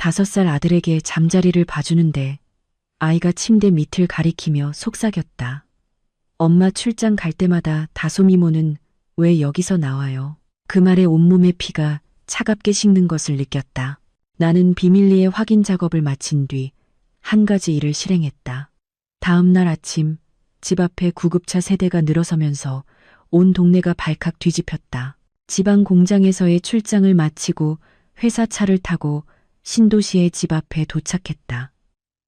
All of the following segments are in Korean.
5살 아들에게 잠자리를 봐주는데 아이가 침대 밑을 가리키며 속삭였다. 엄마 출장 갈 때마다 다솜이모는 왜 여기서 나와요? 그 말에 온몸의 피가 차갑게 식는 것을 느꼈다. 나는 비밀리에 확인 작업을 마친 뒤 한 가지 일을 실행했다. 다음 날 아침 집 앞에 구급차 세대가 늘어서면서 온 동네가 발칵 뒤집혔다. 지방 공장에서의 출장을 마치고 회사 차를 타고 신도시의 집 앞에 도착했다.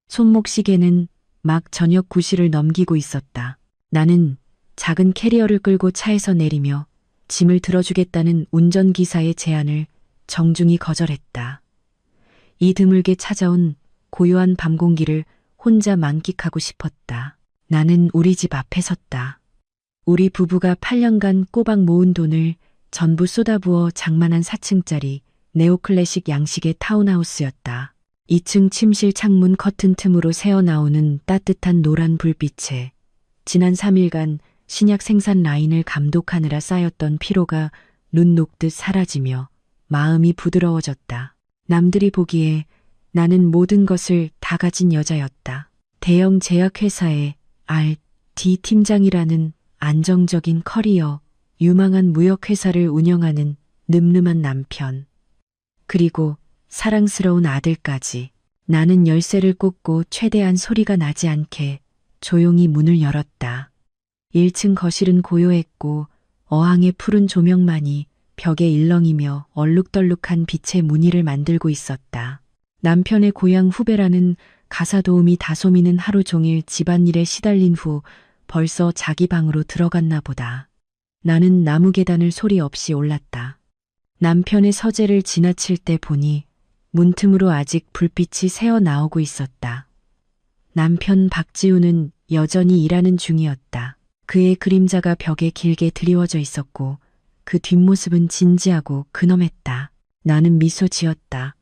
손목시계는 막 저녁 9시를 넘기고 있었다. 나는 작은 캐리어를 끌고 차에서 내리며 짐을 들어주겠다는 운전기사의 제안을 정중히 거절했다. 이 드물게 찾아온 고요한 밤 공기를 혼자 만끽하고 싶었다. 나는 우리 집 앞에 섰다. 우리 부부가 8년간 꼬박 모은 돈을 전부 쏟아부어 장만한 4층짜리 네오클래식 양식의 타운하우스였다. 2층 침실 창문 커튼 틈으로 새어나오는 따뜻한 노란 불빛에 지난 3일간 신약 생산 라인을 감독하느라 쌓였던 피로가 눈 녹듯 사라지며 마음이 부드러워졌다. 남들이 보기에 나는 모든 것을 다 가진 여자였다. 대형 제약회사의 R&D 팀장이라는 안정적인 커리어, 유망한 무역회사를 운영하는 늠름한 남편, 그리고 사랑스러운 아들까지. 나는 열쇠를 꽂고 최대한 소리가 나지 않게 조용히 문을 열었다. 1층 거실은 고요했고 어항의 푸른 조명만이 벽에 일렁이며 얼룩덜룩한 빛의 무늬를 만들고 있었다. 남편의 고향 후배라는 가사 도우미 다솜이는 하루 종일 집안일에 시달린 후 벌써 자기 방으로 들어갔나 보다. 나는 나무 계단을 소리 없이 올랐다. 남편의 서재를 지나칠 때 보니 문틈으로 아직 불빛이 새어 나오고 있었다. 남편 박지우는 여전히 일하는 중이었다. 그의 그림자가 벽에 길게 드리워져 있었고 그 뒷모습은 진지하고 근엄했다. 나는 미소 지었다.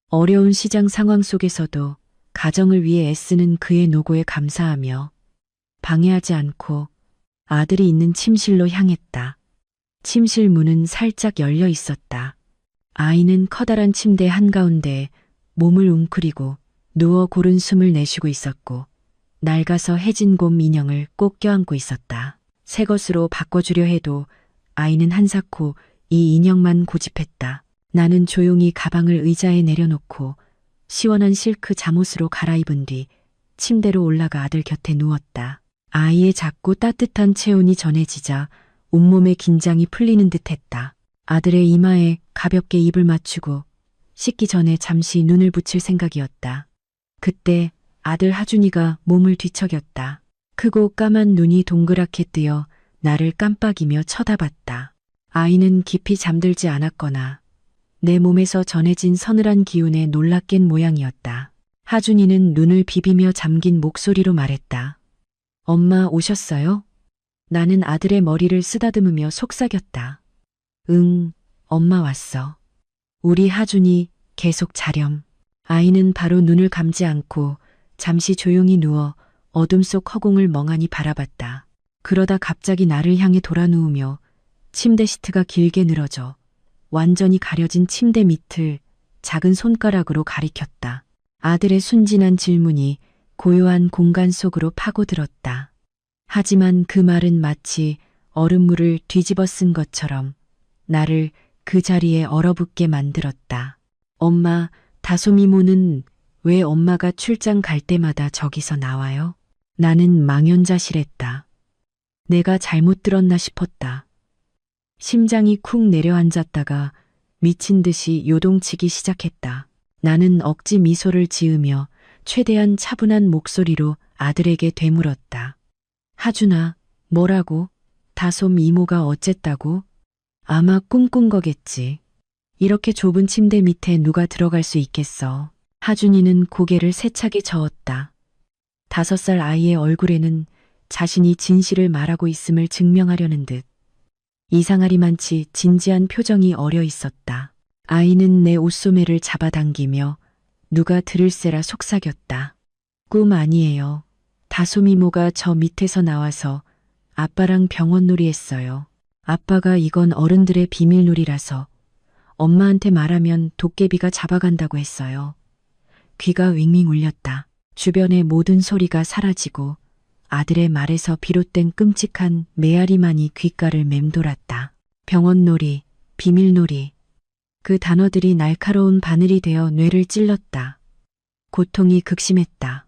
어려운 시장 상황 속에서도 가정을 위해 애쓰는 그의 노고에 감사하며 방해하지 않고 아들이 있는 침실로 향했다. 침실 문은 살짝 열려 있었다. 아이는 커다란 침대 한가운데 몸을 웅크리고 누워 고른 숨을 내쉬고 있었고 낡아서 해진 곰 인형을 꼭 껴안고 있었다. 새 것으로 바꿔주려 해도 아이는 한사코 이 인형만 고집했다. 나는 조용히 가방을 의자에 내려놓고 시원한 실크 잠옷으로 갈아입은 뒤 침대로 올라가 아들 곁에 누웠다. 아이의 작고 따뜻한 체온이 전해지자 온몸의 긴장이 풀리는 듯했다. 아들의 이마에 가볍게 입을 맞추고 씻기 전에 잠시 눈을 붙일 생각이었다. 그때 아들 하준이가 몸을 뒤척였다. 크고 까만 눈이 동그랗게 뜨여 나를 깜빡이며 쳐다봤다. 아이는 깊이 잠들지 않았거나 내 몸에서 전해진 서늘한 기운에 놀라 깬 모양이었다. 하준이는 눈을 비비며 잠긴 목소리로 말했다. 엄마 오셨어요? 나는 아들의 머리를 쓰다듬으며 속삭였다. 응, 엄마 왔어. 우리 하준이 계속 자렴. 아이는 바로 눈을 감지 않고 잠시 조용히 누워 어둠 속 허공을 멍하니 바라봤다. 그러다 갑자기 나를 향해 돌아 누우며 침대 시트가 길게 늘어져 완전히 가려진 침대 밑을 작은 손가락으로 가리켰다. 아들의 순진한 질문이 고요한 공간 속으로 파고들었다. 하지만 그 말은 마치 얼음물을 뒤집어 쓴 것처럼 나를 그 자리에 얼어붙게 만들었다. 엄마, 다솜이모는 왜 엄마가 출장 갈 때마다 저기서 나와요? 나는 망연자실했다. 내가 잘못 들었나 싶었다. 심장이 쿵 내려앉았다가 미친 듯이 요동치기 시작했다. 나는 억지 미소를 지으며 최대한 차분한 목소리로 아들에게 되물었다. 하준아, 뭐라고? 다솜 이모가 어쨌다고? 아마 꿈꾼 거겠지. 이렇게 좁은 침대 밑에 누가 들어갈 수 있겠어. 하준이는 고개를 세차게 저었다. 5살 아이의 얼굴에는 자신이 진실을 말하고 있음을 증명하려는 듯 이상하리만치 진지한 표정이 어려 있었다. 아이는 내 옷소매를 잡아당기며 누가 들을세라 속삭였다. 꿈 아니에요. 다솜이모가 저 밑에서 나와서 아빠랑 병원놀이 했어요. 아빠가 이건 어른들의 비밀놀이라서 엄마한테 말하면 도깨비가 잡아간다고 했어요. 귀가 윙윙 울렸다. 주변의 모든 소리가 사라지고 아들의 말에서 비롯된 끔찍한 메아리만이 귓가를 맴돌았다. 병원놀이, 비밀놀이. 그 단어들이 날카로운 바늘이 되어 뇌를 찔렀다. 고통이 극심했다.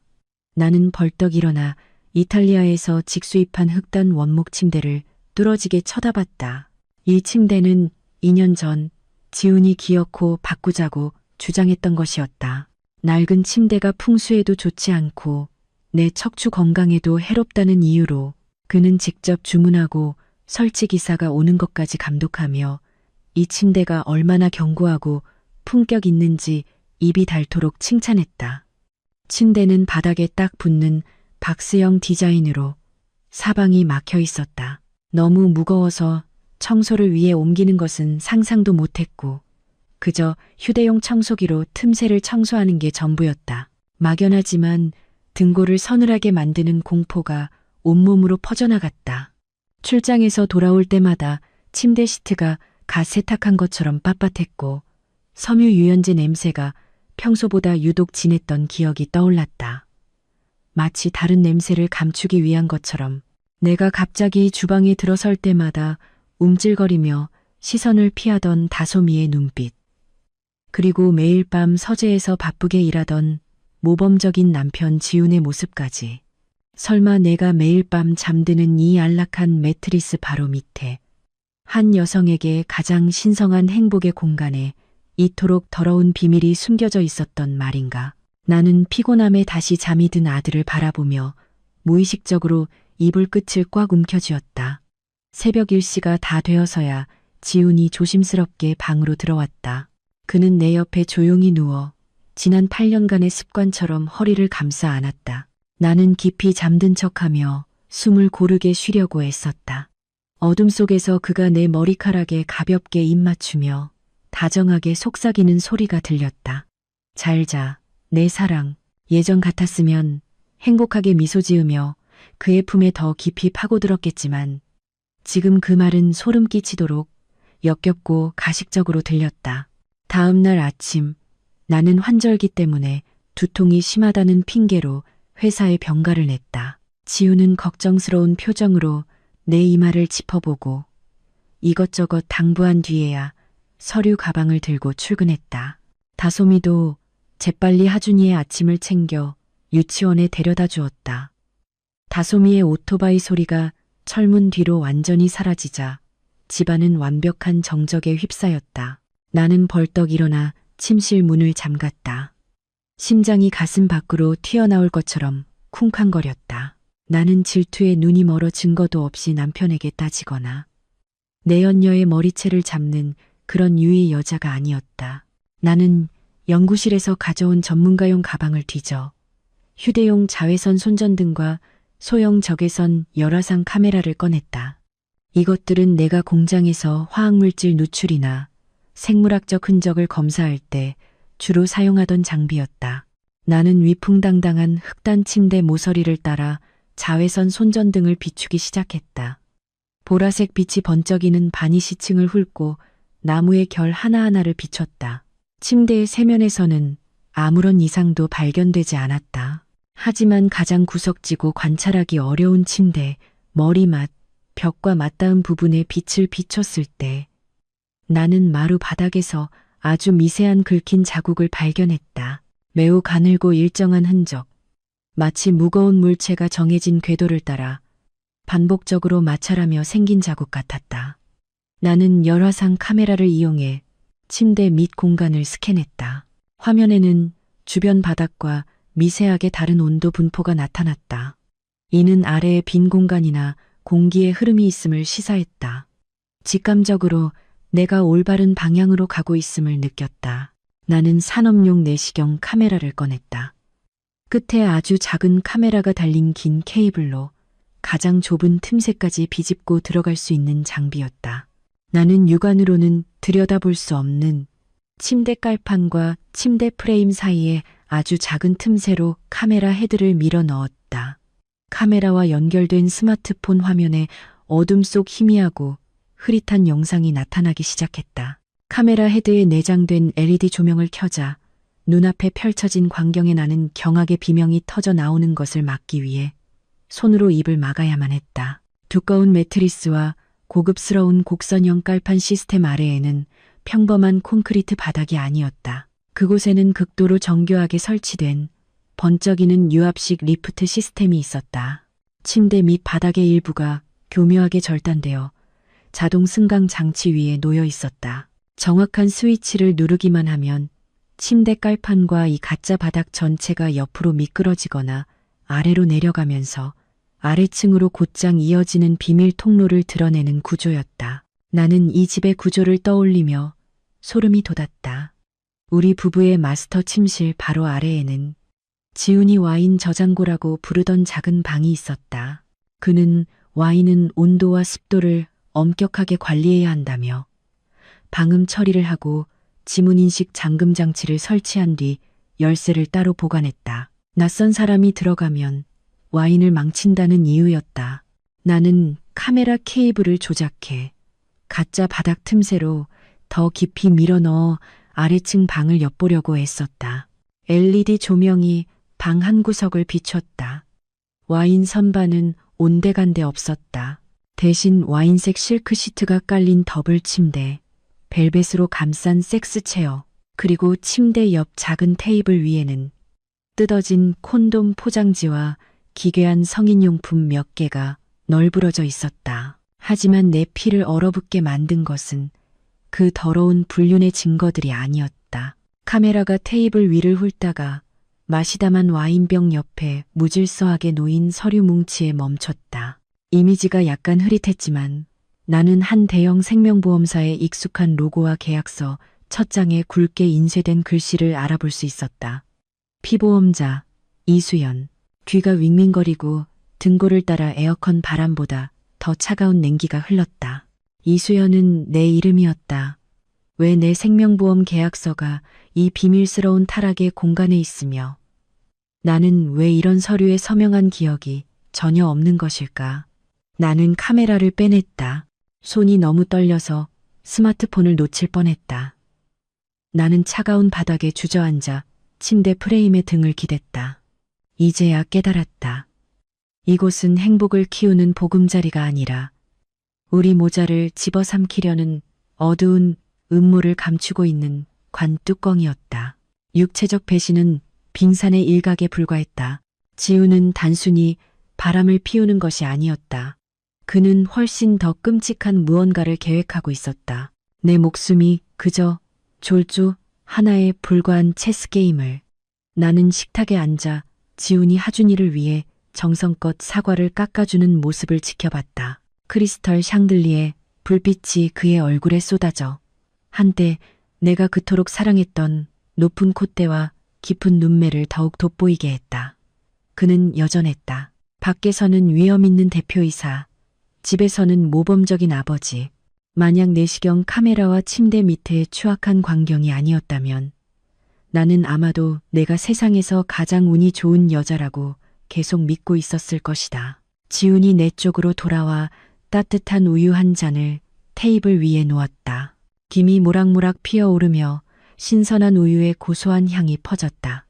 나는 벌떡 일어나 이탈리아에서 직수입한 흑단 원목 침대를 뚫어지게 쳐다봤다. 이 침대는 2년 전 지훈이 기어코 바꾸자고 주장했던 것이었다. 낡은 침대가 풍수에도 좋지 않고 내 척추 건강에도 해롭다는 이유로 그는 직접 주문하고 설치기사가 오는 것까지 감독하며 이 침대가 얼마나 견고하고 품격 있는지 입이 닳도록 칭찬했다. 침대는 바닥에 딱 붙는 박스형 디자인으로 사방이 막혀 있었다. 너무 무거워서 청소를 위해 옮기는 것은 상상도 못했고 그저 휴대용 청소기로 틈새를 청소하는 게 전부였다. 막연하지만 등골을 서늘하게 만드는 공포가 온몸으로 퍼져나갔다. 출장에서 돌아올 때마다 침대 시트가 갓 세탁한 것처럼 빳빳했고 섬유 유연제 냄새가 평소보다 유독 진했던 기억이 떠올랐다. 마치 다른 냄새를 감추기 위한 것처럼 내가 갑자기 주방에 들어설 때마다 움찔거리며 시선을 피하던 다솜이의 눈빛. 그리고 매일 밤 서재에서 바쁘게 일하던 모범적인 남편 지훈의 모습까지. 설마 내가 매일 밤 잠드는 이 안락한 매트리스 바로 밑에 한 여성에게 가장 신성한 행복의 공간에 이토록 더러운 비밀이 숨겨져 있었던 말인가. 나는 피곤함에 다시 잠이 든 아들을 바라보며 무의식적으로 이불 끝을 꽉 움켜쥐었다. 새벽 일시가 다 되어서야 지훈이 조심스럽게 방으로 들어왔다. 그는 내 옆에 조용히 누워 지난 8년간의 습관처럼 허리를 감싸 안았다. 나는 깊이 잠든 척하며 숨을 고르게 쉬려고 애썼다. 어둠 속에서 그가 내 머리카락에 가볍게 입 맞추며 다정하게 속삭이는 소리가 들렸다. 잘 자, 내 사랑. 예전 같았으면 행복하게 미소 지으며 그의 품에 더 깊이 파고들었겠지만 지금 그 말은 소름 끼치도록 역겹고 가식적으로 들렸다. 다음 날 아침 나는 환절기 때문에 두통이 심하다는 핑계로 회사에 병가를 냈다. 지우는 걱정스러운 표정으로 내 이마를 짚어보고 이것저것 당부한 뒤에야 서류 가방을 들고 출근했다. 다솜이도 재빨리 하준이의 아침을 챙겨 유치원에 데려다 주었다. 다솜이의 오토바이 소리가 철문 뒤로 완전히 사라지자 집안은 완벽한 정적에 휩싸였다. 나는 벌떡 일어나 침실 문을 잠갔다. 심장이 가슴 밖으로 튀어나올 것처럼 쿵쾅거렸다. 나는 질투에 눈이 멀어 증거도 없이 남편에게 따지거나 내연녀의 머리채를 잡는 그런 유의 여자가 아니었다. 나는 연구실에서 가져온 전문가용 가방을 뒤져 휴대용 자외선 손전등과 소형 적외선 열화상 카메라를 꺼냈다. 이것들은 내가 공장에서 화학물질 누출이나 생물학적 흔적을 검사할 때 주로 사용하던 장비였다. 나는 위풍당당한 흑단 침대 모서리를 따라 자외선 손전등을 비추기 시작했다. 보라색 빛이 번쩍이는 바니시층을 훑고 나무의 결 하나하나를 비췄다. 침대의 세면에서는 아무런 이상도 발견되지 않았다. 하지만 가장 구석지고 관찰하기 어려운 침대, 머리맡, 벽과 맞닿은 부분에 빛을 비췄을 때 나는 마루 바닥에서 아주 미세한 긁힌 자국을 발견했다. 매우 가늘고 일정한 흔적. 마치 무거운 물체가 정해진 궤도를 따라 반복적으로 마찰하며 생긴 자국 같았다. 나는 열화상 카메라를 이용해 침대 밑 공간을 스캔했다. 화면에는 주변 바닥과 미세하게 다른 온도 분포가 나타났다. 이는 아래에 빈 공간이나 공기의 흐름이 있음을 시사했다. 직감적으로 내가 올바른 방향으로 가고 있음을 느꼈다. 나는 산업용 내시경 카메라를 꺼냈다. 끝에 아주 작은 카메라가 달린 긴 케이블로 가장 좁은 틈새까지 비집고 들어갈 수 있는 장비였다. 나는 육안으로는 들여다볼 수 없는 침대 깔판과 침대 프레임 사이에 아주 작은 틈새로 카메라 헤드를 밀어 넣었다. 카메라와 연결된 스마트폰 화면에 어둠 속 희미하고 흐릿한 영상이 나타나기 시작했다. 카메라 헤드에 내장된 LED 조명을 켜자 눈앞에 펼쳐진 광경에 나는 경악의 비명이 터져 나오는 것을 막기 위해 손으로 입을 막아야만 했다. 두꺼운 매트리스와 고급스러운 곡선형 깔판 시스템 아래에는 평범한 콘크리트 바닥이 아니었다. 그곳에는 극도로 정교하게 설치된 번쩍이는 유압식 리프트 시스템이 있었다. 침대 밑 바닥의 일부가 교묘하게 절단되어 자동 승강 장치 위에 놓여 있었다. 정확한 스위치를 누르기만 하면 침대 깔판과 이 가짜 바닥 전체가 옆으로 미끄러지거나 아래로 내려가면서 아래층으로 곧장 이어지는 비밀 통로를 드러내는 구조였다. 나는 이 집의 구조를 떠올리며 소름이 돋았다. 우리 부부의 마스터 침실 바로 아래에는 지훈이 와인 저장고라고 부르던 작은 방이 있었다. 그는 와인은 온도와 습도를 엄격하게 관리해야 한다며 방음 처리를 하고 지문인식 잠금 장치를 설치한 뒤 열쇠를 따로 보관했다. 낯선 사람이 들어가면 와인을 망친다는 이유였다. 나는 카메라 케이블을 조작해 가짜 바닥 틈새로 더 깊이 밀어넣어 아래층 방을 엿보려고 애썼다. LED 조명이 방 한 구석을 비췄다. 와인 선반은 온데간데 없었다. 대신 와인색 실크 시트가 깔린 더블 침대, 벨벳으로 감싼 섹스 체어, 그리고 침대 옆 작은 테이블 위에는 뜯어진 콘돔 포장지와 기괴한 성인용품 몇 개가 널브러져 있었다. 하지만 내 피를 얼어붙게 만든 것은 그 더러운 불륜의 증거들이 아니었다. 카메라가 테이블 위를 훑다가 마시다만 와인병 옆에 무질서하게 놓인 서류 뭉치에 멈췄다. 이미지가 약간 흐릿했지만 나는 한 대형 생명보험사의 익숙한 로고와 계약서 첫 장에 굵게 인쇄된 글씨를 알아볼 수 있었다. 피보험자 이수연. 귀가 윙윙거리고 등골을 따라 에어컨 바람보다 더 차가운 냉기가 흘렀다. 이수연은 내 이름이었다. 왜 내 생명보험 계약서가 이 비밀스러운 타락의 공간에 있으며 나는 왜 이런 서류에 서명한 기억이 전혀 없는 것일까? 나는 카메라를 빼냈다. 손이 너무 떨려서 스마트폰을 놓칠 뻔했다. 나는 차가운 바닥에 주저앉아 침대 프레임에 등을 기댔다. 이제야 깨달았다. 이곳은 행복을 키우는 보금자리가 아니라 우리 모자를 집어삼키려는 어두운 음모를 감추고 있는 관뚜껑이었다. 육체적 배신은 빙산의 일각에 불과했다. 지우는 단순히 바람을 피우는 것이 아니었다. 그는 훨씬 더 끔찍한 무언가를 계획하고 있었다. 내 목숨이 그저 졸조 하나에 불과한 체스 게임을. 나는 식탁에 앉아 지훈이 하준이를 위해 정성껏 사과를 깎아주는 모습을 지켜봤다. 크리스털 샹들리에 불빛이 그의 얼굴에 쏟아져 한때 내가 그토록 사랑했던 높은 콧대와 깊은 눈매를 더욱 돋보이게 했다. 그는 여전했다. 밖에서는 위험 있는 대표이사, 집에서는 모범적인 아버지. 만약 내시경 카메라와 침대 밑에 추악한 광경이 아니었다면 나는 아마도 내가 세상에서 가장 운이 좋은 여자라고 계속 믿고 있었을 것이다. 지훈이 내 쪽으로 돌아와 따뜻한 우유 한 잔을 테이블 위에 놓았다. 김이 모락모락 피어오르며 신선한 우유의 고소한 향이 퍼졌다.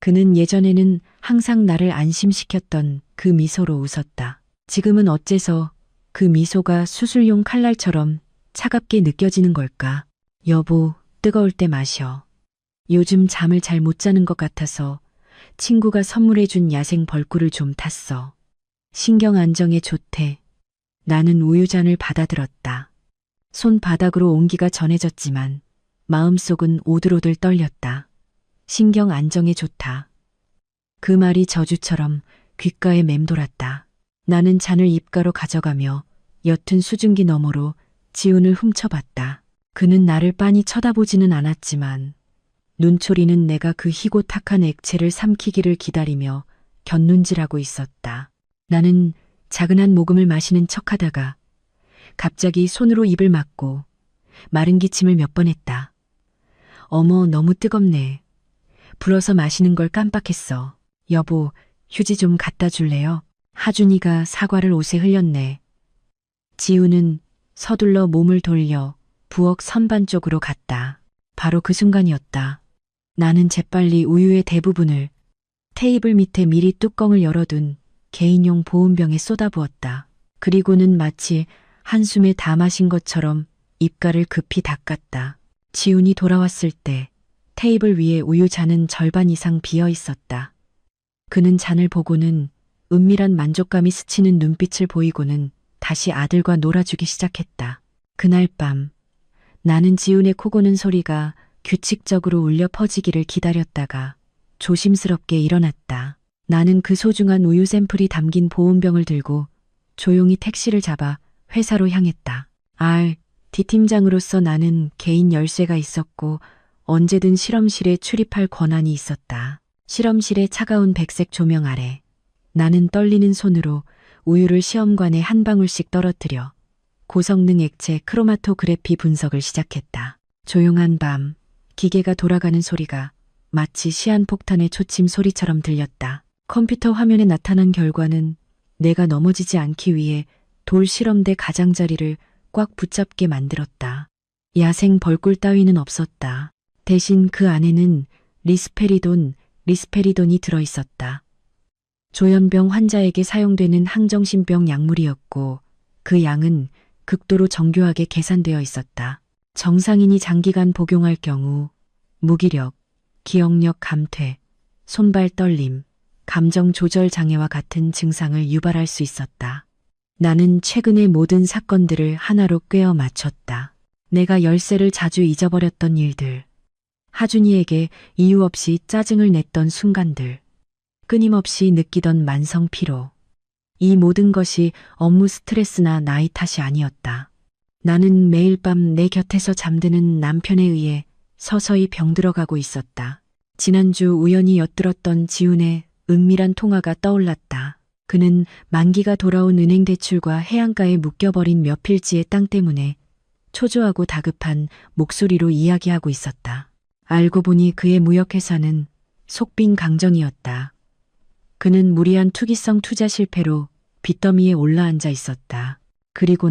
그는 예전에는 항상 나를 안심시켰던 그 미소로 웃었다. 지금은 어째서 그 미소가 수술용 칼날처럼 차갑게 느껴지는 걸까? 여보, 뜨거울 때 마셔. 요즘 잠을 잘 못 자는 것 같아서 친구가 선물해준 야생 벌꿀을 좀 탔어. 신경 안정에 좋대. 나는 우유잔을 받아들었다. 손바닥으로 온기가 전해졌지만 마음속은 오들오들 떨렸다. 신경 안정에 좋다. 그 말이 저주처럼 귓가에 맴돌았다. 나는 잔을 입가로 가져가며 옅은 수증기 너머로 지훈을 훔쳐봤다. 그는 나를 빤히 쳐다보지는 않았지만 눈초리는 내가 그 희고 탁한 액체를 삼키기를 기다리며 곁눈질하고 있었다. 나는 작은 한 모금을 마시는 척하다가 갑자기 손으로 입을 막고 마른 기침을 몇 번 했다. 어머, 너무 뜨겁네. 불어서 마시는 걸 깜빡했어. 여보, 휴지 좀 갖다 줄래요? 하준이가 사과를 옷에 흘렸네. 지우는 서둘러 몸을 돌려 부엌 선반 쪽으로 갔다. 바로 그 순간이었다. 나는 재빨리 우유의 대부분을 테이블 밑에 미리 뚜껑을 열어둔 개인용 보온병에 쏟아부었다. 그리고는 마치 한숨에 다 마신 것처럼 입가를 급히 닦았다. 지훈이 돌아왔을 때 테이블 위에 우유 잔은 절반 이상 비어 있었다. 그는 잔을 보고는 은밀한 만족감이 스치는 눈빛을 보이고는 다시 아들과 놀아주기 시작했다. 그날 밤 나는 지훈의 코 고는 소리가 규칙적으로 울려 퍼지기를 기다렸다가 조심스럽게 일어났다. 나는 그 소중한 우유 샘플이 담긴 보온병을 들고 조용히 택시를 잡아 회사로 향했다. D팀장으로서 나는 개인 열쇠가 있었고 언제든 실험실에 출입할 권한이 있었다. 실험실의 차가운 백색 조명 아래 나는 떨리는 손으로 우유를 시험관에 한 방울씩 떨어뜨려 고성능 액체 크로마토그래피 분석을 시작했다. 조용한 밤 기계가 돌아가는 소리가 마치 시한폭탄의 초침 소리처럼 들렸다. 컴퓨터 화면에 나타난 결과는 내가 넘어지지 않기 위해 돌 실험대 가장자리를 꽉 붙잡게 만들었다. 야생 벌꿀 따위는 없었다. 대신 그 안에는 리스페리돈이 들어있었다. 조현병 환자에게 사용되는 항정신병 약물이었고 그 양은 극도로 정교하게 계산되어 있었다. 정상인이 장기간 복용할 경우 무기력, 기억력 감퇴, 손발 떨림, 감정 조절 장애와 같은 증상을 유발할 수 있었다. 나는 최근의 모든 사건들을 하나로 꿰어 맞췄다. 내가 열쇠를 자주 잊어버렸던 일들, 하준이에게 이유 없이 짜증을 냈던 순간들, 끊임없이 느끼던 만성 피로. 이 모든 것이 업무 스트레스나 나이 탓이 아니었다. 나는 매일 밤 내 곁에서 잠드는 남편에 의해 서서히 병들어가고 있었다. 지난주 우연히 엿들었던 지훈의 은밀한 통화가 떠올랐다. 그는 만기가 돌아온 은행 대출과 해안가에 묶여버린 몇 필지의 땅 때문에 초조하고 다급한 목소리로 이야기하고 있었다. 알고 보니 그의 무역회사는 속빈 강정이었다. 그는 무리한 투기성 투자 실패로 빚더미에 올라앉아 있었다. 그리고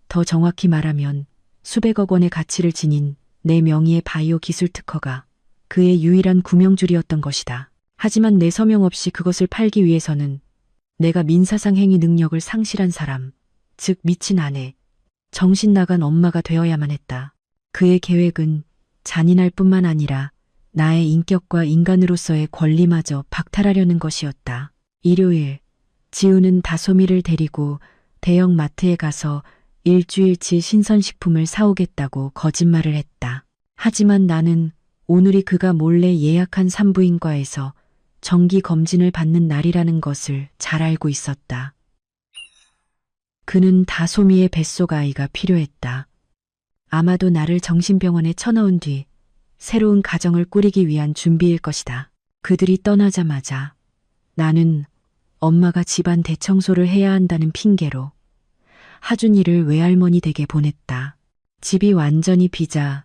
더 정확히 말하면 수백억 원의 가치를 지닌 내 명의의 바이오 기술 특허가 그의 유일한 구명줄이었던 것이다. 하지만 내 서명 없이 그것을 팔기 위해서는 내가 민사상 행위 능력을 상실한 사람, 즉 미친 아내, 정신 나간 엄마가 되어야만 했다. 그의 계획은 잔인할 뿐만 아니라 나의 인격과 인간으로서의 권리마저 박탈하려는 것이었다. 일요일, 지우는 다솜이를 데리고 대형 마트에 가서 일주일치 신선식품을 사오겠다고 거짓말을 했다. 하지만 나는 오늘이 그가 몰래 예약한 산부인과에서 정기 검진을 받는 날이라는 것을 잘 알고 있었다. 그는 다솜이의 뱃속 아이가 필요했다. 아마도 나를 정신병원에 쳐넣은 뒤 새로운 가정을 꾸리기 위한 준비일 것이다. 그들이 떠나자마자 나는 엄마가 집안 대청소를 해야 한다는 핑계로 하준이를 외할머니 댁에 보냈다. 집이 완전히 비자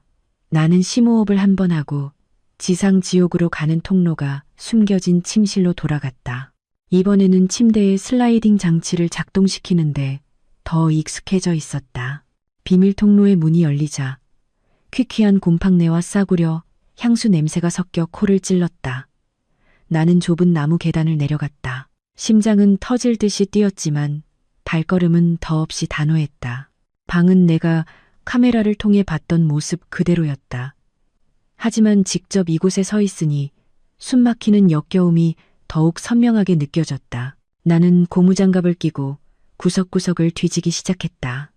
나는 심호흡을 한 번 하고 지상지옥으로 가는 통로가 숨겨진 침실로 돌아갔다. 이번에는 침대에 슬라이딩 장치를 작동시키는데 더 익숙해져 있었다. 비밀 통로의 문이 열리자 퀴퀴한 곰팡내와 싸구려 향수 냄새가 섞여 코를 찔렀다. 나는 좁은 나무 계단을 내려갔다. 심장은 터질 듯이 뛰었지만 발걸음은 더없이 단호했다. 방은 내가 카메라를 통해 봤던 모습 그대로였다. 하지만 직접 이곳에 서 있으니 숨막히는 역겨움이 더욱 선명하게 느껴졌다. 나는 고무장갑을 끼고 구석구석을 뒤지기 시작했다.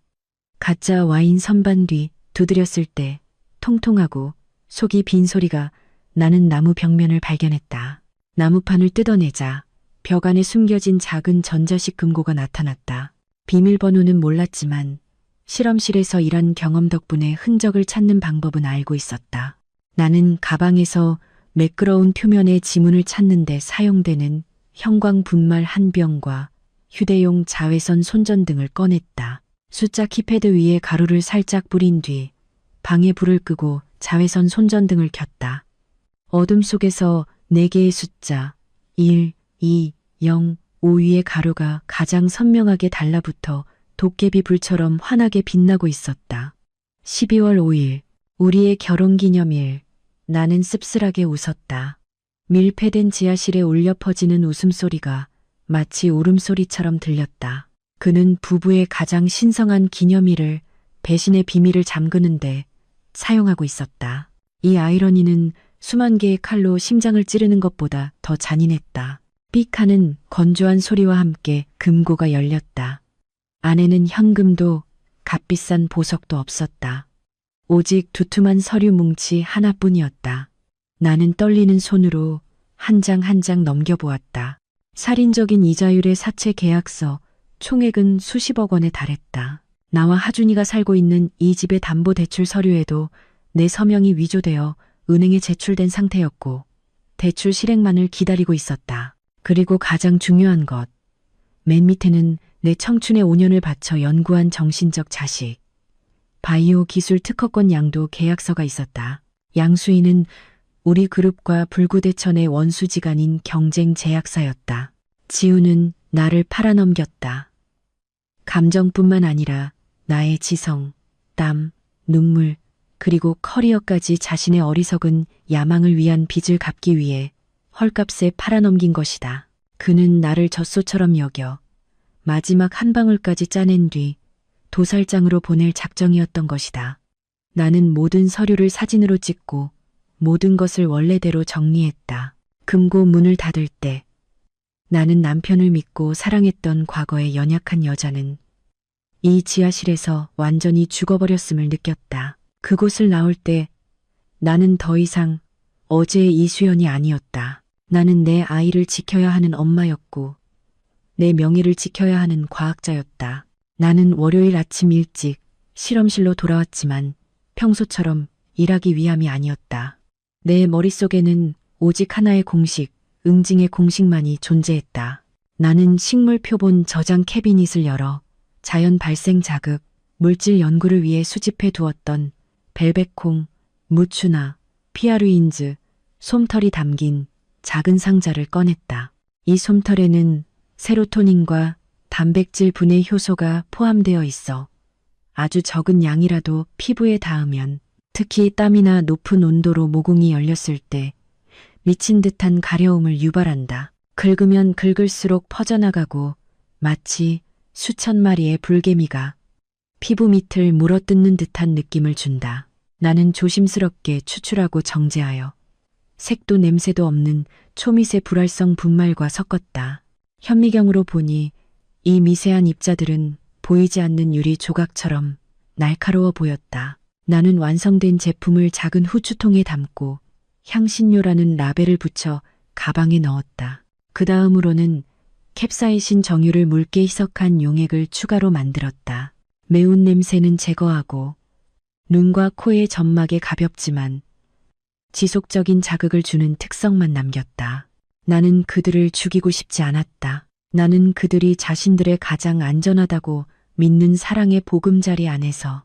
가짜 와인 선반 뒤 두드렸을 때 통통하고 속이 빈 소리가 나는 나무 벽면을 발견했다. 나무판을 뜯어내자 벽 안에 숨겨진 작은 전자식 금고가 나타났다. 비밀번호는 몰랐지만 실험실에서 일한 경험 덕분에 흔적을 찾는 방법은 알고 있었다. 나는 가방에서 매끄러운 표면의 지문을 찾는 데 사용되는 형광 분말 한 병과 휴대용 자외선 손전등을 꺼냈다. 숫자 키패드 위에 가루를 살짝 뿌린 뒤 방에 불을 끄고 자외선 손전등을 켰다. 어둠 속에서 4개의 숫자 1, 2, 0, 5 위의 가루가 가장 선명하게 달라붙어 도깨비 불처럼 환하게 빛나고 있었다. 12월 5일, 우리의 결혼기념일. 나는 씁쓸하게 웃었다. 밀폐된 지하실에 울려 퍼지는 웃음소리가 마치 울음소리처럼 들렸다. 그는 부부의 가장 신성한 기념일을 배신의 비밀을 잠그는데 사용하고 있었다. 이 아이러니는 수만 개의 칼로 심장을 찌르는 것보다 더 잔인했다. 삑 하는 건조한 소리와 함께 금고가 열렸다. 안에는 현금도 값비싼 보석도 없었다. 오직 두툼한 서류 뭉치 하나뿐이었다. 나는 떨리는 손으로 한 장 한 장 넘겨보았다. 살인적인 이자율의 사채 계약서, 총액은 수십억 원에 달했다. 나와 하준이가 살고 있는 이 집의 담보대출 서류에도 내 서명이 위조되어 은행에 제출된 상태였고 대출 실행만을 기다리고 있었다. 그리고 가장 중요한 것, 맨 밑에는 내 청춘의 5년을 바쳐 연구한 정신적 자식, 바이오 기술 특허권 양도 계약서가 있었다. 양수인은 우리 그룹과 불구대천의 원수지간인 경쟁 제약사였다. 지우는 나를 팔아넘겼다. 감정뿐만 아니라 나의 지성, 땀, 눈물, 그리고 커리어까지 자신의 어리석은 야망을 위한 빚을 갚기 위해 헐값에 팔아넘긴 것이다. 그는 나를 젖소처럼 여겨 마지막 한 방울까지 짜낸 뒤 도살장으로 보낼 작정이었던 것이다. 나는 모든 서류를 사진으로 찍고 모든 것을 원래대로 정리했다. 금고 문을 닫을 때 나는 남편을 믿고 사랑했던 과거의 연약한 여자는 이 지하실에서 완전히 죽어버렸음을 느꼈다. 그곳을 나올 때 나는 더 이상 어제의 이수연이 아니었다. 나는 내 아이를 지켜야 하는 엄마였고 내 명예를 지켜야 하는 과학자였다. 나는 월요일 아침 일찍 실험실로 돌아왔지만 평소처럼 일하기 위함이 아니었다. 내 머릿속에는 오직 하나의 공식, 응징의 공식만이 존재했다. 나는 식물 표본 저장 캐비닛을 열어 자연 발생 자극, 물질 연구를 위해 수집해 두었던 벨벳콩, 무추나, 피아르인즈, 솜털이 담긴 작은 상자를 꺼냈다. 이 솜털에는 세로토닌과 단백질 분해 효소가 포함되어 있어 아주 적은 양이라도 피부에 닿으면, 특히 땀이나 높은 온도로 모공이 열렸을 때 미친 듯한 가려움을 유발한다. 긁으면 긁을수록 퍼져나가고 마치 수천 마리의 불개미가 피부 밑을 물어뜯는 듯한 느낌을 준다. 나는 조심스럽게 추출하고 정제하여 색도 냄새도 없는 초미세 불활성 분말과 섞었다. 현미경으로 보니 이 미세한 입자들은 보이지 않는 유리 조각처럼 날카로워 보였다. 나는 완성된 제품을 작은 후추통에 담고 향신료라는 라벨을 붙여 가방에 넣었다. 그 다음으로는 캡사이신 정유를 묽게 희석한 용액을 추가로 만들었다. 매운 냄새는 제거하고 눈과 코의 점막에 가볍지만 지속적인 자극을 주는 특성만 남겼다. 나는 그들을 죽이고 싶지 않았다. 나는 그들이 자신들의 가장 안전하다고 믿는 사랑의 보금자리 안에서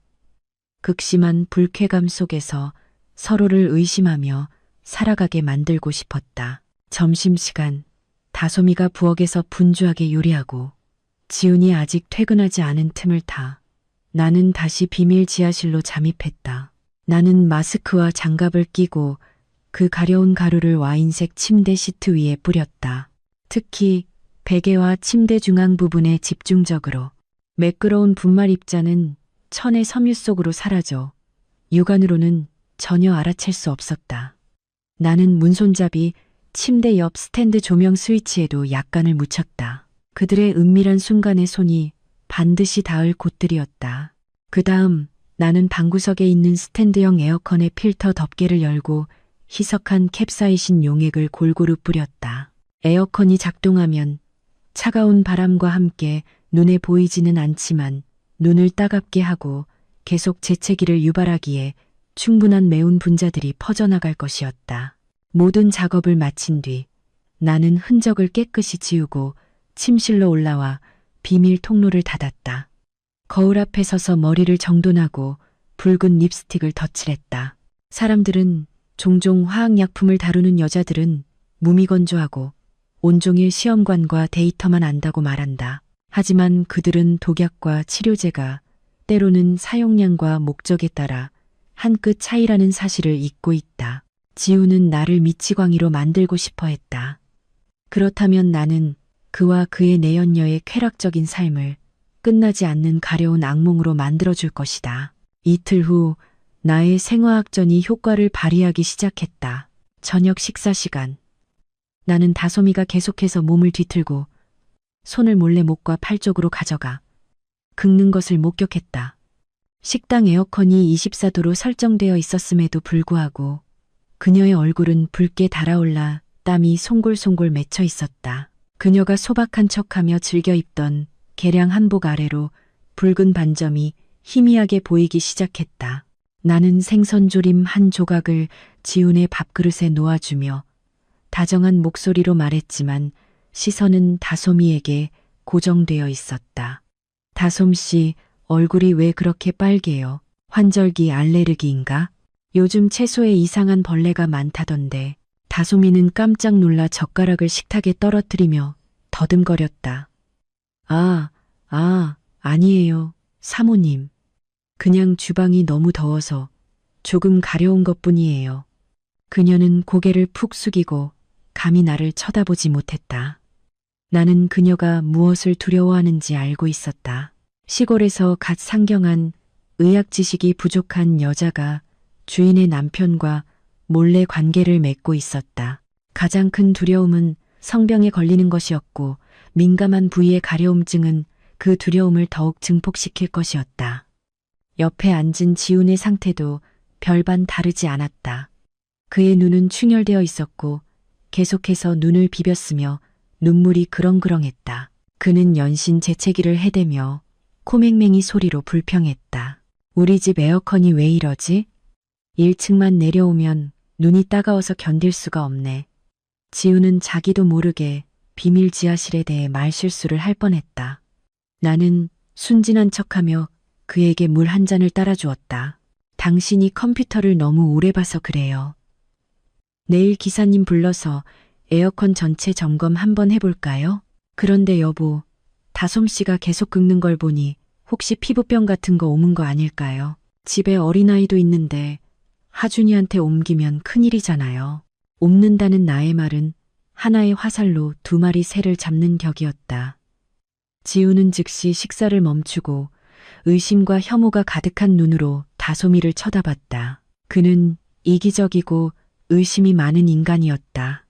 극심한 불쾌감 속에서 서로를 의심하며 살아가게 만들고 싶었다. 점심시간, 다솜이가 부엌에서 분주하게 요리하고 지훈이 아직 퇴근하지 않은 틈을 타 나는 다시 비밀 지하실로 잠입했다. 나는 마스크와 장갑을 끼고 그 가려운 가루를 와인색 침대 시트 위에 뿌렸다. 특히 베개와 침대 중앙 부분에 집중적으로. 매끄러운 분말 입자는 천의 섬유 속으로 사라져 육안으로는 전혀 알아챌 수 없었다. 나는 문손잡이, 침대 옆 스탠드 조명 스위치에도 약간을 묻혔다. 그들의 은밀한 순간의 손이 반드시 닿을 곳들이었다. 그 다음 나는 방구석에 있는 스탠드형 에어컨의 필터 덮개를 열고 희석한 캡사이신 용액을 골고루 뿌렸다. 에어컨이 작동하면 차가운 바람과 함께 눈에 보이지는 않지만 눈을 따갑게 하고 계속 재채기를 유발하기에 충분한 매운 분자들이 퍼져나갈 것이었다. 모든 작업을 마친 뒤 나는 흔적을 깨끗이 지우고 침실로 올라와 비밀 통로를 닫았다. 거울 앞에 서서 머리를 정돈하고 붉은 립스틱을 덧칠했다. 사람들은 종종 화학약품을 다루는 여자들은 무미건조하고 온종일 시험관과 데이터만 안다고 말한다. 하지만 그들은 독약과 치료제가 때로는 사용량과 목적에 따라 한 끗 차이라는 사실을 잊고 있다. 지우는 나를 미치광이로 만들고 싶어 했다. 그렇다면 나는 그와 그의 내연녀의 쾌락적인 삶을 끝나지 않는 가려운 악몽으로 만들어줄 것이다. 이틀 후 나의 생화학전이 효과를 발휘하기 시작했다. 저녁 식사 시간. 나는 다솜이가 계속해서 몸을 뒤틀고 손을 몰래 목과 팔 쪽으로 가져가 긁는 것을 목격했다. 식당 에어컨이 24도로 설정되어 있었음에도 불구하고 그녀의 얼굴은 붉게 달아올라 땀이 송골송골 맺혀 있었다. 그녀가 소박한 척하며 즐겨 입던 개량 한복 아래로 붉은 반점이 희미하게 보이기 시작했다. 나는 생선조림 한 조각을 지훈의 밥그릇에 놓아주며 다정한 목소리로 말했지만 시선은 다솜이에게 고정되어 있었다. 다솜씨, 얼굴이 왜 그렇게 빨개요? 환절기 알레르기인가? 요즘 채소에 이상한 벌레가 많다던데. 다솜이는 깜짝 놀라 젓가락을 식탁에 떨어뜨리며 더듬거렸다. 아니에요, 사모님. 그냥 주방이 너무 더워서 조금 가려운 것뿐이에요. 그녀는 고개를 푹 숙이고 감히 나를 쳐다보지 못했다. 나는 그녀가 무엇을 두려워하는지 알고 있었다. 시골에서 갓 상경한 의학 지식이 부족한 여자가 주인의 남편과 몰래 관계를 맺고 있었다. 가장 큰 두려움은 성병에 걸리는 것이었고 민감한 부위의 가려움증은 그 두려움을 더욱 증폭시킬 것이었다. 옆에 앉은 지훈의 상태도 별반 다르지 않았다. 그의 눈은 충혈되어 있었고 계속해서 눈을 비볐으며 눈물이 그렁그렁했다. 그는 연신 재채기를 해대며 코맹맹이 소리로 불평했다. 우리 집 에어컨이 왜 이러지? 1층만 내려오면 눈이 따가워서 견딜 수가 없네. 지우는 자기도 모르게 비밀 지하실에 대해 말실수를 할 뻔했다. 나는 순진한 척하며 그에게 물 한 잔을 따라주었다. 당신이 컴퓨터를 너무 오래 봐서 그래요. 내일 기사님 불러서 에어컨 전체 점검 한번 해볼까요? 그런데 여보, 다솜씨가 계속 긁는 걸 보니 혹시 피부병 같은 거 옮은 거 아닐까요? 집에 어린아이도 있는데 하준이한테 옮기면 큰일이잖아요. 옮는다는 나의 말은 하나의 화살로 두 마리 새를 잡는 격이었다. 지우는 즉시 식사를 멈추고 의심과 혐오가 가득한 눈으로 다솜이를 쳐다봤다. 그는 이기적이고 의심이 많은 인간이었다.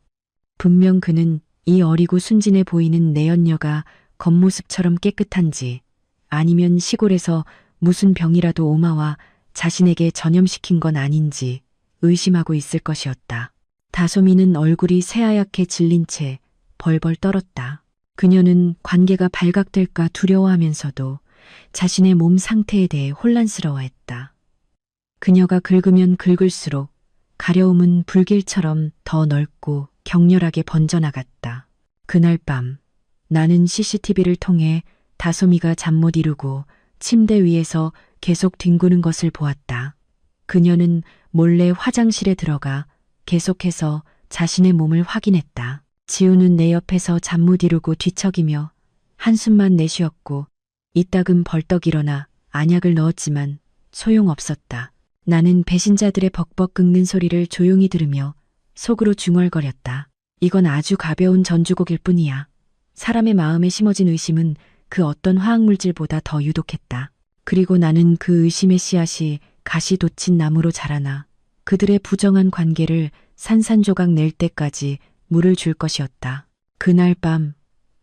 분명 그는 이 어리고 순진해 보이는 내연녀가 겉모습처럼 깨끗한지 아니면 시골에서 무슨 병이라도 오마와 자신에게 전염시킨 건 아닌지 의심하고 있을 것이었다. 다솜이는 얼굴이 새하얗게 질린 채 벌벌 떨었다. 그녀는 관계가 발각될까 두려워하면서도 자신의 몸 상태에 대해 혼란스러워했다. 그녀가 긁으면 긁을수록 가려움은 불길처럼 더 넓고 격렬하게 번져나갔다. 그날 밤 나는 CCTV를 통해 다솜이가 잠 못 이루고 침대 위에서 계속 뒹구는 것을 보았다. 그녀는 몰래 화장실에 들어가 계속해서 자신의 몸을 확인했다. 지우는 내 옆에서 잠 못 이루고 뒤척이며 한숨만 내쉬었고 이따금 벌떡 일어나 안약을 넣었지만 소용없었다. 나는 배신자들의 벅벅 긁는 소리를 조용히 들으며 속으로 중얼거렸다. 이건 아주 가벼운 전주곡일 뿐이야. 사람의 마음에 심어진 의심은 그 어떤 화학물질보다 더 유독했다. 그리고 나는 그 의심의 씨앗이 가시 돋친 나무로 자라나 그들의 부정한 관계를 산산조각 낼 때까지 물을 줄 것이었다. 그날 밤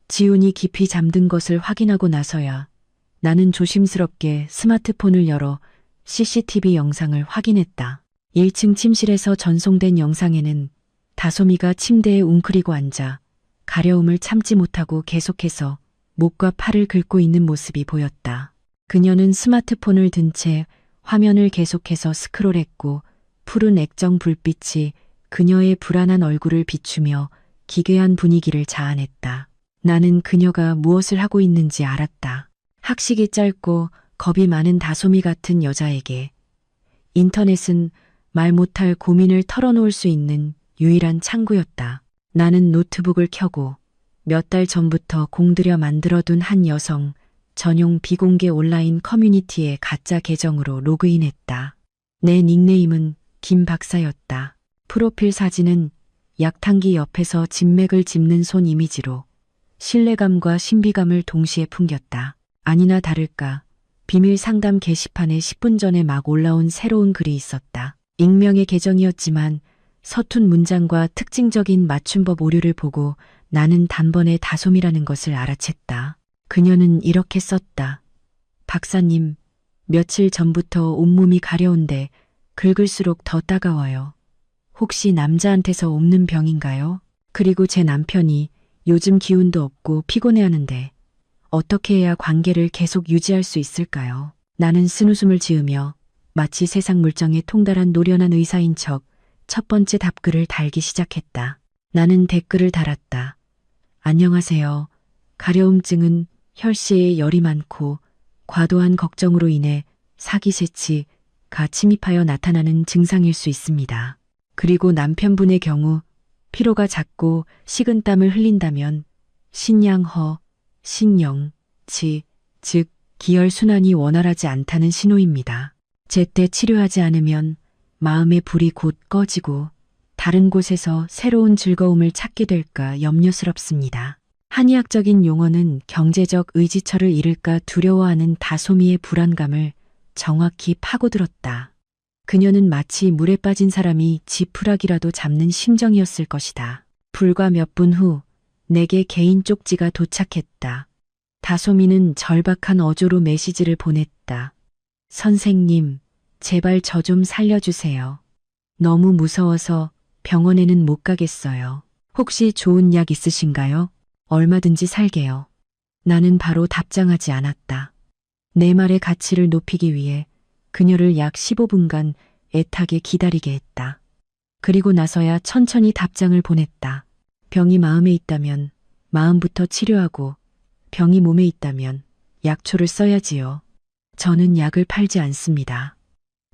지훈이 깊이 잠든 것을 확인하고 나서야 나는 조심스럽게 스마트폰을 열어 CCTV 영상을 확인했다. 1층 침실에서 전송된 영상에는 다솜이가 침대에 웅크리고 앉아 가려움을 참지 못하고 계속해서 목과 팔을 긁고 있는 모습이 보였다. 그녀는 스마트폰을 든 채 화면을 계속해서 스크롤했고 푸른 액정 불빛이 그녀의 불안한 얼굴을 비추며 기괴한 분위기를 자아냈다. 나는 그녀가 무엇을 하고 있는지 알았다. 학식이 짧고 겁이 많은 다솜이 같은 여자에게 인터넷은 말 못할 고민을 털어놓을 수 있는 유일한 창구였다. 나는 노트북을 켜고 몇 달 전부터 공들여 만들어둔 한 여성 전용 비공개 온라인 커뮤니티의 가짜 계정으로 로그인했다. 내 닉네임은 김 박사였다. 프로필 사진은 약탕기 옆에서 진맥을 짚는 손 이미지로 신뢰감과 신비감을 동시에 풍겼다. 아니나 다를까 비밀 상담 게시판에 10분 전에 막 올라온 새로운 글이 있었다. 익명의 계정이었지만 서툰 문장과 특징적인 맞춤법 오류를 보고 나는 단번에 다솜이라는 것을 알아챘다. 그녀는 이렇게 썼다. 박사님, 며칠 전부터 온몸이 가려운데 긁을수록 더 따가워요. 혹시 남자한테서 옮는 병인가요? 그리고 제 남편이 요즘 기운도 없고 피곤해하는데 어떻게 해야 관계를 계속 유지할 수 있을까요? 나는 쓴웃음을 지으며 마치 세상 물정에 통달한 노련한 의사인 척 첫 번째 답글을 달기 시작했다. 나는 댓글을 달았다. 안녕하세요. 가려움증은 혈시에 열이 많고 과도한 걱정으로 인해 사기세치가 침입하여 나타나는 증상일 수 있습니다. 그리고 남편분의 경우 피로가 잦고 식은땀을 흘린다면 신양허, 신영치, 즉 기혈순환이 원활하지 않다는 신호입니다. 제때 치료하지 않으면 마음의 불이 곧 꺼지고 다른 곳에서 새로운 즐거움을 찾게 될까 염려스럽습니다. 한의학적인 용어는 경제적 의지처를 잃을까 두려워하는 다솜이의 불안감을 정확히 파고들었다. 그녀는 마치 물에 빠진 사람이 지푸라기라도 잡는 심정이었을 것이다. 불과 몇 분 후 내게 개인 쪽지가 도착했다. 다솜이는 절박한 어조로 메시지를 보냈다. 선생님, 제발 저 좀 살려주세요. 너무 무서워서 병원에는 못 가겠어요. 혹시 좋은 약 있으신가요? 얼마든지 살게요. 나는 바로 답장하지 않았다. 내 말의 가치를 높이기 위해 그녀를 약 15분간 애타게 기다리게 했다. 그리고 나서야 천천히 답장을 보냈다. 병이 마음에 있다면 마음부터 치료하고 병이 몸에 있다면 약초를 써야지요. 저는 약을 팔지 않습니다.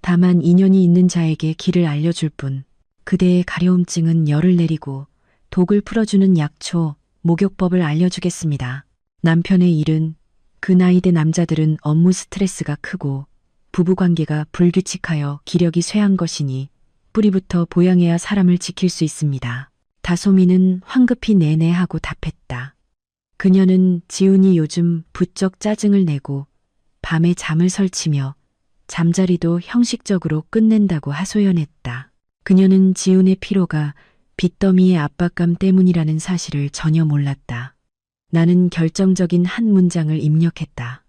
다만 인연이 있는 자에게 길을 알려줄 뿐. 그대의 가려움증은 열을 내리고 독을 풀어주는 약초, 목욕법을 알려주겠습니다. 남편의 일은 그 나이대 남자들은 업무 스트레스가 크고 부부관계가 불규칙하여 기력이 쇠한 것이니 뿌리부터 보양해야 사람을 지킬 수 있습니다. 다솜이는 황급히 네네 하고 답했다. 그녀는 지훈이 요즘 부쩍 짜증을 내고 밤에 잠을 설치며 잠자리도 형식적으로 끝낸다고 하소연했다. 그녀는 지훈의 피로가 빚더미의 압박감 때문이라는 사실을 전혀 몰랐다. 나는 결정적인 한 문장을 입력했다.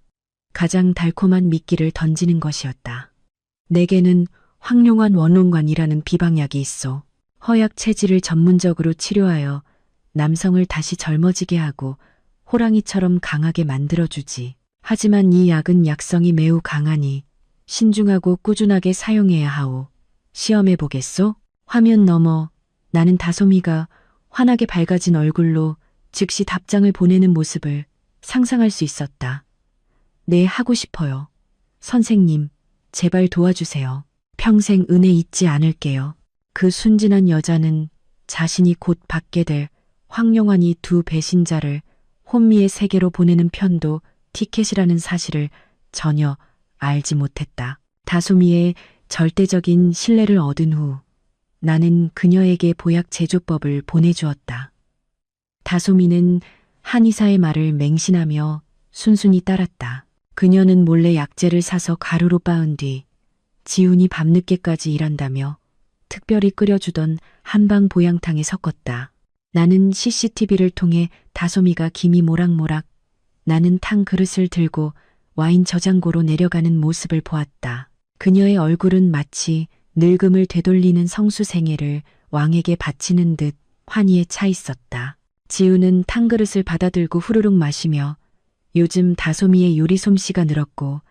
가장 달콤한 미끼를 던지는 것이었다. 내게는 황룡환 원홍관이라는 비방약이 있어. 허약 체질을 전문적으로 치료하여 남성을 다시 젊어지게 하고 호랑이처럼 강하게 만들어주지. 하지만 이 약은 약성이 매우 강하니 신중하고 꾸준하게 사용해야 하오. 시험해 보겠소? 화면 너머 나는 다솜이가 환하게 밝아진 얼굴로 즉시 답장을 보내는 모습을 상상할 수 있었다. 네, 하고 싶어요. 선생님, 제발 도와주세요. 평생 은혜 잊지 않을게요. 그 순진한 여자는 자신이 곧 받게 될 황룡환이 두 배신자를 혼미의 세계로 보내는 편도 티켓이라는 사실을 전혀 알지 못했다. 다솜이의 절대적인 신뢰를 얻은 후 나는 그녀에게 보약 제조법을 보내주었다. 다솜이는 한의사의 말을 맹신하며 순순히 따랐다. 그녀는 몰래 약재를 사서 가루로 빻은 뒤 지훈이 밤늦게까지 일한다며 특별히 끓여주던 한방 보양탕에 섞었다. 나는 CCTV를 통해 다솜이가 김이 모락모락 나는 탕 그릇을 들고 와인 저장고로 내려가는 모습을 보았다. 그녀의 얼굴은 마치 늙음을 되돌리는 성수생애를 왕에게 바치는 듯 환희에 차 있었다. 지우는 탕그릇을 받아들고 후루룩 마시며 요즘 다솜이의 요리 솜씨가 늘었고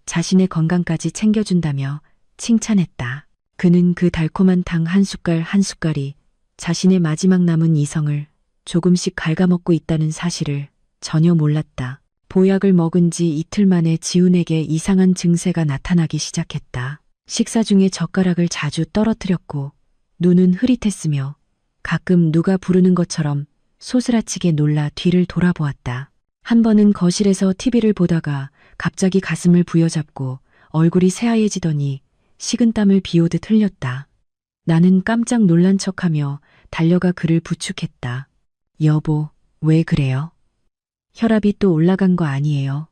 자신의 건강까지 챙겨준다며 칭찬했다. 그는 그 달콤한 탕 한 숟갈 한 숟갈이 자신의 마지막 남은 이성을 조금씩 갉아먹고 있다는 사실을 전혀 몰랐다. 보약을 먹은 지 이틀 만에 지훈에게 이상한 증세가 나타나기 시작했다. 식사 중에 젓가락을 자주 떨어뜨렸고 눈은 흐릿했으며 가끔 누가 부르는 것처럼 소스라치게 놀라 뒤를 돌아보았다. 한 번은 거실에서 TV를 보다가 갑자기 가슴을 부여잡고 얼굴이 새하얘지더니 식은땀을 비오듯 흘렸다. 나는 깜짝 놀란 척하며 달려가 그를 부축했다. 여보, 왜 그래요? 혈압이 또 올라간 거 아니에요?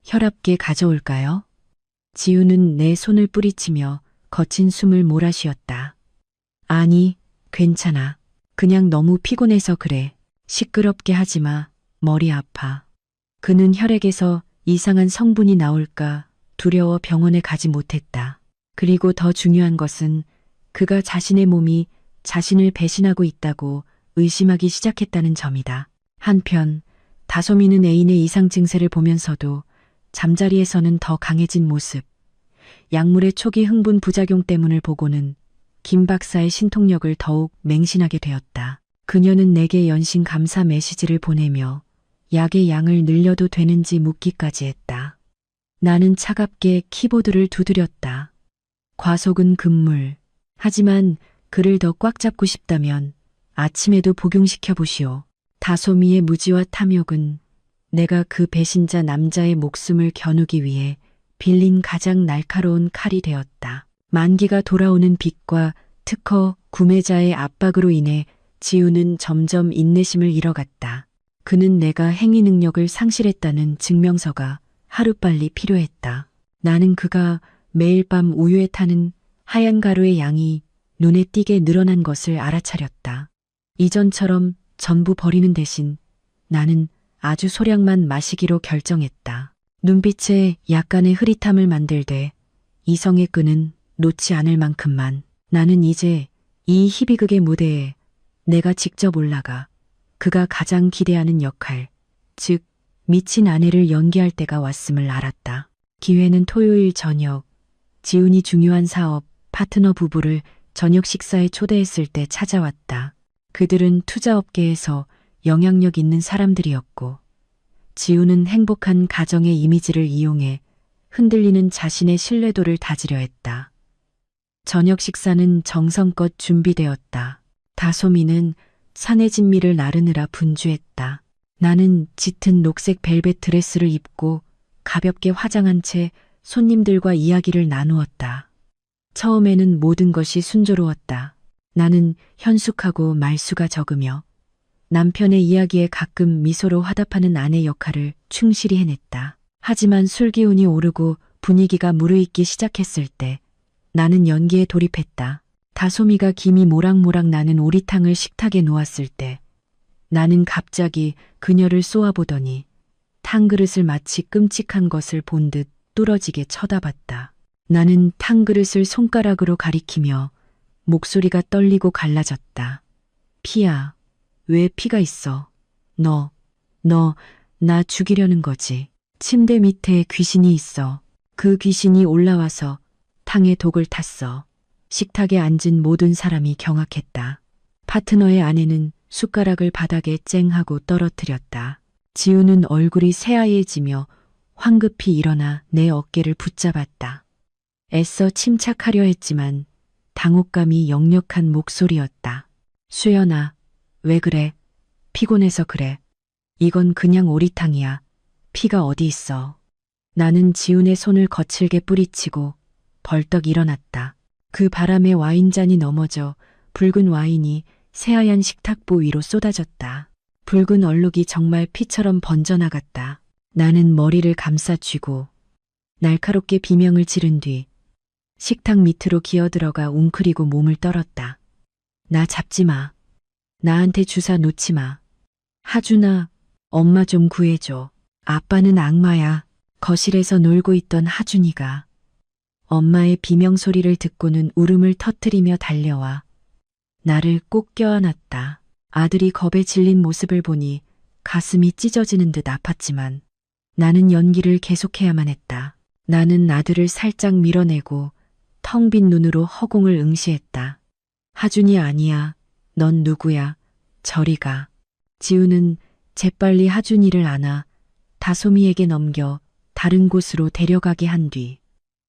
혈압계 가져올까요? 지우는 내 손을 뿌리치며 거친 숨을 몰아쉬었다. 아니, 괜찮아. 그냥 너무 피곤해서 그래. 시끄럽게 하지 마. 머리 아파. 그는 혈액에서 이상한 성분이 나올까 두려워 병원에 가지 못했다. 그리고 더 중요한 것은 그가 자신의 몸이 자신을 배신하고 있다고 의심하기 시작했다는 점이다. 한편 다솜이는 애인의 이상 증세를 보면서도 잠자리에서는 더 강해진 모습, 약물의 초기 흥분 부작용 때문을 보고는 김 박사의 신통력을 더욱 맹신하게 되었다. 그녀는 내게 연신 감사 메시지를 보내며 약의 양을 늘려도 되는지 묻기까지 했다. 나는 차갑게 키보드를 두드렸다. 과속은 금물. 하지만 그를 더 꽉 잡고 싶다면 아침에도 복용시켜 보시오. 다솜이의 무지와 탐욕은 내가 그 배신자 남자의 목숨을 겨누기 위해 빌린 가장 날카로운 칼이 되었다. 만기가 돌아오는 빚과 특허 구매자의 압박으로 인해 지우는 점점 인내심을 잃어갔다. 그는 내가 행위 능력을 상실했다는 증명서가 하루빨리 필요했다. 나는 그가 매일 밤 우유에 타는 하얀 가루의 양이 눈에 띄게 늘어난 것을 알아차렸다. 이전처럼 전부 버리는 대신 나는 아주 소량만 마시기로 결정했다. 눈빛에 약간의 흐릿함을 만들되 이성의 끈은 놓지 않을 만큼만. 나는 이제 이 희비극의 무대에 내가 직접 올라가 그가 가장 기대하는 역할, 즉 미친 아내를 연기할 때가 왔음을 알았다. 기회는 토요일 저녁, 지훈이 중요한 사업, 파트너 부부를 저녁 식사에 초대했을 때 찾아왔다. 그들은 투자업계에서 영향력 있는 사람들이었고 지훈은 행복한 가정의 이미지를 이용해 흔들리는 자신의 신뢰도를 다지려 했다. 저녁 식사는 정성껏 준비되었다. 다솜이는 산의 진미를 나르느라 분주했다. 나는 짙은 녹색 벨벳 드레스를 입고 가볍게 화장한 채 손님들과 이야기를 나누었다. 처음에는 모든 것이 순조로웠다. 나는 현숙하고 말수가 적으며 남편의 이야기에 가끔 미소로 화답하는 아내 역할을 충실히 해냈다. 하지만 술기운이 오르고 분위기가 무르익기 시작했을 때 나는 연기에 돌입했다. 다솜이가 김이 모락모락 나는 오리탕을 식탁에 놓았을 때 나는 갑자기 그녀를 쏘아보더니 탕그릇을 마치 끔찍한 것을 본 듯 뚫어지게 쳐다봤다. 나는 탕그릇을 손가락으로 가리키며 목소리가 떨리고 갈라졌다. 피야, 왜 피가 있어? 너, 나 죽이려는 거지. 침대 밑에 귀신이 있어. 그 귀신이 올라와서 탕에 독을 탔어. 식탁에 앉은 모든 사람이 경악했다. 파트너의 아내는 숟가락을 바닥에 쨍하고 떨어뜨렸다. 지우는 얼굴이 새하얘지며 황급히 일어나 내 어깨를 붙잡았다. 애써 침착하려 했지만 당혹감이 역력한 목소리였다. 수연아, 왜 그래? 피곤해서 그래. 이건 그냥 오리탕이야. 피가 어디 있어. 나는 지훈의 손을 거칠게 뿌리치고 벌떡 일어났다. 그 바람에 와인잔이 넘어져 붉은 와인이 새하얀 식탁보 위로 쏟아졌다. 붉은 얼룩이 정말 피처럼 번져나갔다. 나는 머리를 감싸쥐고 날카롭게 비명을 지른 뒤 식탁 밑으로 기어들어가 웅크리고 몸을 떨었다. 나 잡지 마. 나한테 주사 놓지 마. 하준아, 엄마 좀 구해줘. 아빠는 악마야. 거실에서 놀고 있던 하준이가 엄마의 비명소리를 듣고는 울음을 터뜨리며 달려와 나를 꼭 껴안았다. 아들이 겁에 질린 모습을 보니 가슴이 찢어지는 듯 아팠지만 나는 연기를 계속해야만 했다. 나는 아들을 살짝 밀어내고 텅 빈 눈으로 허공을 응시했다. 하준이 아니야. 넌 누구야? 저리 가. 지우는 재빨리 하준이를 안아 다솜이에게 넘겨 다른 곳으로 데려가게 한 뒤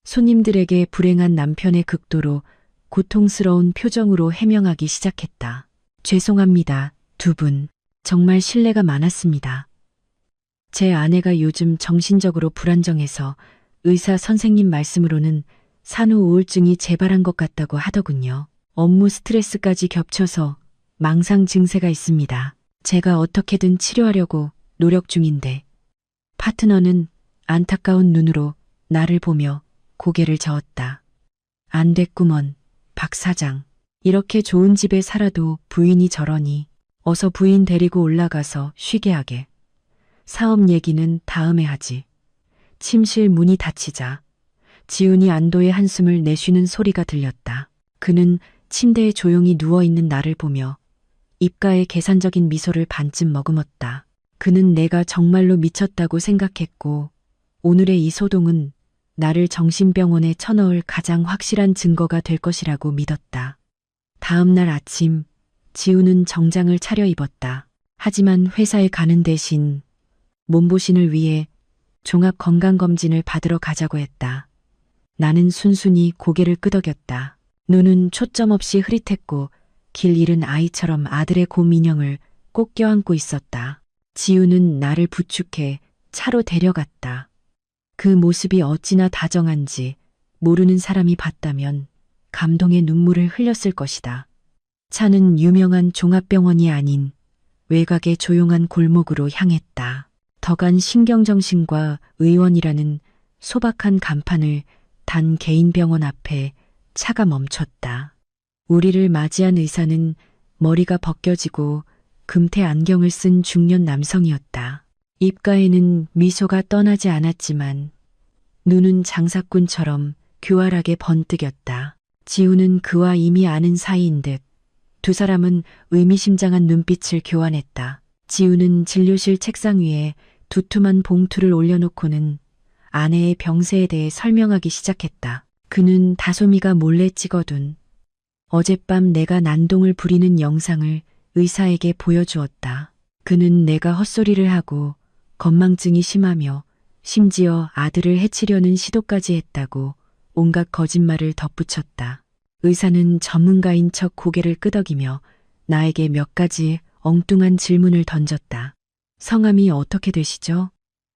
손님들에게 불행한 남편의 극도로 고통스러운 표정으로 해명하기 시작했다. 죄송합니다, 두 분. 정말 신뢰가 많았습니다. 제 아내가 요즘 정신적으로 불안정해서 의사 선생님 말씀으로는 산후 우울증이 재발한 것 같다고 하더군요. 업무 스트레스까지 겹쳐서 망상 증세가 있습니다. 제가 어떻게든 치료하려고 노력 중인데 파트너는 안타까운 눈으로 나를 보며 고개를 저었다. 안 됐구먼, 박 사장. 이렇게 좋은 집에 살아도 부인이 저러니 어서 부인 데리고 올라가서 쉬게 하게. 사업 얘기는 다음에 하지. 침실 문이 닫히자 지훈이 안도의 한숨을 내쉬는 소리가 들렸다. 그는 침대에 조용히 누워있는 나를 보며 입가에 계산적인 미소를 반쯤 머금었다. 그는 내가 정말로 미쳤다고 생각했고 오늘의 이 소동은 나를 정신병원에 쳐넣을 가장 확실한 증거가 될 것이라고 믿었다. 다음 날 아침 지훈은 정장을 차려입었다. 하지만 회사에 가는 대신 몸보신을 위해 종합건강검진을 받으러 가자고 했다. 나는 순순히 고개를 끄덕였다. 눈은 초점 없이 흐릿했고 길 잃은 아이처럼 아들의 곰 인형을 꼭 껴안고 있었다. 지우는 나를 부축해 차로 데려갔다. 그 모습이 어찌나 다정한지 모르는 사람이 봤다면 감동의 눈물을 흘렸을 것이다. 차는 유명한 종합병원이 아닌 외곽의 조용한 골목으로 향했다. 덕안 신경정신과 의원이라는 소박한 간판을 단 개인 병원 앞에 차가 멈췄다. 우리를 맞이한 의사는 머리가 벗겨지고 금태 안경을 쓴 중년 남성이었다. 입가에는 미소가 떠나지 않았지만 눈은 장사꾼처럼 교활하게 번뜩였다. 지우는 그와 이미 아는 사이인 듯 두 사람은 의미심장한 눈빛을 교환했다. 지우는 진료실 책상 위에 두툼한 봉투를 올려놓고는 아내의 병세에 대해 설명하기 시작했다. 그는 다솜이가 몰래 찍어둔 어젯밤 내가 난동을 부리는 영상을 의사에게 보여주었다. 그는 내가 헛소리를 하고 건망증이 심하며 심지어 아들을 해치려는 시도까지 했다고 온갖 거짓말을 덧붙였다. 의사는 전문가인 척 고개를 끄덕이며 나에게 몇 가지 엉뚱한 질문을 던졌다. 성함이 어떻게 되시죠?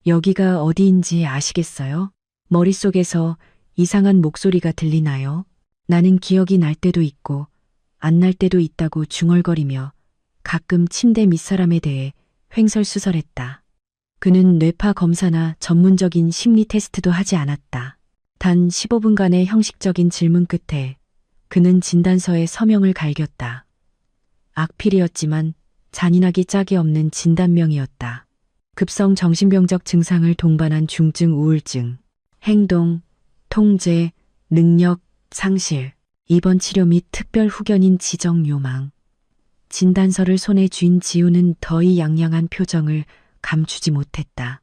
여기가 어디인지 아시겠어요? 머릿속에서 이상한 목소리가 들리나요? 나는 기억이 날 때도 있고 안 날 때도 있다고 중얼거리며 가끔 침대 밑사람에 대해 횡설수설했다. 그는 뇌파 검사나 전문적인 심리 테스트도 하지 않았다. 단 15분간의 형식적인 질문 끝에 그는 진단서에 서명을 갈겼다. 악필이었지만 잔인하기 짝이 없는 진단명이었다. 급성 정신병적 증상을 동반한 중증 우울증, 행동, 통제, 능력, 상실, 입원 치료 및 특별 후견인 지정 요망. 진단서를 손에 쥔 지우는 더이 양양한 표정을 감추지 못했다.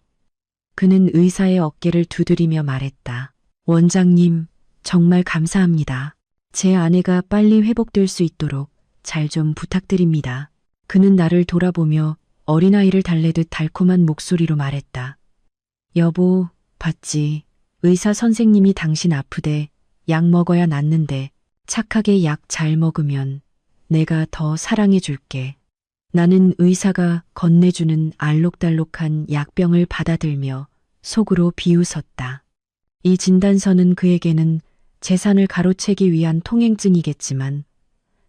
그는 의사의 어깨를 두드리며 말했다. 원장님, 정말 감사합니다. 제 아내가 빨리 회복될 수 있도록 잘 좀 부탁드립니다. 그는 나를 돌아보며 어린아이를 달래듯 달콤한 목소리로 말했다. 여보, 봤지. 의사 선생님이 당신 아프대. 약 먹어야 낫는데 착하게 약 잘 먹으면 내가 더 사랑해 줄게. 나는 의사가 건네주는 알록달록한 약병을 받아들며 속으로 비웃었다. 이 진단서는 그에게는 재산을 가로채기 위한 통행증이겠지만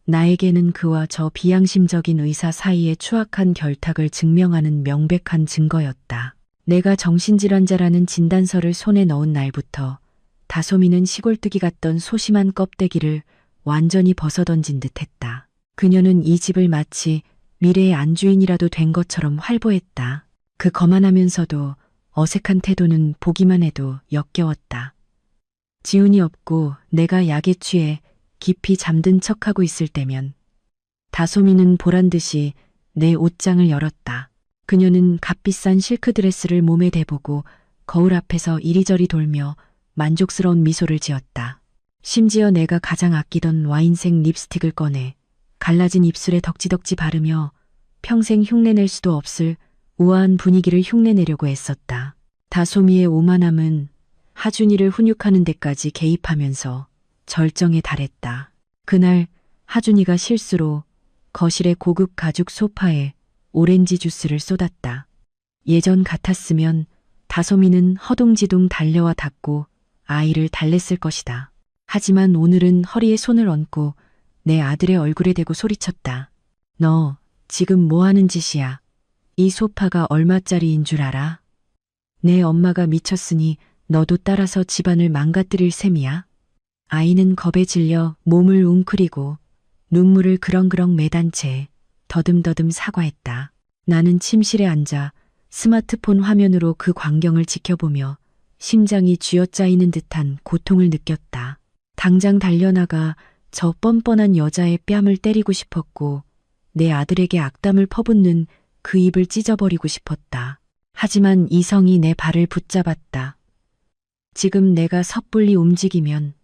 나에게는 그와 저 비양심적인 의사 사이의 추악한 결탁을 증명하는 명백한 증거였다. 내가 정신질환자라는 진단서를 손에 넣은 날부터 다솜이는 시골뜨기 같던 소심한 껍데기를 완전히 벗어던진 듯했다. 그녀는 이 집을 마치 미래의 안주인이라도 된 것처럼 활보했다. 그 거만하면서도 어색한 태도는 보기만 해도 역겨웠다. 지훈이 없고 내가 약에 취해 깊이 잠든 척하고 있을 때면 다솜이는 보란듯이 내 옷장을 열었다. 그녀는 값비싼 실크 드레스를 몸에 대보고 거울 앞에서 이리저리 돌며 만족스러운 미소를 지었다. 심지어 내가 가장 아끼던 와인색 립스틱을 꺼내 갈라진 입술에 덕지덕지 바르며 평생 흉내낼 수도 없을 우아한 분위기를 흉내내려고 애썼다. 다솜이의 오만함은 하준이를 훈육하는 데까지 개입하면서 절정에 달했다. 그날 하준이가 실수로 거실의 고급 가죽 소파에 오렌지 주스를 쏟았다. 예전 같았으면 다솜이는 허둥지둥 달려와 닦고 아이를 달랬을 것이다. 하지만 오늘은 허리에 손을 얹고 내 아들의 얼굴에 대고 소리쳤다. 너 지금 뭐 하는 짓이야? 이 소파가 얼마짜리인 줄 알아? 내 엄마가 미쳤으니 너도 따라서 집안을 망가뜨릴 셈이야? 아이는 겁에 질려 몸을 웅크리고 눈물을 그렁그렁 매단 채 더듬더듬 사과했다. 나는 침실에 앉아 스마트폰 화면으로 그 광경을 지켜보며 심장이 쥐어짜이는 듯한 고통을 느꼈다. 당장 달려나가 저 뻔뻔한 여자의 뺨을 때리고 싶었고 내 아들에게 악담을 퍼붓는 그 입을 찢어버리고 싶었다. 하지만 이성이 내 발을 붙잡았다. 지금 내가 섣불리 움직이면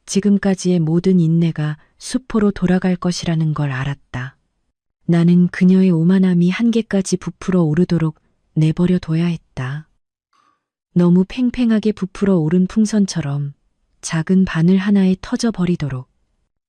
지금까지의 모든 인내가 수포로 돌아갈 것이라는 걸 알았다. 나는 그녀의 오만함이 한계까지 부풀어 오르도록 내버려 둬야 했다. 너무 팽팽하게 부풀어 오른 풍선처럼 작은 바늘 하나에 터져버리도록.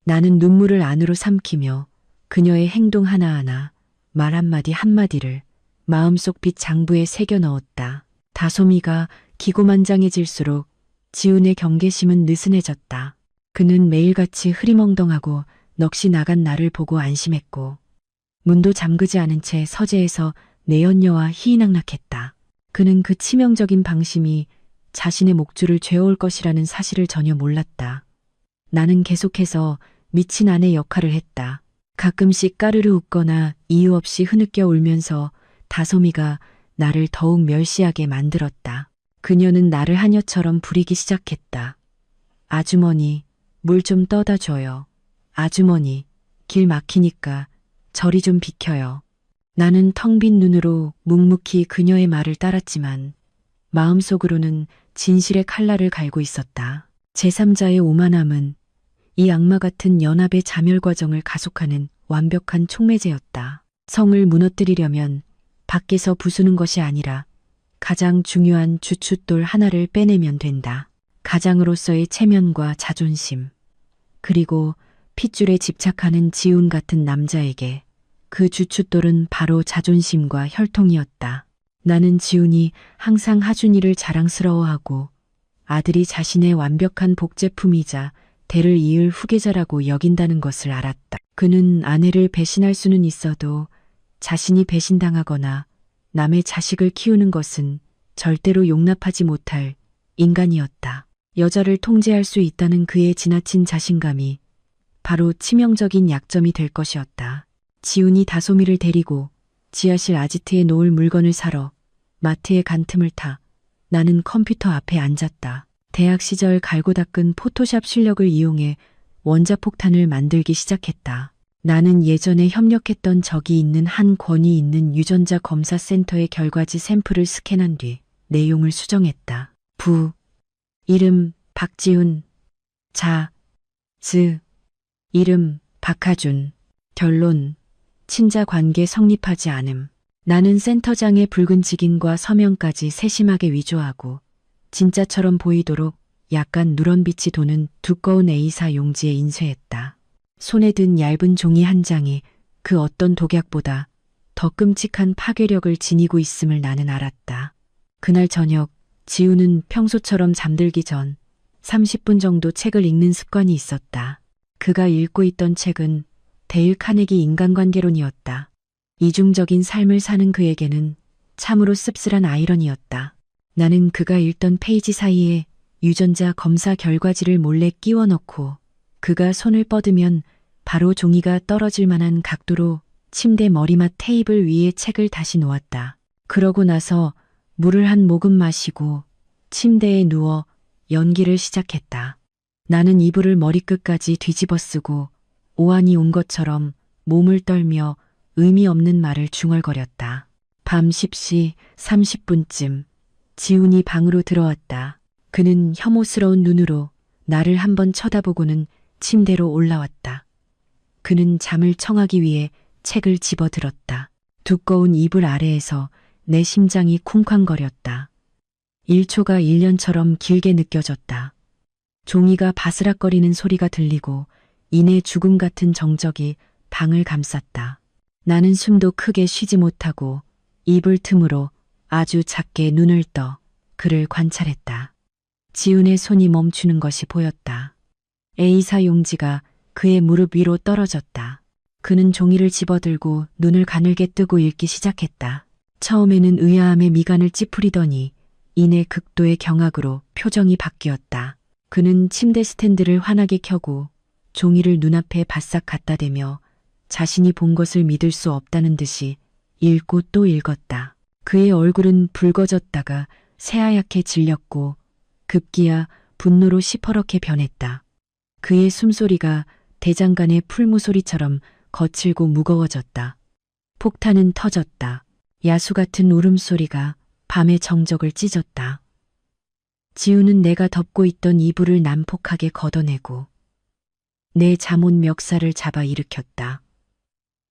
나는 눈물을 안으로 삼키며 그녀의 행동 하나하나, 말 한마디 한마디를 마음속 빛 장부에 새겨 넣었다. 다솜이가 기고만장해질수록 지훈의 경계심은 느슨해졌다. 그는 매일같이 흐리멍덩하고 넋이 나간 나를 보고 안심했고 문도 잠그지 않은 채 서재에서 내연녀와 희희낙낙했다. 그는 그 치명적인 방심이 자신의 목줄을 죄어올 것이라는 사실을 전혀 몰랐다. 나는 계속해서 미친 아내 역할을 했다. 가끔씩 까르르 웃거나 이유 없이 흐느껴 울면서 다솜이가 나를 더욱 멸시하게 만들었다. 그녀는 나를 하녀처럼 부리기 시작했다. 아주머니, 물 좀 떠다 줘요. 아주머니, 길 막히니까 저리 좀 비켜요. 나는 텅 빈 눈으로 묵묵히 그녀의 말을 따랐지만 마음속으로는 진실의 칼날을 갈고 있었다. 제3자의 오만함은 이 악마 같은 연합의 자멸 과정을 가속하는 완벽한 촉매제였다. 성을 무너뜨리려면 밖에서 부수는 것이 아니라 가장 중요한 주춧돌 하나를 빼내면 된다. 가장으로서의 체면과 자존심, 그리고 핏줄에 집착하는 지훈 같은 남자에게 그 주춧돌은 바로 자존심과 혈통이었다. 나는 지훈이 항상 하준이를 자랑스러워하고 아들이 자신의 완벽한 복제품이자 대를 이을 후계자라고 여긴다는 것을 알았다. 그는 아내를 배신할 수는 있어도 자신이 배신당하거나 남의 자식을 키우는 것은 절대로 용납하지 못할 인간이었다. 여자를 통제할 수 있다는 그의 지나친 자신감이 바로 치명적인 약점이 될 것이었다. 지훈이 다솜이를 데리고 지하실 아지트에 놓을 물건을 사러 마트에 간 틈을 타 나는 컴퓨터 앞에 앉았다. 대학 시절 갈고 닦은 포토샵 실력을 이용해 원자폭탄을 만들기 시작했다. 나는 예전에 협력했던 적이 있는 한 권위 있는 유전자 검사 센터의 결과지 샘플을 스캔한 뒤 내용을 수정했다. 이름 박지훈, 이름 박하준, 결론 친자 관계 성립하지 않음. 나는 센터장의 붉은 직인과 서명까지 세심하게 위조하고 진짜처럼 보이도록 약간 누런빛이 도는 두꺼운 A사 용지에 인쇄했다. 손에 든 얇은 종이 한 장이 그 어떤 독약보다 더 끔찍한 파괴력을 지니고 있음을 나는 알았다. 그날 저녁 지우는 평소처럼 잠들기 전 30분 정도 책을 읽는 습관이 있었다. 그가 읽고 있던 책은 데일 카네기 인간관계론이었다. 이중적인 삶을 사는 그에게는 참으로 씁쓸한 아이러니였다. 나는 그가 읽던 페이지 사이에 유전자 검사 결과지를 몰래 끼워 넣고 그가 손을 뻗으면 바로 종이가 떨어질 만한 각도로 침대 머리맡 테이블 위에 책을 다시 놓았다. 그러고 나서 물을 한 모금 마시고 침대에 누워 연기를 시작했다. 나는 이불을 머리끝까지 뒤집어 쓰고 오한이 온 것처럼 몸을 떨며 의미 없는 말을 중얼거렸다. 밤 10시 30분쯤 지훈이 방으로 들어왔다. 그는 혐오스러운 눈으로 나를 한번 쳐다보고는 침대로 올라왔다. 그는 잠을 청하기 위해 책을 집어들었다. 두꺼운 이불 아래에서 내 심장이 쿵쾅거렸다. 1초가 1년처럼 길게 느껴졌다. 종이가 바스락거리는 소리가 들리고 이내 죽음 같은 정적이 방을 감쌌다. 나는 숨도 크게 쉬지 못하고 이불 틈으로 아주 작게 눈을 떠 그를 관찰했다. 지훈의 손이 멈추는 것이 보였다. A사 용지가 그의 무릎 위로 떨어졌다. 그는 종이를 집어들고 눈을 가늘게 뜨고 읽기 시작했다. 처음에는 의아함에 미간을 찌푸리더니 이내 극도의 경악으로 표정이 바뀌었다. 그는 침대 스탠드를 환하게 켜고 종이를 눈앞에 바싹 갖다 대며 자신이 본 것을 믿을 수 없다는 듯이 읽고 또 읽었다. 그의 얼굴은 붉어졌다가 새하얗게 질렸고 급기야 분노로 시퍼렇게 변했다. 그의 숨소리가 대장간의 풀무소리처럼 거칠고 무거워졌다. 폭탄은 터졌다. 야수 같은 울음소리가 밤의 정적을 찢었다. 지우는 내가 덮고 있던 이불을 난폭하게 걷어내고 내 잠옷 멱살을 잡아 일으켰다.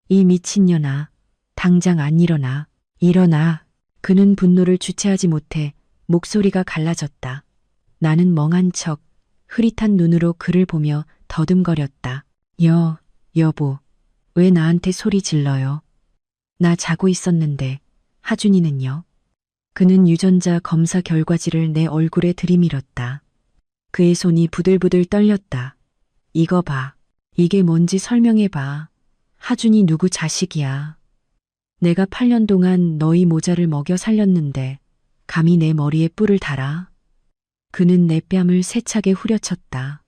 이 미친년아, 당장 안 일어나. 일어나. 그는 분노를 주체하지 못해 목소리가 갈라졌다. 나는 멍한 척 흐릿한 눈으로 그를 보며 더듬거렸다. 여보, 왜 나한테 소리 질러요? 나 자고 있었는데, 하준이는요? 그는 유전자 검사 결과지를 내 얼굴에 들이밀었다. 그의 손이 부들부들 떨렸다. 이거 봐. 이게 뭔지 설명해봐. 하준이 누구 자식이야. 내가 8년 동안 너희 모자를 먹여 살렸는데 감히 내 머리에 뿔을 달아? 그는 내 뺨을 세차게 후려쳤다.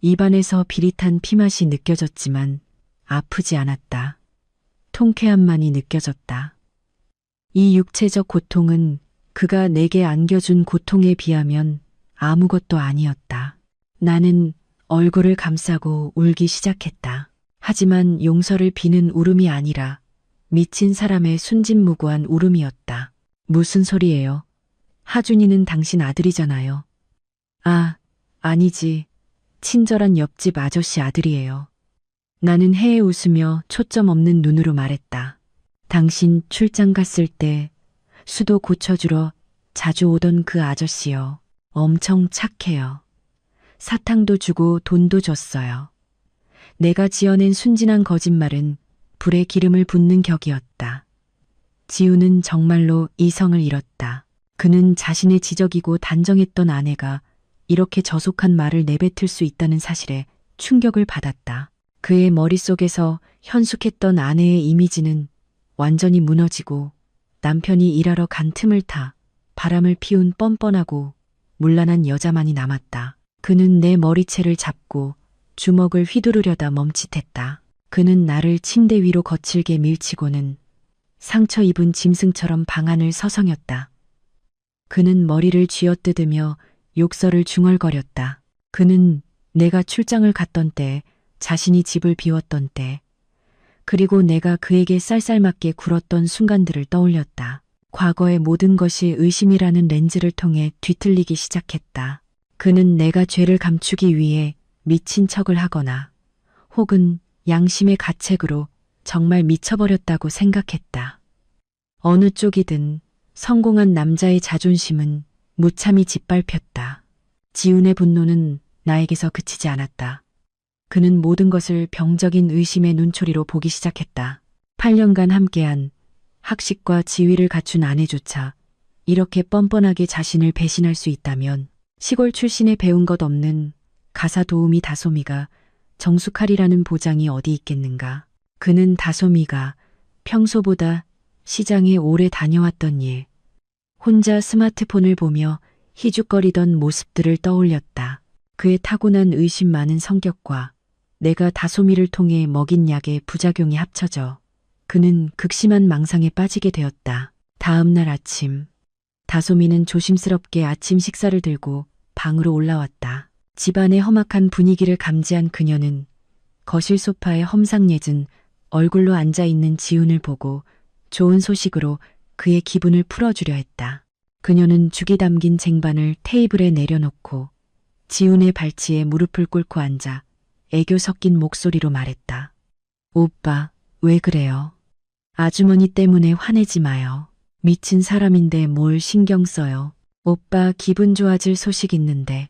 입안에서 비릿한 피맛이 느껴졌지만 아프지 않았다. 통쾌함만이 느껴졌다. 이 육체적 고통은 그가 내게 안겨준 고통에 비하면 아무것도 아니었다. 나는 얼굴을 감싸고 울기 시작했다. 하지만 용서를 비는 울음이 아니라 미친 사람의 순진무구한 울음이었다. 무슨 소리예요? 하준이는 당신 아들이잖아요. 아니지. 친절한 옆집 아저씨 아들이에요. 나는 해에 웃으며 초점 없는 눈으로 말했다. 당신 출장 갔을 때 수도 고쳐주러 자주 오던 그 아저씨요. 엄청 착해요. 사탕도 주고 돈도 줬어요. 내가 지어낸 순진한 거짓말은 불에 기름을 붓는 격이었다. 지우는 정말로 이성을 잃었다. 그는 자신의 지적이고 단정했던 아내가 이렇게 저속한 말을 내뱉을 수 있다는 사실에 충격을 받았다. 그의 머릿속에서 현숙했던 아내의 이미지는 완전히 무너지고 남편이 일하러 간 틈을 타 바람을 피운 뻔뻔하고 문란한 여자만이 남았다. 그는 내 머리채를 잡고 주먹을 휘두르려다 멈칫했다. 그는 나를 침대 위로 거칠게 밀치고는 상처 입은 짐승처럼 방 안을 서성였다. 그는 머리를 쥐어뜯으며 욕설을 중얼거렸다. 그는 내가 출장을 갔던 때, 자신이 집을 비웠던 때, 그리고 내가 그에게 쌀쌀맞게 굴었던 순간들을 떠올렸다. 과거의 모든 것이 의심이라는 렌즈를 통해 뒤틀리기 시작했다. 그는 내가 죄를 감추기 위해 미친 척을 하거나 혹은 양심의 가책으로 정말 미쳐버렸다고 생각했다. 어느 쪽이든 성공한 남자의 자존심은 무참히 짓밟혔다. 지훈의 분노는 나에게서 그치지 않았다. 그는 모든 것을 병적인 의심의 눈초리로 보기 시작했다. 8년간 함께한 학식과 지위를 갖춘 아내조차 이렇게 뻔뻔하게 자신을 배신할 수 있다면 시골 출신에 배운 것 없는 가사 도우미 다솜이가 정숙하리라는 보장이 어디 있겠는가. 그는 다솜이가 평소보다 시장에 오래 다녀왔던 일, 혼자 스마트폰을 보며 희죽거리던 모습들을 떠올렸다. 그의 타고난 의심 많은 성격과 내가 다솜이를 통해 먹인 약의 부작용이 합쳐져 그는 극심한 망상에 빠지게 되었다. 다음 날 아침, 다솜이는 조심스럽게 아침 식사를 들고 방으로 올라왔다. 집안의 험악한 분위기를 감지한 그녀는 거실 소파에 험상궂은 얼굴로 앉아있는 지훈을 보고 좋은 소식으로 그의 기분을 풀어주려 했다. 그녀는 죽이 담긴 쟁반을 테이블에 내려놓고 지훈의 발치에 무릎을 꿇고 앉아 애교 섞인 목소리로 말했다. 오빠, 왜 그래요? 아주머니 때문에 화내지 마요. 미친 사람인데 뭘 신경 써요. 오빠 기분 좋아질 소식 있는데.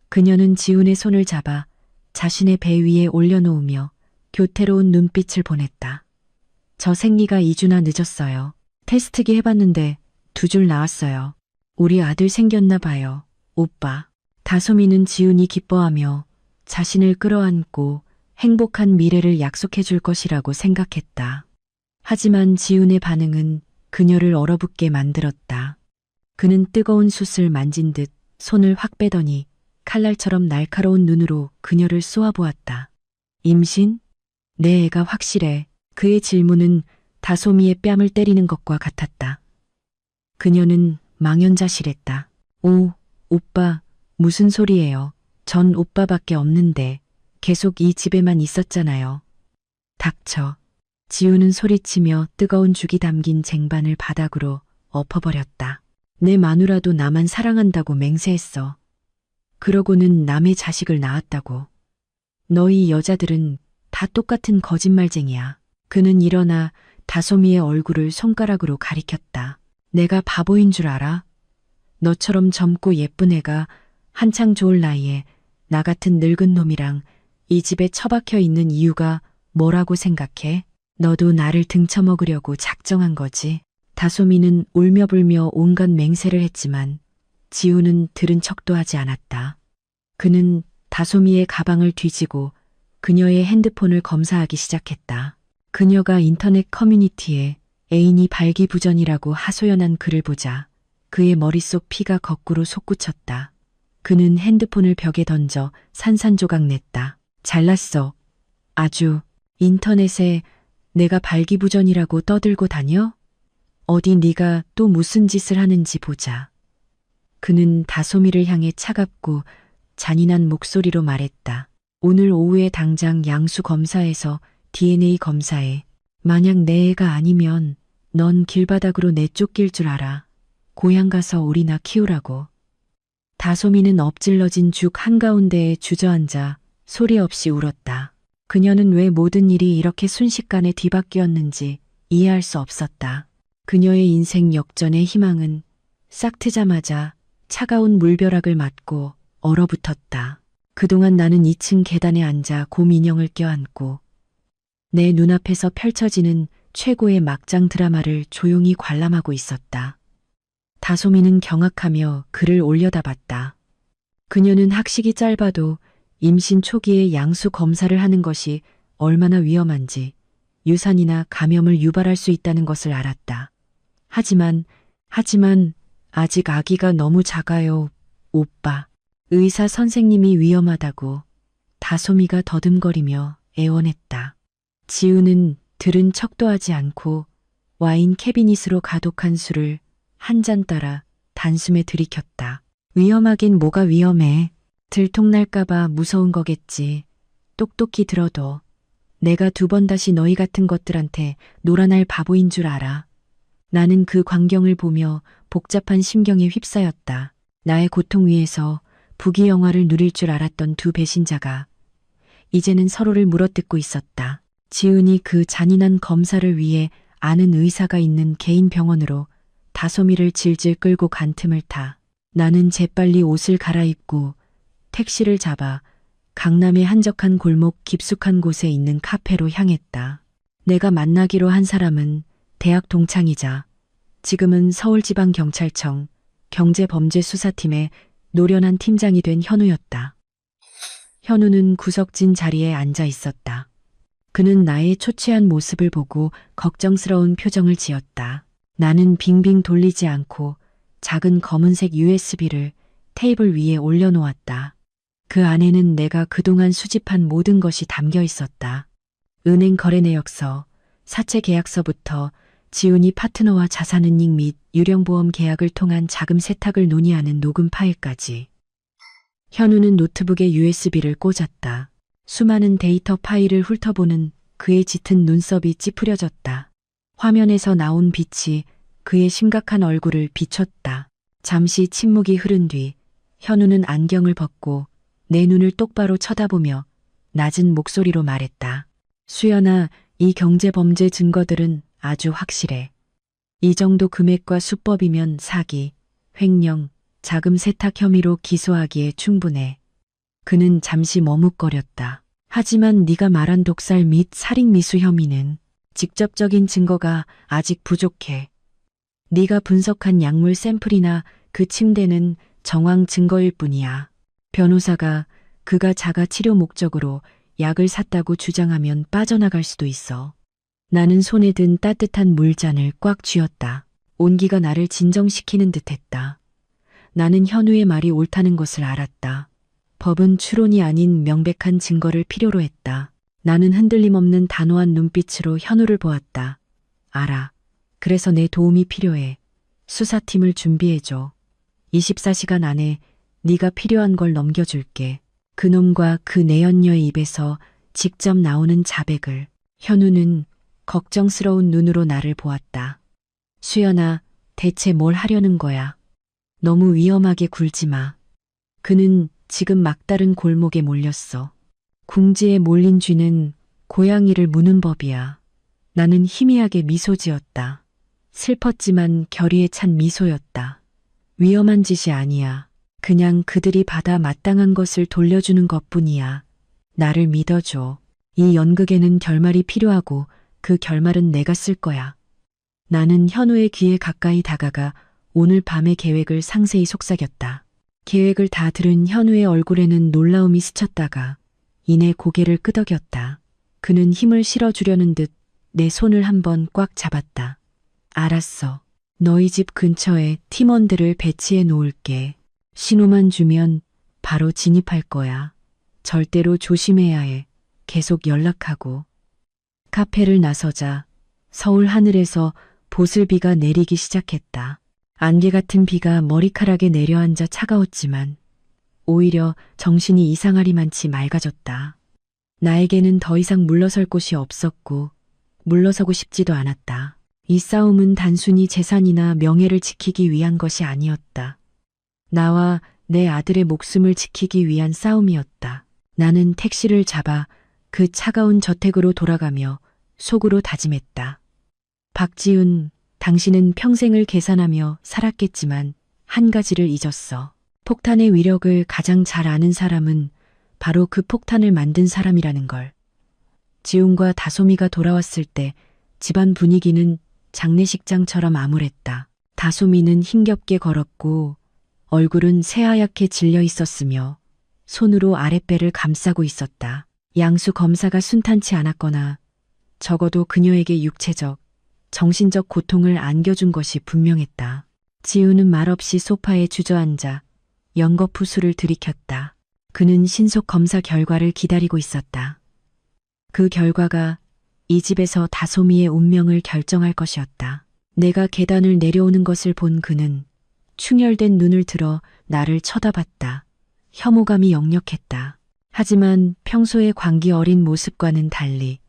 그녀는 지훈의 손을 잡아 자신의 배 위에 올려놓으며 교태로운 눈빛을 보냈다. 저 생리가 2주나 늦었어요. 테스트기 해봤는데 2줄 나왔어요. 우리 아들 생겼나 봐요. 오빠. 다솜이는 지훈이 기뻐하며 자신을 끌어안고 행복한 미래를 약속해 줄 것이라고 생각했다. 하지만 지훈의 반응은 그녀를 얼어붙게 만들었다. 그는 뜨거운 숯을 만진 듯 손을 확 빼더니 칼날처럼 날카로운 눈으로 그녀를 쏘아보았다. 임신? 내 애가 확실해. 그의 질문은 다소미의 뺨을 때리는 것과 같았다. 그녀는 망연자실했다. 오, 오빠, 무슨 소리예요? 전 오빠밖에 없는데 계속 이 집에만 있었잖아요. 닥쳐. 지우는 소리치며 뜨거운 죽이 담긴 쟁반을 바닥으로 엎어버렸다. 내 마누라도 나만 사랑한다고 맹세했어. 그러고는 남의 자식을 낳았다고. 너희 여자들은 다 똑같은 거짓말쟁이야. 그는 일어나 다소미의 얼굴을 손가락으로 가리켰다. 내가 바보인 줄 알아? 너처럼 젊고 예쁜 애가 한창 좋을 나이에 나 같은 늙은 놈이랑 이 집에 처박혀 있는 이유가 뭐라고 생각해? 너도 나를 등쳐먹으려고 작정한 거지. 다소미는 울며불며 온갖 맹세를 했지만 지우는 들은 척도 하지 않았다. 그는 다소미의 가방을 뒤지고 그녀의 핸드폰을 검사하기 시작했다. 그녀가 인터넷 커뮤니티에 애인이 발기부전이라고 하소연한 글을 보자 그의 머릿속 피가 거꾸로 솟구쳤다. 그는 핸드폰을 벽에 던져 산산조각 냈다. 잘났어. 아주. 인터넷에 내가 발기부전이라고 떠들고 다녀? 어디 네가 또 무슨 짓을 하는지 보자. 그는 다소미를 향해 차갑고 잔인한 목소리로 말했다. 오늘 오후에 당장 양수 검사에서 DNA 검사해. 만약 내 애가 아니면 넌 길바닥으로 내쫓길 줄 알아. 고향 가서 우리나 키우라고. 다소미는 엎질러진 죽 한가운데에 주저앉아 소리 없이 울었다. 그녀는 왜 모든 일이 이렇게 순식간에 뒤바뀌었는지 이해할 수 없었다. 그녀의 인생 역전의 희망은 싹 트자마자 차가운 물벼락을 맞고 얼어붙었다. 그동안 나는 2층 계단에 앉아 곰 인형을 껴안고 내 눈앞에서 펼쳐지는 최고의 막장 드라마를 조용히 관람하고 있었다. 다소미는 경악하며 그를 올려다봤다. 그녀는 학식이 짧아도 임신 초기에 양수 검사를 하는 것이 얼마나 위험한지 유산이나 감염을 유발할 수 있다는 것을 알았다. 하지만 아직 아기가 너무 작아요, 오빠. 의사 선생님이 위험하다고 다소미가 더듬거리며 애원했다. 지우는 들은 척도 하지 않고 와인 캐비닛으로 가독한 술을 한 잔 따라 단숨에 들이켰다. 위험하긴 뭐가 위험해. 들통날까봐 무서운 거겠지. 똑똑히 들어도 내가 2번 다시 너희 같은 것들한테 놀아날 바보인 줄 알아. 나는 그 광경을 보며 복잡한 심경에 휩싸였다. 나의 고통 위에서 부귀영화를 누릴 줄 알았던 두 배신자가 이제는 서로를 물어뜯고 있었다. 지은이 그 잔인한 검사를 위해 아는 의사가 있는 개인 병원으로 다소미를 질질 끌고 간 틈을 타 나는 재빨리 옷을 갈아입고 택시를 잡아 강남의 한적한 골목 깊숙한 곳에 있는 카페로 향했다. 내가 만나기로 한 사람은 대학 동창이자 지금은 서울지방경찰청 경제범죄수사팀의 노련한 팀장이 된 현우였다. 현우는 구석진 자리에 앉아 있었다. 그는 나의 초췌한 모습을 보고 걱정스러운 표정을 지었다. 나는 빙빙 돌리지 않고 작은 검은색 USB를 테이블 위에 올려놓았다. 그 안에는 내가 그동안 수집한 모든 것이 담겨 있었다. 은행 거래 내역서, 사채 계약서부터 지훈이 파트너와 자산은닉 및 유령보험 계약을 통한 자금 세탁을 논의하는 녹음 파일까지. 현우는 노트북에 USB를 꽂았다. 수많은 데이터 파일을 훑어보는 그의 짙은 눈썹이 찌푸려졌다. 화면에서 나온 빛이 그의 심각한 얼굴을 비췄다. 잠시 침묵이 흐른 뒤 현우는 안경을 벗고 내 눈을 똑바로 쳐다보며 낮은 목소리로 말했다. 수연아, 이 경제범죄 증거들은 아주 확실해. 이 정도 금액과 수법이면 사기, 횡령, 자금 세탁 혐의로 기소하기에 충분해. 그는 잠시 머뭇거렸다. 하지만 네가 말한 독살 및 살인 미수 혐의는 직접적인 증거가 아직 부족해. 네가 분석한 약물 샘플이나 그 침대는 정황 증거일 뿐이야. 변호사가 그가 자가 치료 목적으로 약을 샀다고 주장하면 빠져나갈 수도 있어. 나는 손에 든 따뜻한 물잔을 꽉 쥐었다. 온기가 나를 진정시키는 듯했다. 나는 현우의 말이 옳다는 것을 알았다. 법은 추론이 아닌 명백한 증거를 필요로 했다. 나는 흔들림 없는 단호한 눈빛으로 현우를 보았다. 알아. 그래서 내 도움이 필요해. 수사팀을 준비해줘. 24시간 안에 네가 필요한 걸 넘겨줄게. 그놈과 그 내연녀의 입에서 직접 나오는 자백을. 현우는 걱정스러운 눈으로 나를 보았다. 수연아, 대체 뭘 하려는 거야? 너무 위험하게 굴지 마. 그는 지금 막다른 골목에 몰렸어. 궁지에 몰린 쥐는 고양이를 무는 법이야. 나는 희미하게 미소 지었다. 슬펐지만 결의에 찬 미소였다. 위험한 짓이 아니야. 그냥 그들이 받아 마땅한 것을 돌려주는 것뿐이야. 나를 믿어줘. 이 연극에는 결말이 필요하고 그 결말은 내가 쓸 거야. 나는 현우의 귀에 가까이 다가가 오늘 밤의 계획을 상세히 속삭였다. 계획을 다 들은 현우의 얼굴에는 놀라움이 스쳤다가 이내 고개를 끄덕였다. 그는 힘을 실어주려는 듯 내 손을 한번 꽉 잡았다. 알았어. 너희 집 근처에 팀원들을 배치해 놓을게. 신호만 주면 바로 진입할 거야. 절대로 조심해야 해. 계속 연락하고. 카페를 나서자 서울 하늘에서 보슬비가 내리기 시작했다. 안개 같은 비가 머리카락에 내려앉아 차가웠지만 오히려 정신이 이상하리만치 맑아졌다. 나에게는 더 이상 물러설 곳이 없었고 물러서고 싶지도 않았다. 이 싸움은 단순히 재산이나 명예를 지키기 위한 것이 아니었다. 나와 내 아들의 목숨을 지키기 위한 싸움이었다. 나는 택시를 잡아 그 차가운 저택으로 돌아가며 속으로 다짐했다. 박지훈, 당신은 평생을 계산하며 살았겠지만 한 가지를 잊었어. 폭탄의 위력을 가장 잘 아는 사람은 바로 그 폭탄을 만든 사람이라는 걸. 지훈과 다솜이가 돌아왔을 때 집안 분위기는 장례식장처럼 암울했다. 다솜이는 힘겹게 걸었고 얼굴은 새하얗게 질려 있었으며 손으로 아랫배를 감싸고 있었다. 양수 검사가 순탄치 않았거나 적어도 그녀에게 육체적, 정신적 고통을 안겨준 것이 분명했다. 지우는 말없이 소파에 주저앉아 연거푸 술을 들이켰다. 그는 신속 검사 결과를 기다리고 있었다. 그 결과가 이 집에서 다솜이의 운명을 결정할 것이었다. 내가 계단을 내려오는 것을 본 그는 충혈된 눈을 들어 나를 쳐다봤다. 혐오감이 역력했다. 하지만 평소의 광기 어린 모습과는 달리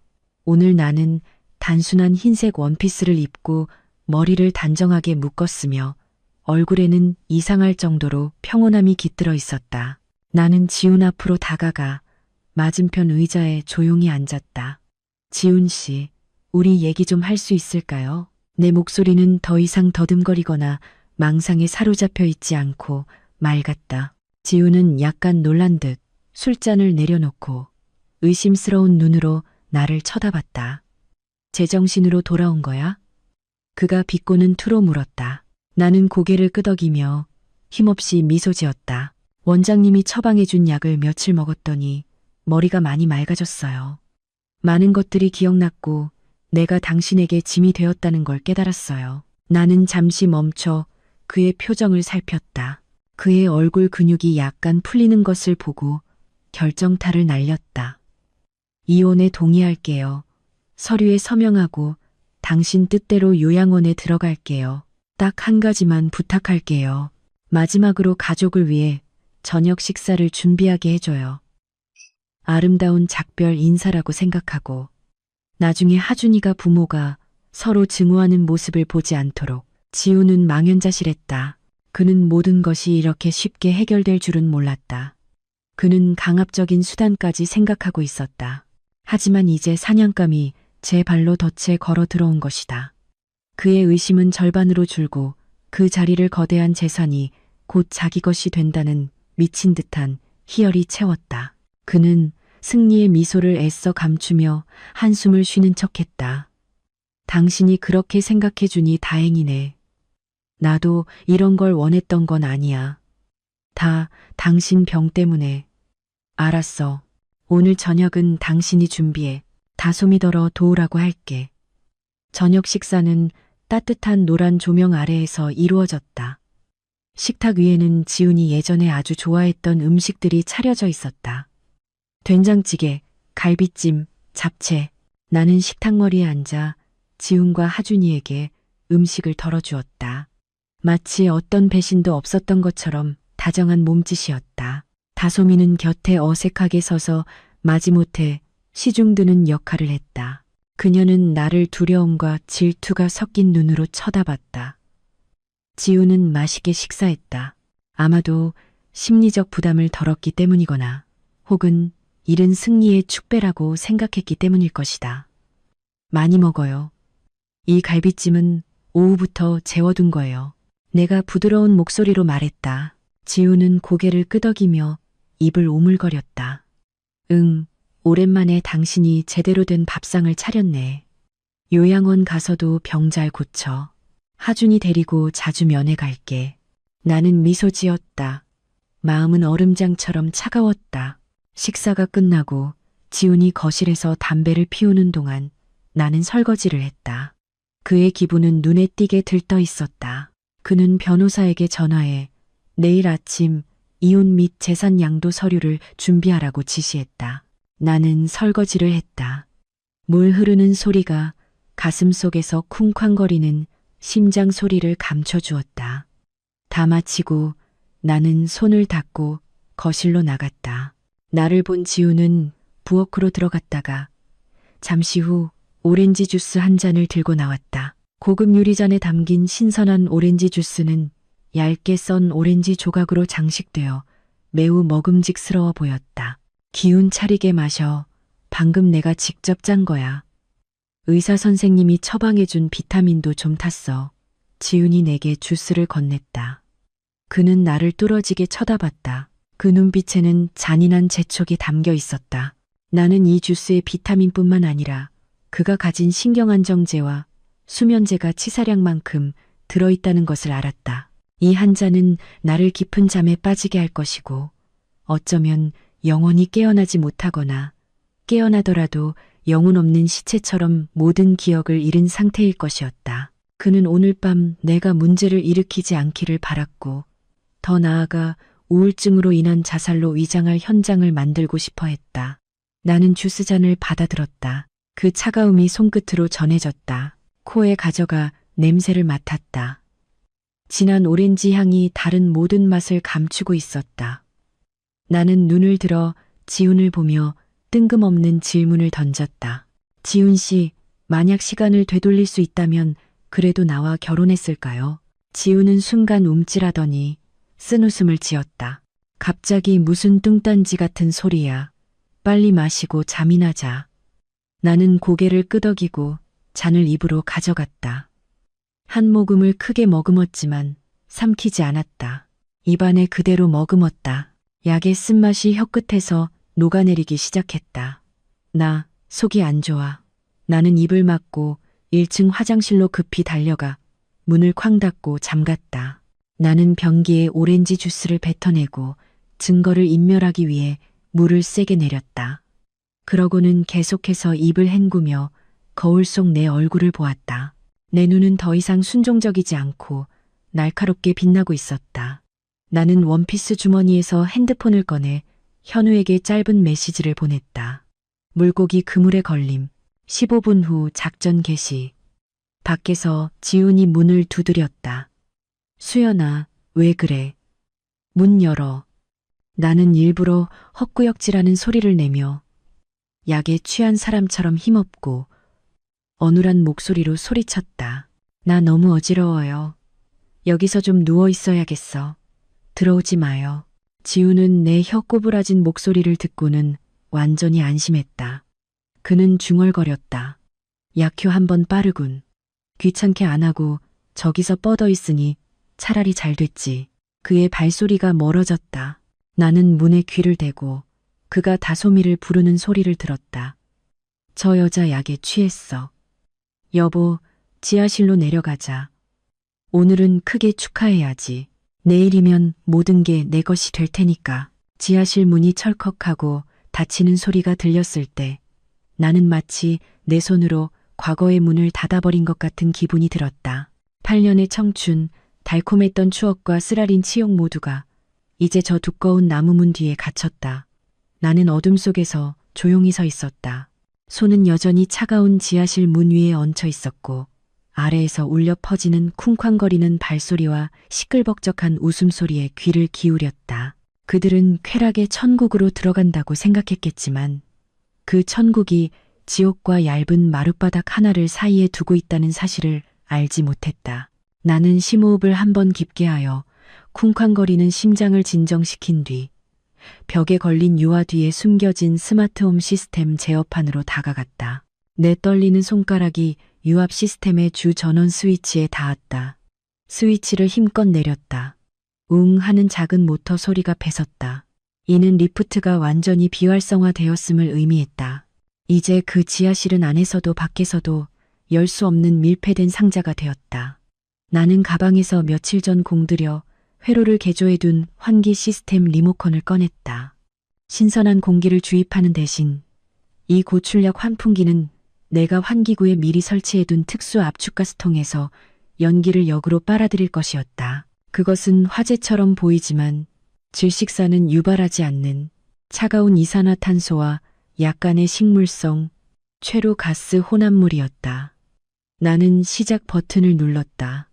오늘 나는 단순한 흰색 원피스를 입고 머리를 단정하게 묶었으며 얼굴에는 이상할 정도로 평온함이 깃들어 있었다. 나는 지훈 앞으로 다가가 맞은편 의자에 조용히 앉았다. 지훈 씨, 우리 얘기 좀 할 수 있을까요? 내 목소리는 더 이상 더듬거리거나 망상에 사로잡혀 있지 않고 맑았다. 지훈은 약간 놀란 듯 술잔을 내려놓고 의심스러운 눈으로 나를 쳐다봤다. 제정신으로 돌아온 거야? 그가 비꼬는 투로 물었다. 나는 고개를 끄덕이며 힘없이 미소 지었다. 원장님이 처방해준 약을 며칠 먹었더니 머리가 많이 맑아졌어요. 많은 것들이 기억났고 내가 당신에게 짐이 되었다는 걸 깨달았어요. 나는 잠시 멈춰 그의 표정을 살폈다. 그의 얼굴 근육이 약간 풀리는 것을 보고 결정타를 날렸다. 이혼에 동의할게요. 서류에 서명하고 당신 뜻대로 요양원에 들어갈게요. 딱 한 가지만 부탁할게요. 마지막으로 가족을 위해 저녁 식사를 준비하게 해줘요. 아름다운 작별 인사라고 생각하고 나중에 하준이가 부모가 서로 증오하는 모습을 보지 않도록. 지우는 망연자실했다. 그는 모든 것이 이렇게 쉽게 해결될 줄은 몰랐다. 그는 강압적인 수단까지 생각하고 있었다. 하지만 이제 사냥감이 제 발로 덫에 걸어 들어온 것이다. 그의 의심은 절반으로 줄고 그 자리를 거대한 재산이 곧 자기 것이 된다는 미친 듯한 희열이 채웠다. 그는 승리의 미소를 애써 감추며 한숨을 쉬는 척했다. 당신이 그렇게 생각해 주니 다행이네. 나도 이런 걸 원했던 건 아니야. 다 당신 병 때문에. 알았어. 오늘 저녁은 당신이 준비해. 다솜이 덜어 도우라고 할게. 저녁 식사는 따뜻한 노란 조명 아래에서 이루어졌다. 식탁 위에는 지훈이 예전에 아주 좋아했던 음식들이 차려져 있었다. 된장찌개, 갈비찜, 잡채. 나는 식탁머리에 앉아 지훈과 하준이에게 음식을 덜어주었다. 마치 어떤 배신도 없었던 것처럼 다정한 몸짓이었다. 다솜이는 곁에 어색하게 서서 마지못해 시중드는 역할을 했다. 그녀는 나를 두려움과 질투가 섞인 눈으로 쳐다봤다. 지우는 맛있게 식사했다. 아마도 심리적 부담을 덜었기 때문이거나 혹은 이른 승리의 축배라고 생각했기 때문일 것이다. 많이 먹어요. 이 갈비찜은 오후부터 재워둔 거예요. 내가 부드러운 목소리로 말했다. 지우는 고개를 끄덕이며 입을 오물거렸다. 응, 오랜만에 당신이 제대로 된 밥상을 차렸네. 요양원 가서도 병 잘 고쳐. 하준이 데리고 자주 면회 갈게. 나는 미소 지었다. 마음은 얼음장처럼 차가웠다. 식사가 끝나고 지훈이 거실에서 담배를 피우는 동안 나는 설거지를 했다. 그의 기분은 눈에 띄게 들떠 있었다. 그는 변호사에게 전화해 내일 아침 이혼 및 재산 양도 서류를 준비하라고 지시했다. 나는 설거지를 했다. 물 흐르는 소리가 가슴 속에서 쿵쾅거리는 심장 소리를 감춰주었다. 다 마치고 나는 손을 닦고 거실로 나갔다. 나를 본 지우는 부엌으로 들어갔다가 잠시 후 오렌지 주스 한 잔을 들고 나왔다. 고급 유리잔에 담긴 신선한 오렌지 주스는 얇게 썬 오렌지 조각으로 장식되어 매우 먹음직스러워 보였다. 기운 차리게 마셔. 방금 내가 직접 짠 거야. 의사 선생님이 처방해준 비타민도 좀 탔어. 지훈이 내게 주스를 건넸다. 그는 나를 뚫어지게 쳐다봤다. 그 눈빛에는 잔인한 재촉이 담겨 있었다. 나는 이 주스에 비타민뿐만 아니라 그가 가진 신경안정제와 수면제가 치사량만큼 들어있다는 것을 알았다. 이 한 잔은 나를 깊은 잠에 빠지게 할 것이고 어쩌면 영원히 깨어나지 못하거나 깨어나더라도 영혼 없는 시체처럼 모든 기억을 잃은 상태일 것이었다. 그는 오늘 밤 내가 문제를 일으키지 않기를 바랐고 더 나아가 우울증으로 인한 자살로 위장할 현장을 만들고 싶어 했다. 나는 주스잔을 받아들었다. 그 차가움이 손끝으로 전해졌다. 코에 가져가 냄새를 맡았다. 진한 오렌지 향이 다른 모든 맛을 감추고 있었다. 나는 눈을 들어 지훈을 보며 뜬금없는 질문을 던졌다. 지훈 씨, 만약 시간을 되돌릴 수 있다면 그래도 나와 결혼했을까요? 지훈은 순간 움찔하더니 쓴웃음을 지었다. 갑자기 무슨 뚱딴지 같은 소리야. 빨리 마시고 잠이나 자. 나는 고개를 끄덕이고 잔을 입으로 가져갔다. 한 모금을 크게 머금었지만 삼키지 않았다. 입안에 그대로 머금었다. 약의 쓴맛이 혀끝에서 녹아내리기 시작했다. 나 속이 안 좋아. 나는 입을 막고 1층 화장실로 급히 달려가 문을 쾅 닫고 잠갔다. 나는 변기에 오렌지 주스를 뱉어내고 증거를 인멸하기 위해 물을 세게 내렸다. 그러고는 계속해서 입을 헹구며 거울 속 내 얼굴을 보았다. 내 눈은 더 이상 순종적이지 않고 날카롭게 빛나고 있었다. 나는 원피스 주머니에서 핸드폰을 꺼내 현우에게 짧은 메시지를 보냈다. 물고기 그물에 걸림. 15분 후 작전 개시. 밖에서 지훈이 문을 두드렸다. 수연아, 왜 그래? 문 열어. 나는 일부러 헛구역질하는 소리를 내며 약에 취한 사람처럼 힘없고 어눌한 목소리로 소리쳤다. 나 너무 어지러워요. 여기서 좀 누워 있어야겠어. 들어오지 마요. 지우는 내 혀 꼬부라진 목소리를 듣고는 완전히 안심했다. 그는 중얼거렸다. 약효 한 번 빠르군. 귀찮게 안 하고 저기서 뻗어 있으니 차라리 잘 됐지. 그의 발소리가 멀어졌다. 나는 문에 귀를 대고 그가 다솜이를 부르는 소리를 들었다. 저 여자 약에 취했어. 여보, 지하실로 내려가자. 오늘은 크게 축하해야지. 내일이면 모든 게 내 것이 될 테니까. 지하실 문이 철컥하고 닫히는 소리가 들렸을 때 나는 마치 내 손으로 과거의 문을 닫아버린 것 같은 기분이 들었다. 8년의 청춘, 달콤했던 추억과 쓰라린 치욕 모두가 이제 저 두꺼운 나무문 뒤에 갇혔다. 나는 어둠 속에서 조용히 서 있었다. 손은 여전히 차가운 지하실 문 위에 얹혀 있었고 아래에서 울려 퍼지는 쿵쾅거리는 발소리와 시끌벅적한 웃음소리에 귀를 기울였다. 그들은 쾌락의 천국으로 들어간다고 생각했겠지만 그 천국이 지옥과 얇은 마룻바닥 하나를 사이에 두고 있다는 사실을 알지 못했다. 나는 심호흡을 한번 깊게 하여 쿵쾅거리는 심장을 진정시킨 뒤 벽에 걸린 유화 뒤에 숨겨진 스마트홈 시스템 제어판으로 다가갔다. 내 떨리는 손가락이 유압 시스템의 주 전원 스위치에 닿았다. 스위치를 힘껏 내렸다. 웅 하는 작은 모터 소리가 배섰다. 이는 리프트가 완전히 비활성화되었음을 의미했다. 이제 그 지하실은 안에서도 밖에서도 열 수 없는 밀폐된 상자가 되었다. 나는 가방에서 며칠 전 공들여 회로를 개조해둔 환기 시스템 리모컨을 꺼냈다. 신선한 공기를 주입하는 대신 이 고출력 환풍기는 내가 환기구에 미리 설치해둔 특수 압축가스통에서 연기를 역으로 빨아들일 것이었다. 그것은 화재처럼 보이지만 질식사는 유발하지 않는 차가운 이산화탄소와 약간의 식물성 최루 가스 혼합물이었다. 나는 시작 버튼을 눌렀다.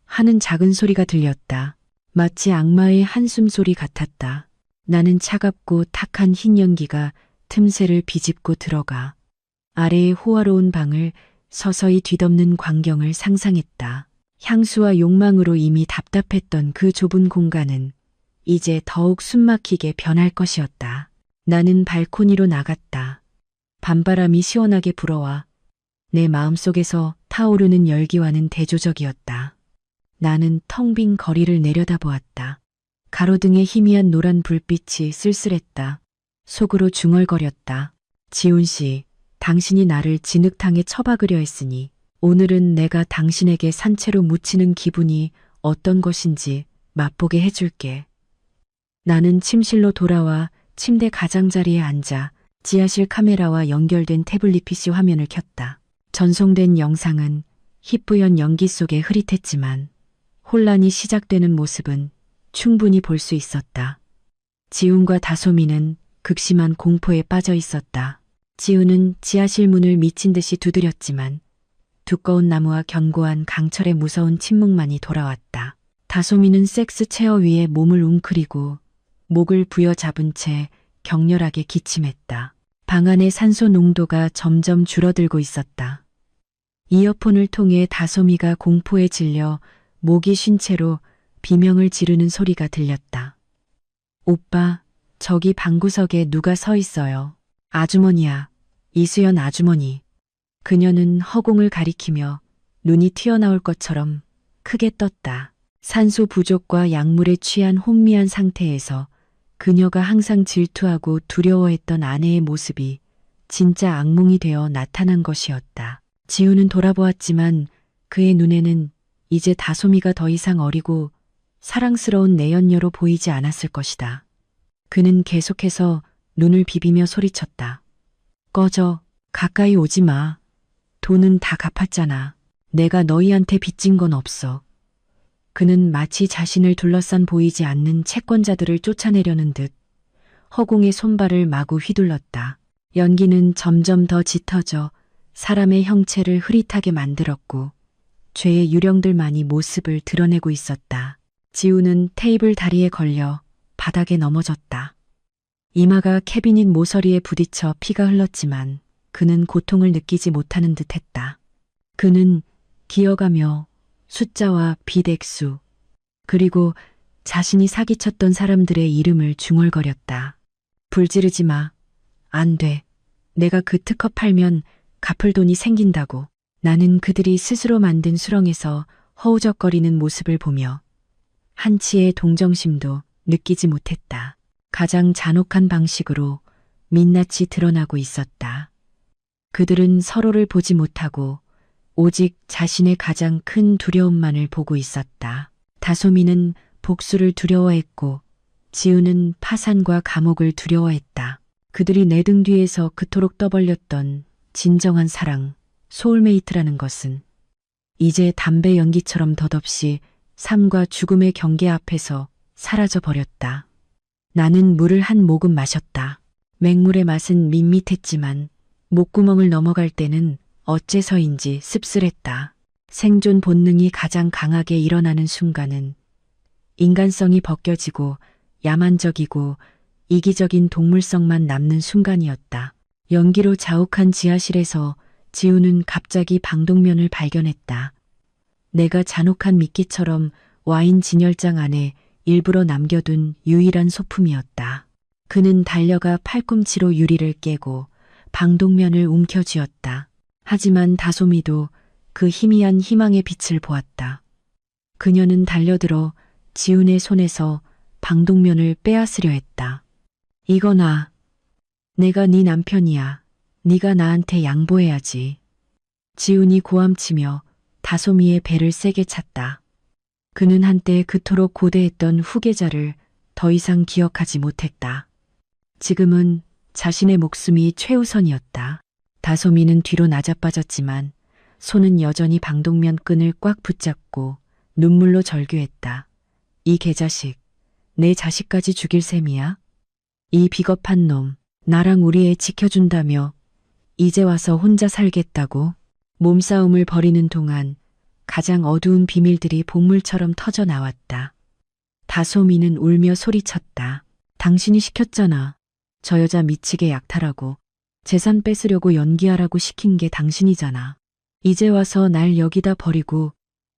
하는 작은 소리가 들렸다. 마치 악마의 한숨 소리 같았다. 나는 차갑고 탁한 흰 연기가 틈새를 비집고 들어가 아래의 호화로운 방을 서서히 뒤덮는 광경을 상상했다. 향수와 욕망으로 이미 답답했던 그 좁은 공간은 이제 더욱 숨막히게 변할 것이었다. 나는 발코니로 나갔다. 밤바람이 시원하게 불어와 내 마음속에서 타오르는 열기와는 대조적이었다. 나는 텅 빈 거리를 내려다보았다. 가로등의 희미한 노란 불빛이 쓸쓸했다. 속으로 중얼거렸다. 지훈 씨, 당신이 나를 진흙탕에 처박으려 했으니 오늘은 내가 당신에게 산채로 묻히는 기분이 어떤 것인지 맛보게 해줄게. 나는 침실로 돌아와 침대 가장자리에 앉아 지하실 카메라와 연결된 태블릿 PC 화면을 켰다. 전송된 영상은 희뿌연 연기 속에 흐릿했지만 혼란이 시작되는 모습은 충분히 볼 수 있었다. 지훈과 다솜이는 극심한 공포에 빠져 있었다. 지훈은 지하실 문을 미친 듯이 두드렸지만 두꺼운 나무와 견고한 강철의 무서운 침묵만이 돌아왔다. 다솜이는 섹스 체어 위에 몸을 웅크리고 목을 부여잡은 채 격렬하게 기침했다. 방 안의 산소 농도가 점점 줄어들고 있었다. 이어폰을 통해 다솜이가 공포에 질려 목이 쉰 채로 비명을 지르는 소리가 들렸다. 오빠, 저기 방구석에 누가 서 있어요. 아주머니야, 이수연 아주머니. 그녀는 허공을 가리키며 눈이 튀어나올 것처럼 크게 떴다. 산소 부족과 약물에 취한 혼미한 상태에서 그녀가 항상 질투하고 두려워했던 아내의 모습이 진짜 악몽이 되어 나타난 것이었다. 지우는 돌아보았지만 그의 눈에는 이제 다솜이가 더 이상 어리고 사랑스러운 내연녀로 보이지 않았을 것이다. 그는 계속해서 눈을 비비며 소리쳤다. 꺼져, 가까이 오지 마. 돈은 다 갚았잖아. 내가 너희한테 빚진 건 없어. 그는 마치 자신을 둘러싼 보이지 않는 채권자들을 쫓아내려는 듯 허공의 손발을 마구 휘둘렀다. 연기는 점점 더 짙어져 사람의 형체를 흐릿하게 만들었고 죄의 유령들만이 모습을 드러내고 있었다. 지우는 테이블 다리에 걸려 바닥에 넘어졌다. 이마가 캐비닛 모서리에 부딪혀 피가 흘렀지만 그는 고통을 느끼지 못하는 듯했다. 그는 기어가며 숫자와 빚 액수 그리고 자신이 사기쳤던 사람들의 이름을 중얼거렸다. 불 지르지 마. 안 돼. 내가 그 특허 팔면 갚을 돈이 생긴다고. 나는 그들이 스스로 만든 수렁에서 허우적거리는 모습을 보며 한치의 동정심도 느끼지 못했다. 가장 잔혹한 방식으로 민낯이 드러나고 있었다. 그들은 서로를 보지 못하고 오직 자신의 가장 큰 두려움만을 보고 있었다. 다솜이는 복수를 두려워했고 지우는 파산과 감옥을 두려워했다. 그들이 내 등 뒤에서 그토록 떠벌렸던 진정한 사랑, 소울메이트라는 것은 이제 담배 연기처럼 덧없이 삶과 죽음의 경계 앞에서 사라져 버렸다. 나는 물을 한 모금 마셨다. 맹물의 맛은 밋밋했지만 목구멍을 넘어갈 때는 어째서인지 씁쓸했다. 생존 본능이 가장 강하게 일어나는 순간은 인간성이 벗겨지고 야만적이고 이기적인 동물성만 남는 순간이었다. 연기로 자욱한 지하실에서 지우는 갑자기 방독면을 발견했다. 내가 잔혹한 미끼처럼 와인 진열장 안에 일부러 남겨둔 유일한 소품이었다. 그는 달려가 팔꿈치로 유리를 깨고 방독면을 움켜쥐었다. 하지만 다솜이도 그 희미한 희망의 빛을 보았다. 그녀는 달려들어 지훈의 손에서 방독면을 빼앗으려 했다. 이거나, 내가 네 남편이야. 네가 나한테 양보해야지. 지훈이 고함치며 다솜이의 배를 세게 찼다. 그는 한때 그토록 고대했던 후계자를 더 이상 기억하지 못했다. 지금은 자신의 목숨이 최우선이었다. 다솜이는 뒤로 나자빠졌지만 손은 여전히 방독면 끈을 꽉 붙잡고 눈물로 절규했다. 이 개자식, 내 자식까지 죽일 셈이야? 이 비겁한 놈, 나랑 우리 애 지켜준다며 이제 와서 혼자 살겠다고? 몸싸움을 벌이는 동안 가장 어두운 비밀들이 본물처럼 터져 나왔다. 다솜이는 울며 소리쳤다. 당신이 시켰잖아. 저 여자 미치게 약탈하고 재산 뺏으려고 연기하라고 시킨 게 당신이잖아. 이제 와서 날 여기다 버리고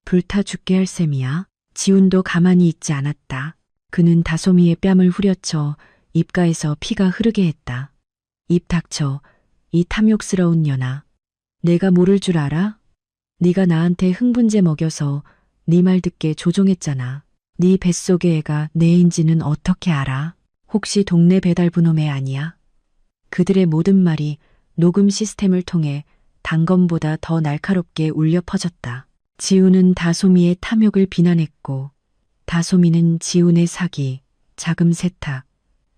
불타 죽게 할 셈이야? 지훈도 가만히 있지 않았다. 그는 다솜이의 뺨을 후려쳐 입가에서 피가 흐르게 했다. 입 닥쳐, 이 탐욕스러운 년아. 내가 모를 줄 알아? 네가 나한테 흥분제 먹여서 네 말 듣게 조종했잖아. 네 뱃속의 애가 내 애인지는 어떻게 알아? 혹시 동네 배달부 놈애 아니야? 그들의 모든 말이 녹음 시스템을 통해 단검보다 더 날카롭게 울려 퍼졌다. 지훈은 다솜이의 탐욕을 비난했고 다솜이는 지훈의 사기, 자금 세탁,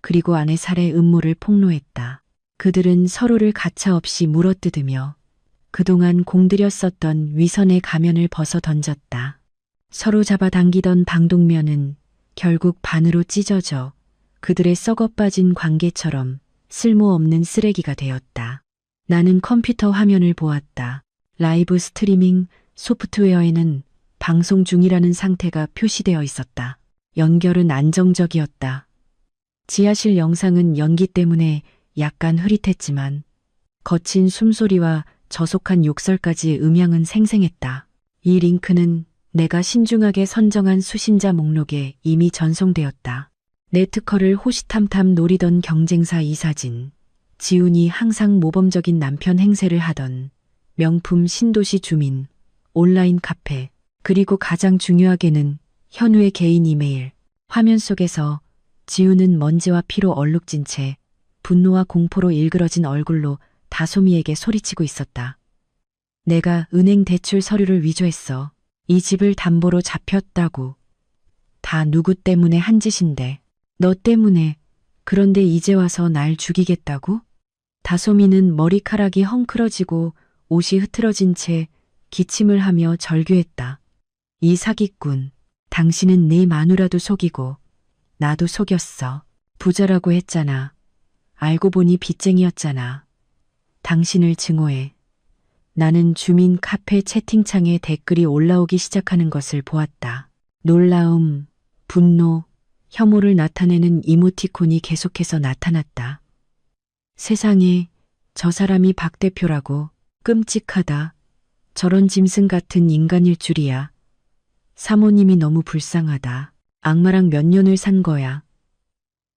그리고 아내 살해 음모를 폭로했다. 그들은 서로를 가차없이 물어뜯으며 그동안 공들여 썼던 위선의 가면을 벗어 던졌다. 서로 잡아당기던 방독면은 결국 반으로 찢어져 그들의 썩어빠진 관계처럼 쓸모없는 쓰레기가 되었다. 나는 컴퓨터 화면을 보았다. 라이브 스트리밍 소프트웨어에는 방송 중이라는 상태가 표시되어 있었다. 연결은 안정적이었다. 지하실 영상은 연기 때문에 약간 흐릿했지만 거친 숨소리와 저속한 욕설까지 음향은 생생했다. 이 링크는 내가 신중하게 선정한 수신자 목록에 이미 전송되었다. 내 특허를 호시탐탐 노리던 경쟁사 이 사진, 지훈이 항상 모범적인 남편 행세를 하던 명품 신도시 주민, 온라인 카페, 그리고 가장 중요하게는 현우의 개인 이메일. 화면 속에서 지훈은 먼지와 피로 얼룩진 채 분노와 공포로 일그러진 얼굴로 다솜이에게 소리치고 있었다. 내가 은행 대출 서류를 위조했어. 이 집을 담보로 잡혔다고. 다 누구 때문에 한 짓인데. 너 때문에. 그런데 이제 와서 날 죽이겠다고? 다솜이는 머리카락이 헝클어지고 옷이 흐트러진 채 기침을 하며 절규했다. 이 사기꾼, 당신은 내 마누라도 속이고 나도 속였어. 부자라고 했잖아. 알고 보니 빚쟁이였잖아. 당신을 증오해. 나는 주민 카페 채팅창에 댓글이 올라오기 시작하는 것을 보았다. 놀라움, 분노, 혐오를 나타내는 이모티콘이 계속해서 나타났다. 세상에, 저 사람이 박 대표라고. 끔찍하다. 저런 짐승 같은 인간일 줄이야. 사모님이 너무 불쌍하다. 악마랑 몇 년을 산 거야.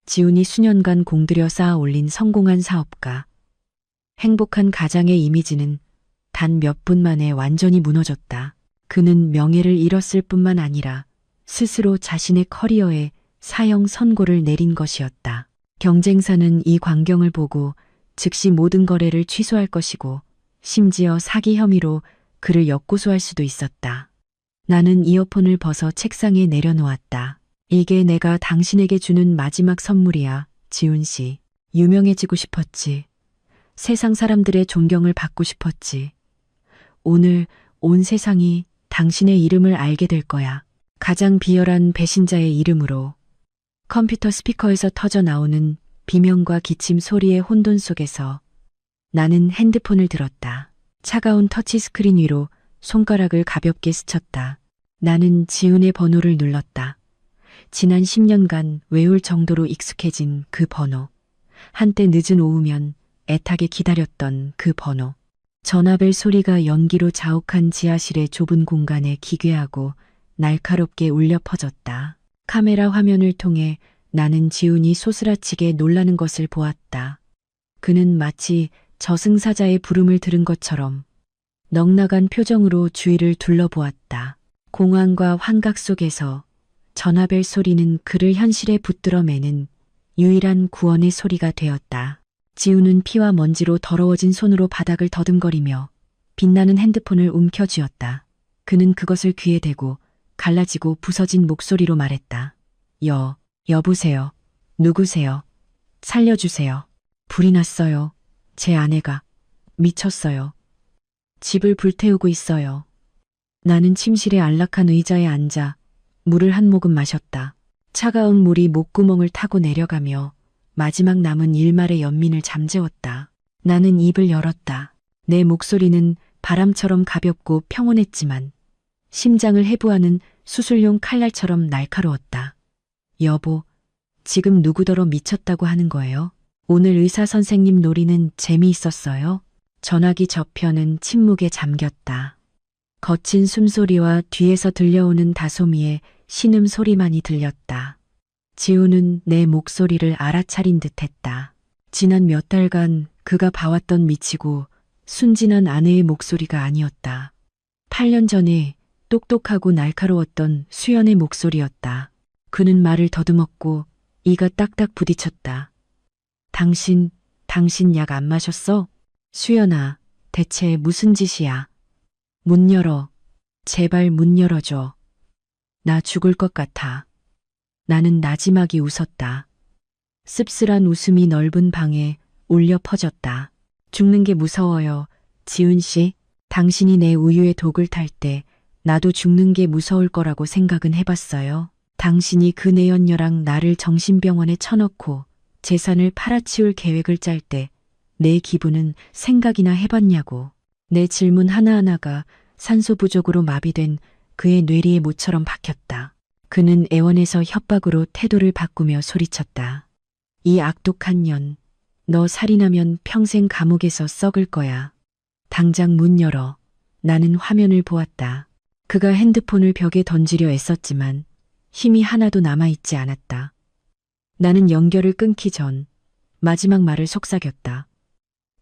지훈이 수년간 공들여 쌓아 올린 성공한 사업가. 행복한 가장의 이미지는 단 몇 분 만에 완전히 무너졌다. 그는 명예를 잃었을 뿐만 아니라 스스로 자신의 커리어에 사형 선고를 내린 것이었다. 경쟁사는 이 광경을 보고 즉시 모든 거래를 취소할 것이고 심지어 사기 혐의로 그를 역고소할 수도 있었다. 나는 이어폰을 벗어 책상에 내려놓았다. 이게 내가 당신에게 주는 마지막 선물이야, 지훈 씨. 유명해지고 싶었지. 세상 사람들의 존경을 받고 싶었지. 오늘 온 세상이 당신의 이름을 알게 될 거야. 가장 비열한 배신자의 이름으로. 컴퓨터 스피커에서 터져 나오는 비명과 기침 소리의 혼돈 속에서 나는 핸드폰을 들었다. 차가운 터치스크린 위로 손가락을 가볍게 스쳤다. 나는 지훈의 번호를 눌렀다. 지난 10년간 외울 정도로 익숙해진 그 번호. 한때 늦은 오후면 애타게 기다렸던 그 번호. 전화벨 소리가 연기로 자욱한 지하실의 좁은 공간에 기괴하고 날카롭게 울려 퍼졌다. 카메라 화면을 통해 나는 지훈이 소스라치게 놀라는 것을 보았다. 그는 마치 저승사자의 부름을 들은 것처럼 넉나간 표정으로 주위를 둘러보았다. 공황과 환각 속에서 전화벨 소리는 그를 현실에 붙들어 매는 유일한 구원의 소리가 되었다. 지훈은 피와 먼지로 더러워진 손으로 바닥을 더듬거리며 빛나는 핸드폰을 움켜쥐었다. 그는 그것을 귀에 대고 갈라지고 부서진 목소리로 말했다. 여보세요. 누구세요? 살려주세요. 불이 났어요. 제 아내가 미쳤어요. 집을 불태우고 있어요. 나는 침실의 안락한 의자에 앉아 물을 한 모금 마셨다. 차가운 물이 목구멍을 타고 내려가며 마지막 남은 일말의 연민을 잠재웠다. 나는 입을 열었다. 내 목소리는 바람처럼 가볍고 평온했지만 심장을 해부하는 수술용 칼날처럼 날카로웠다. 여보, 지금 누구더러 미쳤다고 하는 거예요? 오늘 의사 선생님 놀이는 재미있었어요? 전화기 저편은 침묵에 잠겼다. 거친 숨소리와 뒤에서 들려오는 다소미의 신음 소리만이 들렸다. 지훈은 내 목소리를 알아차린 듯했다. 지난 몇 달간 그가 봐왔던 미치고 순진한 아내의 목소리가 아니었다. 8년 전에 똑똑하고 날카로웠던 수연의 목소리였다. 그는 말을 더듬었고 이가 딱딱 부딪혔다. 당신 약 안 마셨어? 수연아, 대체 무슨 짓이야? 문 열어. 제발 문 열어줘. 나 죽을 것 같아. 나는 나지막이 웃었다. 씁쓸한 웃음이 넓은 방에 울려 퍼졌다. 죽는 게 무서워요. 지훈 씨, 당신이 내 우유에 독을 탈 때 나도 죽는 게 무서울 거라고 생각은 해봤어요. 당신이 그 내연녀랑 나를 정신병원에 쳐넣고 재산을 팔아치울 계획을 짤 때 내 기분은 생각이나 해봤냐고. 내 질문 하나하나가 산소 부족으로 마비된 그의 뇌리에 못처럼 박혔다. 그는 애원에서 협박으로 태도를 바꾸며 소리쳤다. 이 악독한 년, 너 살인하면 평생 감옥에서 썩을 거야. 당장 문 열어. 나는 화면을 보았다. 그가 핸드폰을 벽에 던지려 애썼지만 힘이 하나도 남아있지 않았다. 나는 연결을 끊기 전 마지막 말을 속삭였다.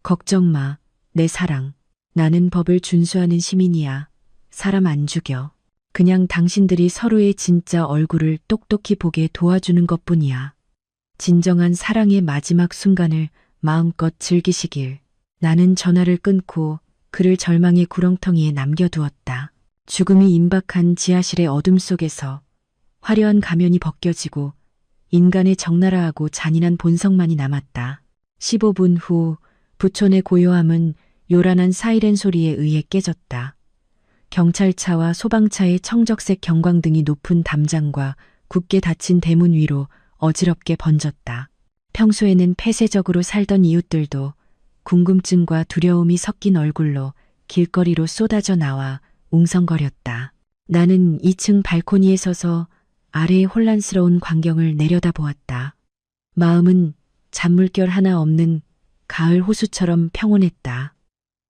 걱정 마, 내 사랑. 나는 법을 준수하는 시민이야. 사람 안 죽여. 그냥 당신들이 서로의 진짜 얼굴을 똑똑히 보게 도와주는 것뿐이야. 진정한 사랑의 마지막 순간을 마음껏 즐기시길. 나는 전화를 끊고 그를 절망의 구렁텅이에 남겨두었다. 죽음이 임박한 지하실의 어둠 속에서 화려한 가면이 벗겨지고 인간의 적나라하고 잔인한 본성만이 남았다. 15분 후 부촌의 고요함은 요란한 사이렌 소리에 의해 깨졌다. 경찰차와 소방차의 청적색 경광등이 높은 담장과 굳게 닫힌 대문 위로 어지럽게 번졌다. 평소에는 폐쇄적으로 살던 이웃들도 궁금증과 두려움이 섞인 얼굴로 길거리로 쏟아져 나와 웅성거렸다. 나는 2층 발코니에 서서 아래의 혼란스러운 광경을 내려다보았다. 마음은 잔물결 하나 없는 가을 호수처럼 평온했다.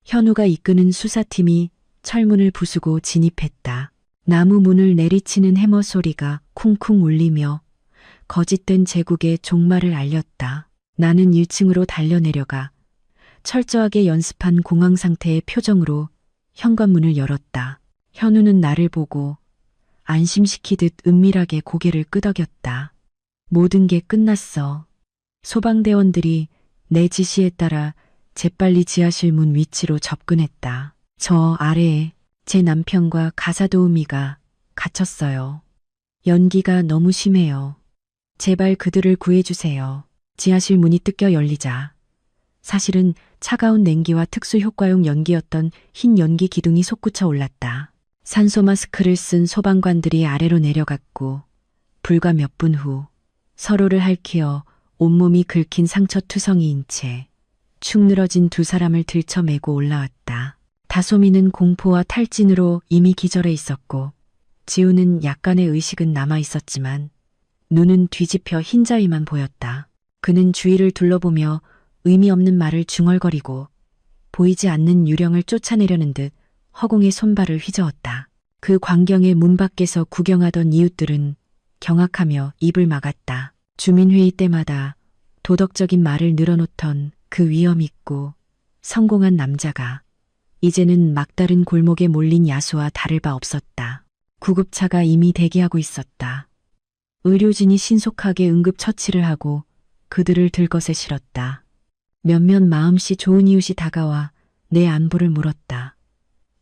현우가 이끄는 수사팀이 철문을 부수고 진입했다. 나무 문을 내리치는 해머 소리가 쿵쿵 울리며 거짓된 제국의 종말을 알렸다. 나는 1층으로 달려내려가 철저하게 연습한 공황 상태의 표정으로 현관문을 열었다. 현우는 나를 보고 안심시키듯 은밀하게 고개를 끄덕였다. 모든 게 끝났어. 소방대원들이 내 지시에 따라 재빨리 지하실 문 위치로 접근했다. 저 아래에 제 남편과 가사도우미가 갇혔어요. 연기가 너무 심해요. 제발 그들을 구해주세요. 지하실 문이 뜯겨 열리자 사실은 차가운 냉기와 특수 효과용 연기였던 흰 연기 기둥이 솟구쳐 올랐다. 산소 마스크를 쓴 소방관들이 아래로 내려갔고 불과 몇 분 후 서로를 핥히어 온몸이 긁힌 상처투성이인 채 축 늘어진 두 사람을 들쳐매고 올라왔다. 다솜이는 공포와 탈진으로 이미 기절해 있었고 지우는 약간의 의식은 남아 있었지만 눈은 뒤집혀 흰자위만 보였다. 그는 주위를 둘러보며 의미 없는 말을 중얼거리고 보이지 않는 유령을 쫓아내려는 듯 허공에 손발을 휘저었다. 그 광경에 문 밖에서 구경하던 이웃들은 경악하며 입을 막았다. 주민회의 때마다 도덕적인 말을 늘어놓던 그 위험 있고 성공한 남자가 이제는 막다른 골목에 몰린 야수와 다를 바 없었다. 구급차가 이미 대기하고 있었다. 의료진이 신속하게 응급처치를 하고 그들을 들것에 실었다. 몇몇 마음씨 좋은 이웃이 다가와 내 안부를 물었다.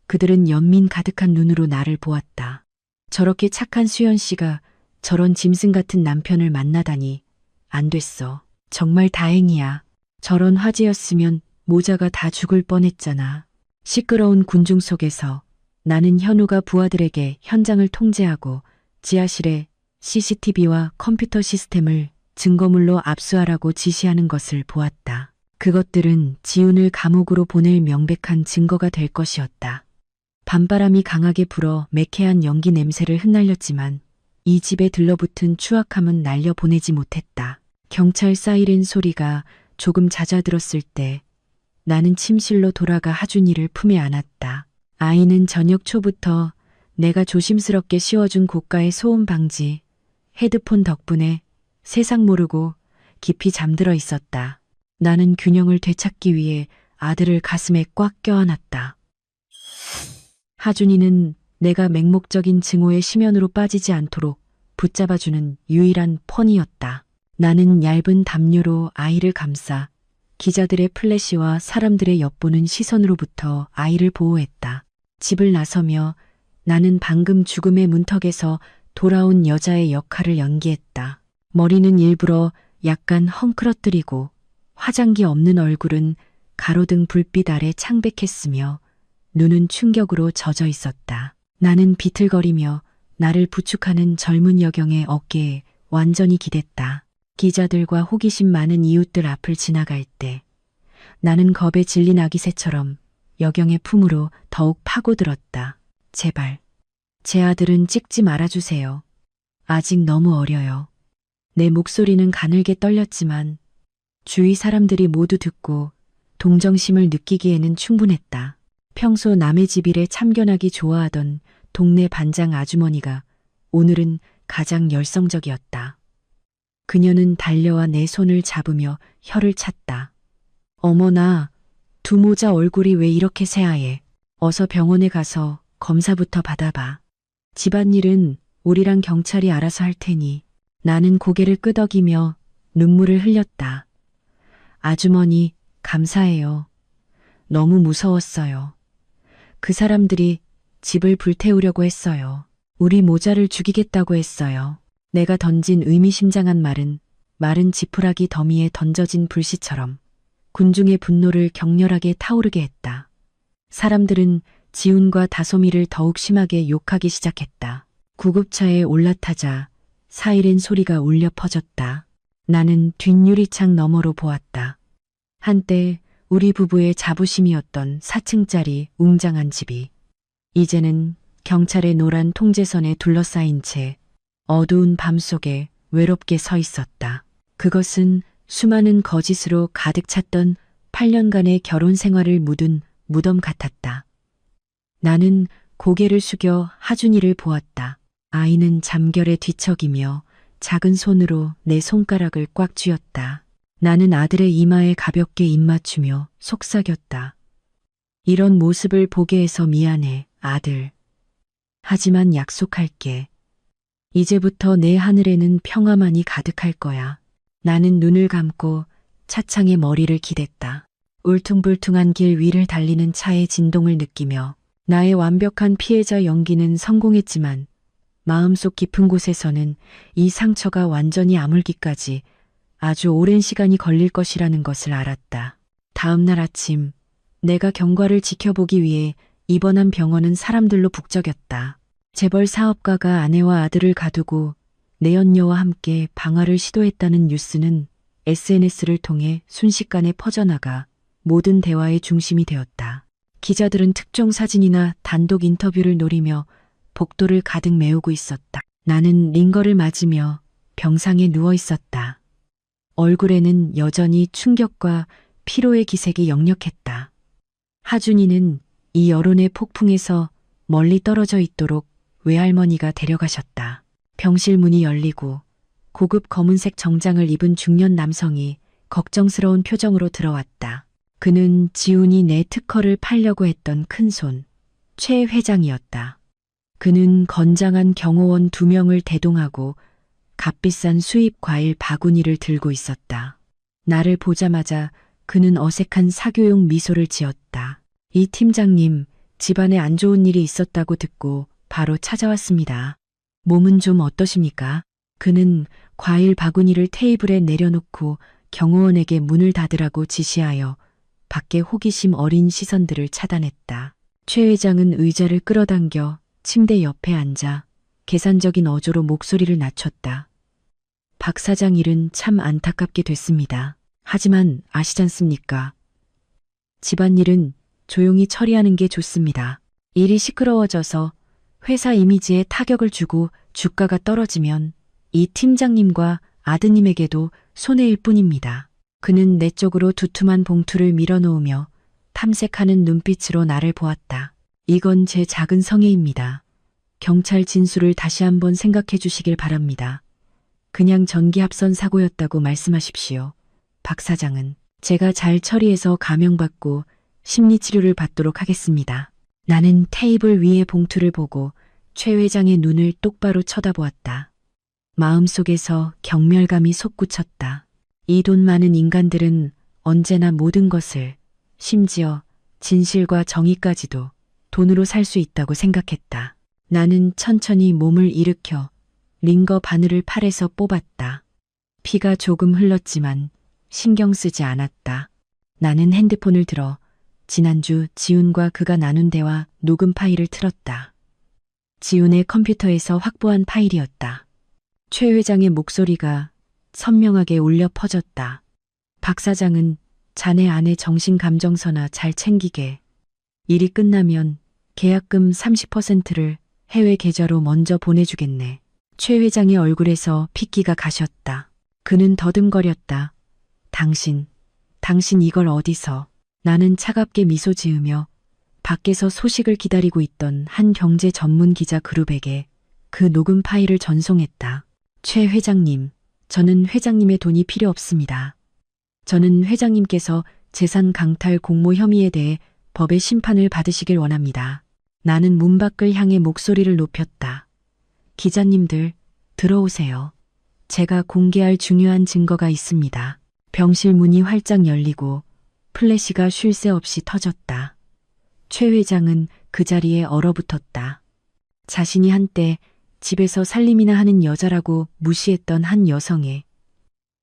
그들은 연민 가득한 눈으로 나를 보았다. 저렇게 착한 수연 씨가 저런 짐승 같은 남편을 만나다니 안 됐어. 정말 다행이야. 저런 화재였으면 모자가 다 죽을 뻔했잖아. 시끄러운 군중 속에서 나는 현우가 부하들에게 현장을 통제하고 지하실에 CCTV와 컴퓨터 시스템을 증거물로 압수하라고 지시하는 것을 보았다. 그것들은 지훈을 감옥으로 보낼 명백한 증거가 될 것이었다. 밤바람이 강하게 불어 매캐한 연기 냄새를 흩날렸지만 이 집에 들러붙은 추악함은 날려보내지 못했다. 경찰 사이렌 소리가 조금 잦아들었을 때 나는 침실로 돌아가 하준이를 품에 안았다. 아이는 저녁 초부터 내가 조심스럽게 씌워준 고가의 소음 방지 헤드폰 덕분에 세상 모르고 깊이 잠들어 있었다. 나는 균형을 되찾기 위해 아들을 가슴에 꽉 껴안았다. 하준이는 내가 맹목적인 증오의 심연으로 빠지지 않도록 붙잡아주는 유일한 폰이었다. 나는 얇은 담요로 아이를 감싸 기자들의 플래시와 사람들의 엿보는 시선으로부터 아이를 보호했다. 집을 나서며 나는 방금 죽음의 문턱에서 돌아온 여자의 역할을 연기했다. 머리는 일부러 약간 헝클어뜨리고 화장기 없는 얼굴은 가로등 불빛 아래 창백했으며 눈은 충격으로 젖어 있었다. 나는 비틀거리며 나를 부축하는 젊은 여경의 어깨에 완전히 기댔다. 기자들과 호기심 많은 이웃들 앞을 지나갈 때 나는 겁에 질린 아기새처럼 여경의 품으로 더욱 파고들었다. 제발, 제 아들은 찍지 말아주세요. 아직 너무 어려요. 내 목소리는 가늘게 떨렸지만 주위 사람들이 모두 듣고 동정심을 느끼기에는 충분했다. 평소 남의 집 일에 참견하기 좋아하던 동네 반장 아주머니가 오늘은 가장 열성적이었다. 그녀는 달려와 내 손을 잡으며 혀를 찼다. 어머나, 두 모자 얼굴이 왜 이렇게 새하얘. 어서 병원에 가서 검사부터 받아봐. 집안일은 우리랑 경찰이 알아서 할 테니. 나는 고개를 끄덕이며 눈물을 흘렸다. 아주머니, 감사해요. 너무 무서웠어요. 그 사람들이 집을 불태우려고 했어요. 우리 모자를 죽이겠다고 했어요. 내가 던진 의미심장한 말은 마른 지푸라기 더미에 던져진 불씨처럼 군중의 분노를 격렬하게 타오르게 했다. 사람들은 지훈과 다솜이를 더욱 심하게 욕하기 시작했다. 구급차에 올라타자 사이렌 소리가 울려 퍼졌다. 나는 뒷유리창 너머로 보았다. 한때 우리 부부의 자부심이었던 4층짜리 웅장한 집이 이제는 경찰의 노란 통제선에 둘러싸인 채 어두운 밤 속에 외롭게 서 있었다. 그것은 수많은 거짓으로 가득 찼던 8년간의 결혼 생활을 묻은 무덤 같았다. 나는 고개를 숙여 하준이를 보았다. 아이는 잠결에 뒤척이며 작은 손으로 내 손가락을 꽉 쥐었다. 나는 아들의 이마에 가볍게 입맞추며 속삭였다. 이런 모습을 보게 해서 미안해, 아들. 하지만 약속할게. 이제부터 내 하늘에는 평화만이 가득할 거야. 나는 눈을 감고 차창에 머리를 기댔다. 울퉁불퉁한 길 위를 달리는 차의 진동을 느끼며 나의 완벽한 피해자 연기는 성공했지만 마음속 깊은 곳에서는 이 상처가 완전히 아물기까지 아주 오랜 시간이 걸릴 것이라는 것을 알았다. 다음 날 아침, 내가 경과를 지켜보기 위해 입원한 병원은 사람들로 북적였다. 재벌 사업가가 아내와 아들을 가두고 내연녀와 함께 방화를 시도했다는 뉴스는 SNS를 통해 순식간에 퍼져나가 모든 대화의 중심이 되었다. 기자들은 특종 사진이나 단독 인터뷰를 노리며 복도를 가득 메우고 있었다. 나는 링거를 맞으며 병상에 누워 있었다. 얼굴에는 여전히 충격과 피로의 기색이 역력했다. 하준이는 이 여론의 폭풍에서 멀리 떨어져 있도록 외할머니가 데려가셨다. 병실 문이 열리고 고급 검은색 정장을 입은 중년 남성이 걱정스러운 표정으로 들어왔다. 그는 지훈이 내 특허를 팔려고 했던 큰손, 최 회장이었다. 그는 건장한 경호원 2명을 대동하고 값비싼 수입 과일 바구니를 들고 있었다. 나를 보자마자 그는 어색한 사교용 미소를 지었다. 이 팀장님, 집안에 안 좋은 일이 있었다고 듣고 바로 찾아왔습니다. 몸은 좀 어떠십니까? 그는 과일 바구니를 테이블에 내려놓고 경호원에게 문을 닫으라고 지시하여 밖에 호기심 어린 시선들을 차단했다. 최 회장은 의자를 끌어당겨 침대 옆에 앉아 계산적인 어조로 목소리를 낮췄다. 박 사장 일은 참 안타깝게 됐습니다. 하지만 아시잖습니까? 집안일은 조용히 처리하는 게 좋습니다. 일이 시끄러워져서 회사 이미지에 타격을 주고 주가가 떨어지면 이 팀장님과 아드님에게도 손해일 뿐입니다. 그는 내 쪽으로 두툼한 봉투를 밀어놓으며 탐색하는 눈빛으로 나를 보았다. 이건 제 작은 성의입니다. 경찰 진술을 다시 한번 생각해 주시길 바랍니다. 그냥 전기합선 사고였다고 말씀하십시오. 박 사장은 제가 잘 처리해서 감형받고 심리치료를 받도록 하겠습니다. 나는 테이블 위의 봉투를 보고 최 회장의 눈을 똑바로 쳐다보았다. 마음속에서 경멸감이 솟구쳤다. 이 돈 많은 인간들은 언제나 모든 것을, 심지어 진실과 정의까지도 돈으로 살 수 있다고 생각했다. 나는 천천히 몸을 일으켜 링거 바늘을 팔에서 뽑았다. 피가 조금 흘렀지만 신경 쓰지 않았다. 나는 핸드폰을 들어 지난주 지훈과 그가 나눈 대화 녹음 파일을 틀었다. 지훈의 컴퓨터에서 확보한 파일이었다. 최 회장의 목소리가 선명하게 울려 퍼졌다. 박 사장은 자네 아내 정신감정서나 잘 챙기게. 일이 끝나면 계약금 30%를 해외 계좌로 먼저 보내주겠네. 최 회장의 얼굴에서 핏기가 가셨다. 그는 더듬거렸다. 당신 이걸 어디서? 나는 차갑게 미소 지으며 밖에서 소식을 기다리고 있던 한 경제 전문 기자 그룹에게 그 녹음 파일을 전송했다. 최 회장님, 저는 회장님의 돈이 필요 없습니다. 저는 회장님께서 재산 강탈 공모 혐의에 대해 법의 심판을 받으시길 원합니다. 나는 문 밖을 향해 목소리를 높였다. 기자님들, 들어오세요. 제가 공개할 중요한 증거가 있습니다. 병실 문이 활짝 열리고 플래시가 쉴 새 없이 터졌다. 최 회장은 그 자리에 얼어붙었다. 자신이 한때 집에서 살림이나 하는 여자라고 무시했던 한 여성에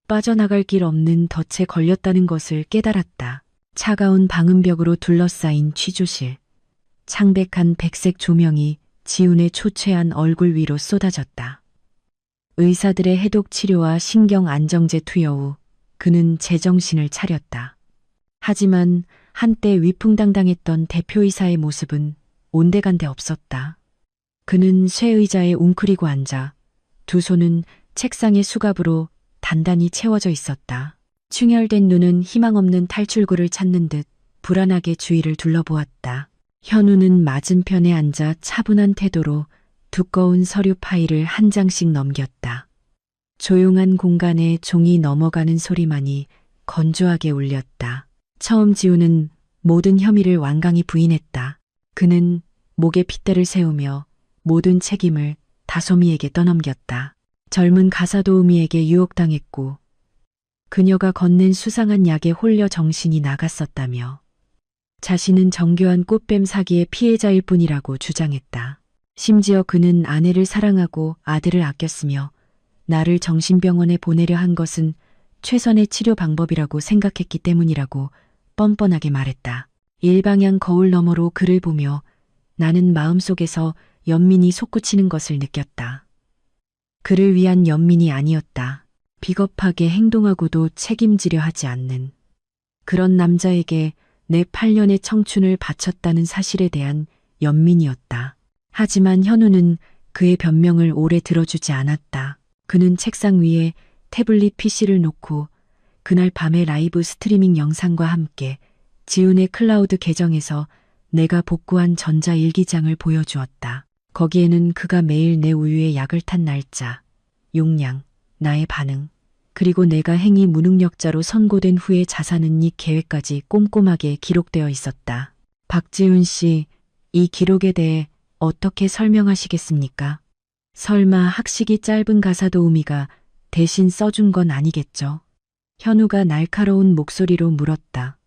빠져나갈 길 없는 덫에 걸렸다는 것을 깨달았다. 차가운 방음벽으로 둘러싸인 취조실. 창백한 백색 조명이 지훈의 초췌한 얼굴 위로 쏟아졌다. 의사들의 해독 치료와 신경 안정제 투여 후 그는 제정신을 차렸다. 하지만 한때 위풍당당했던 대표이사의 모습은 온데간데 없었다. 그는 쇠의자에 웅크리고 앉아 두 손은 책상의 수갑으로 단단히 채워져 있었다. 충혈된 눈은 희망 없는 탈출구를 찾는 듯 불안하게 주위를 둘러보았다. 현우는 맞은편에 앉아 차분한 태도로 두꺼운 서류 파일을 한 장씩 넘겼다. 조용한 공간에 종이 넘어가는 소리만이 건조하게 울렸다. 처음 지훈은 모든 혐의를 완강히 부인했다. 그는 목에 핏대를 세우며 모든 책임을 다솜이에게 떠넘겼다. 젊은 가사도우미에게 유혹당했고 그녀가 건넨 수상한 약에 홀려 정신이 나갔었다며 자신은 정교한 꽃뱀 사기의 피해자일 뿐이라고 주장했다. 심지어 그는 아내를 사랑하고 아들을 아꼈으며 나를 정신병원에 보내려 한 것은 최선의 치료 방법이라고 생각했기 때문이라고 뻔뻔하게 말했다. 일방향 거울 너머로 그를 보며 나는 마음속에서 연민이 솟구치는 것을 느꼈다. 그를 위한 연민이 아니었다. 비겁하게 행동하고도 책임지려 하지 않는 그런 남자에게 내 8년의 청춘을 바쳤다는 사실에 대한 연민이었다. 하지만 현우는 그의 변명을 오래 들어주지 않았다. 그는 책상 위에 태블릿 PC를 놓고 그날 밤의 라이브 스트리밍 영상과 함께 지훈의 클라우드 계정에서 내가 복구한 전자일기장을 보여주었다. 거기에는 그가 매일 내 우유에 약을 탄 날짜, 용량, 나의 반응, 그리고 내가 행위 무능력자로 선고된 후의 자산은닉 계획까지 꼼꼼하게 기록되어 있었다. 박지훈 씨, 이 기록에 대해 어떻게 설명하시겠습니까? 설마 학식이 짧은 가사 도우미가 대신 써준 건 아니겠죠? 현우가 날카로운 목소리로 물었다.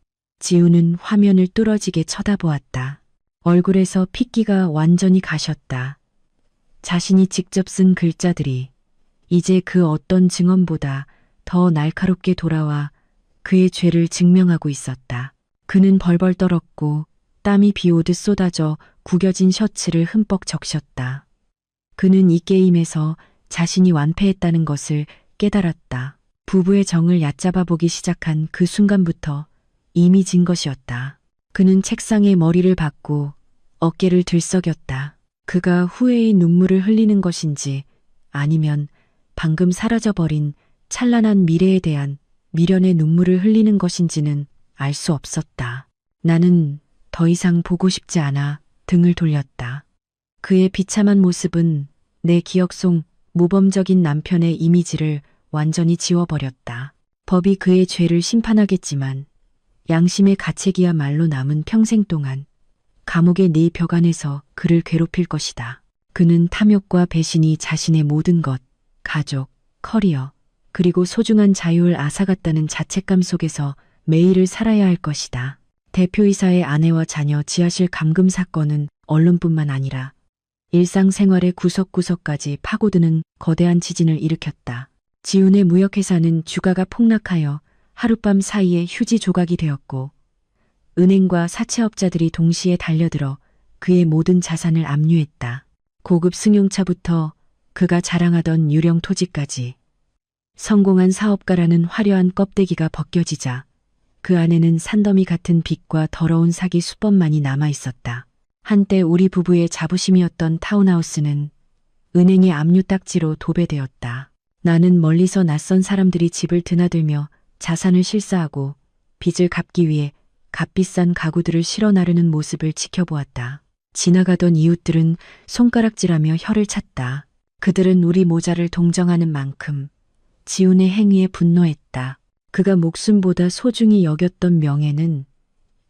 지훈은 화면을 뚫어지게 쳐다보았다. 얼굴에서 핏기가 완전히 가셨다. 자신이 직접 쓴 글자들이 이제 그 어떤 증언보다 더 날카롭게 돌아와 그의 죄를 증명하고 있었다. 그는 벌벌 떨었고 땀이 비오듯 쏟아져 구겨진 셔츠를 흠뻑 적셨다. 그는 이 게임에서 자신이 완패했다는 것을 깨달았다. 부부의 정을 얕잡아 보기 시작한 그 순간부터 이미 진 것이었다. 그는 책상에 머리를 박고 어깨를 들썩였다. 그가 후회의 눈물을 흘리는 것인지 아니면 방금 사라져버린 찬란한 미래에 대한 미련의 눈물을 흘리는 것인지는 알 수 없었다. 나는 더 이상 보고 싶지 않아 등을 돌렸다. 그의 비참한 모습은 내 기억 속 모범적인 남편의 이미지를 완전히 지워버렸다. 법이 그의 죄를 심판하겠지만 양심의 가책이야말로 남은 평생 동안 감옥의 네 벽 안에서 그를 괴롭힐 것이다. 그는 탐욕과 배신이 자신의 모든 것, 가족, 커리어, 그리고 소중한 자유를 앗아갔다는 자책감 속에서 매일을 살아야 할 것이다. 대표이사의 아내와 자녀 지하실 감금 사건은 언론뿐만 아니라 일상생활의 구석구석까지 파고드는 거대한 지진을 일으켰다. 지훈의 무역회사는 주가가 폭락하여 하룻밤 사이에 휴지 조각이 되었고 은행과 사채업자들이 동시에 달려들어 그의 모든 자산을 압류했다. 고급 승용차부터 그가 자랑하던 유령 토지까지 성공한 사업가라는 화려한 껍데기가 벗겨지자 그 안에는 산더미 같은 빚과 더러운 사기 수법만이 남아 있었다. 한때 우리 부부의 자부심이었던 타운하우스는 은행의 압류 딱지로 도배되었다. 나는 멀리서 낯선 사람들이 집을 드나들며 자산을 실사하고 빚을 갚기 위해 값비싼 가구들을 실어 나르는 모습을 지켜보았다. 지나가던 이웃들은 손가락질하며 혀를 찼다. 그들은 우리 모자를 동정하는 만큼 지훈의 행위에 분노했다. 그가 목숨보다 소중히 여겼던 명예는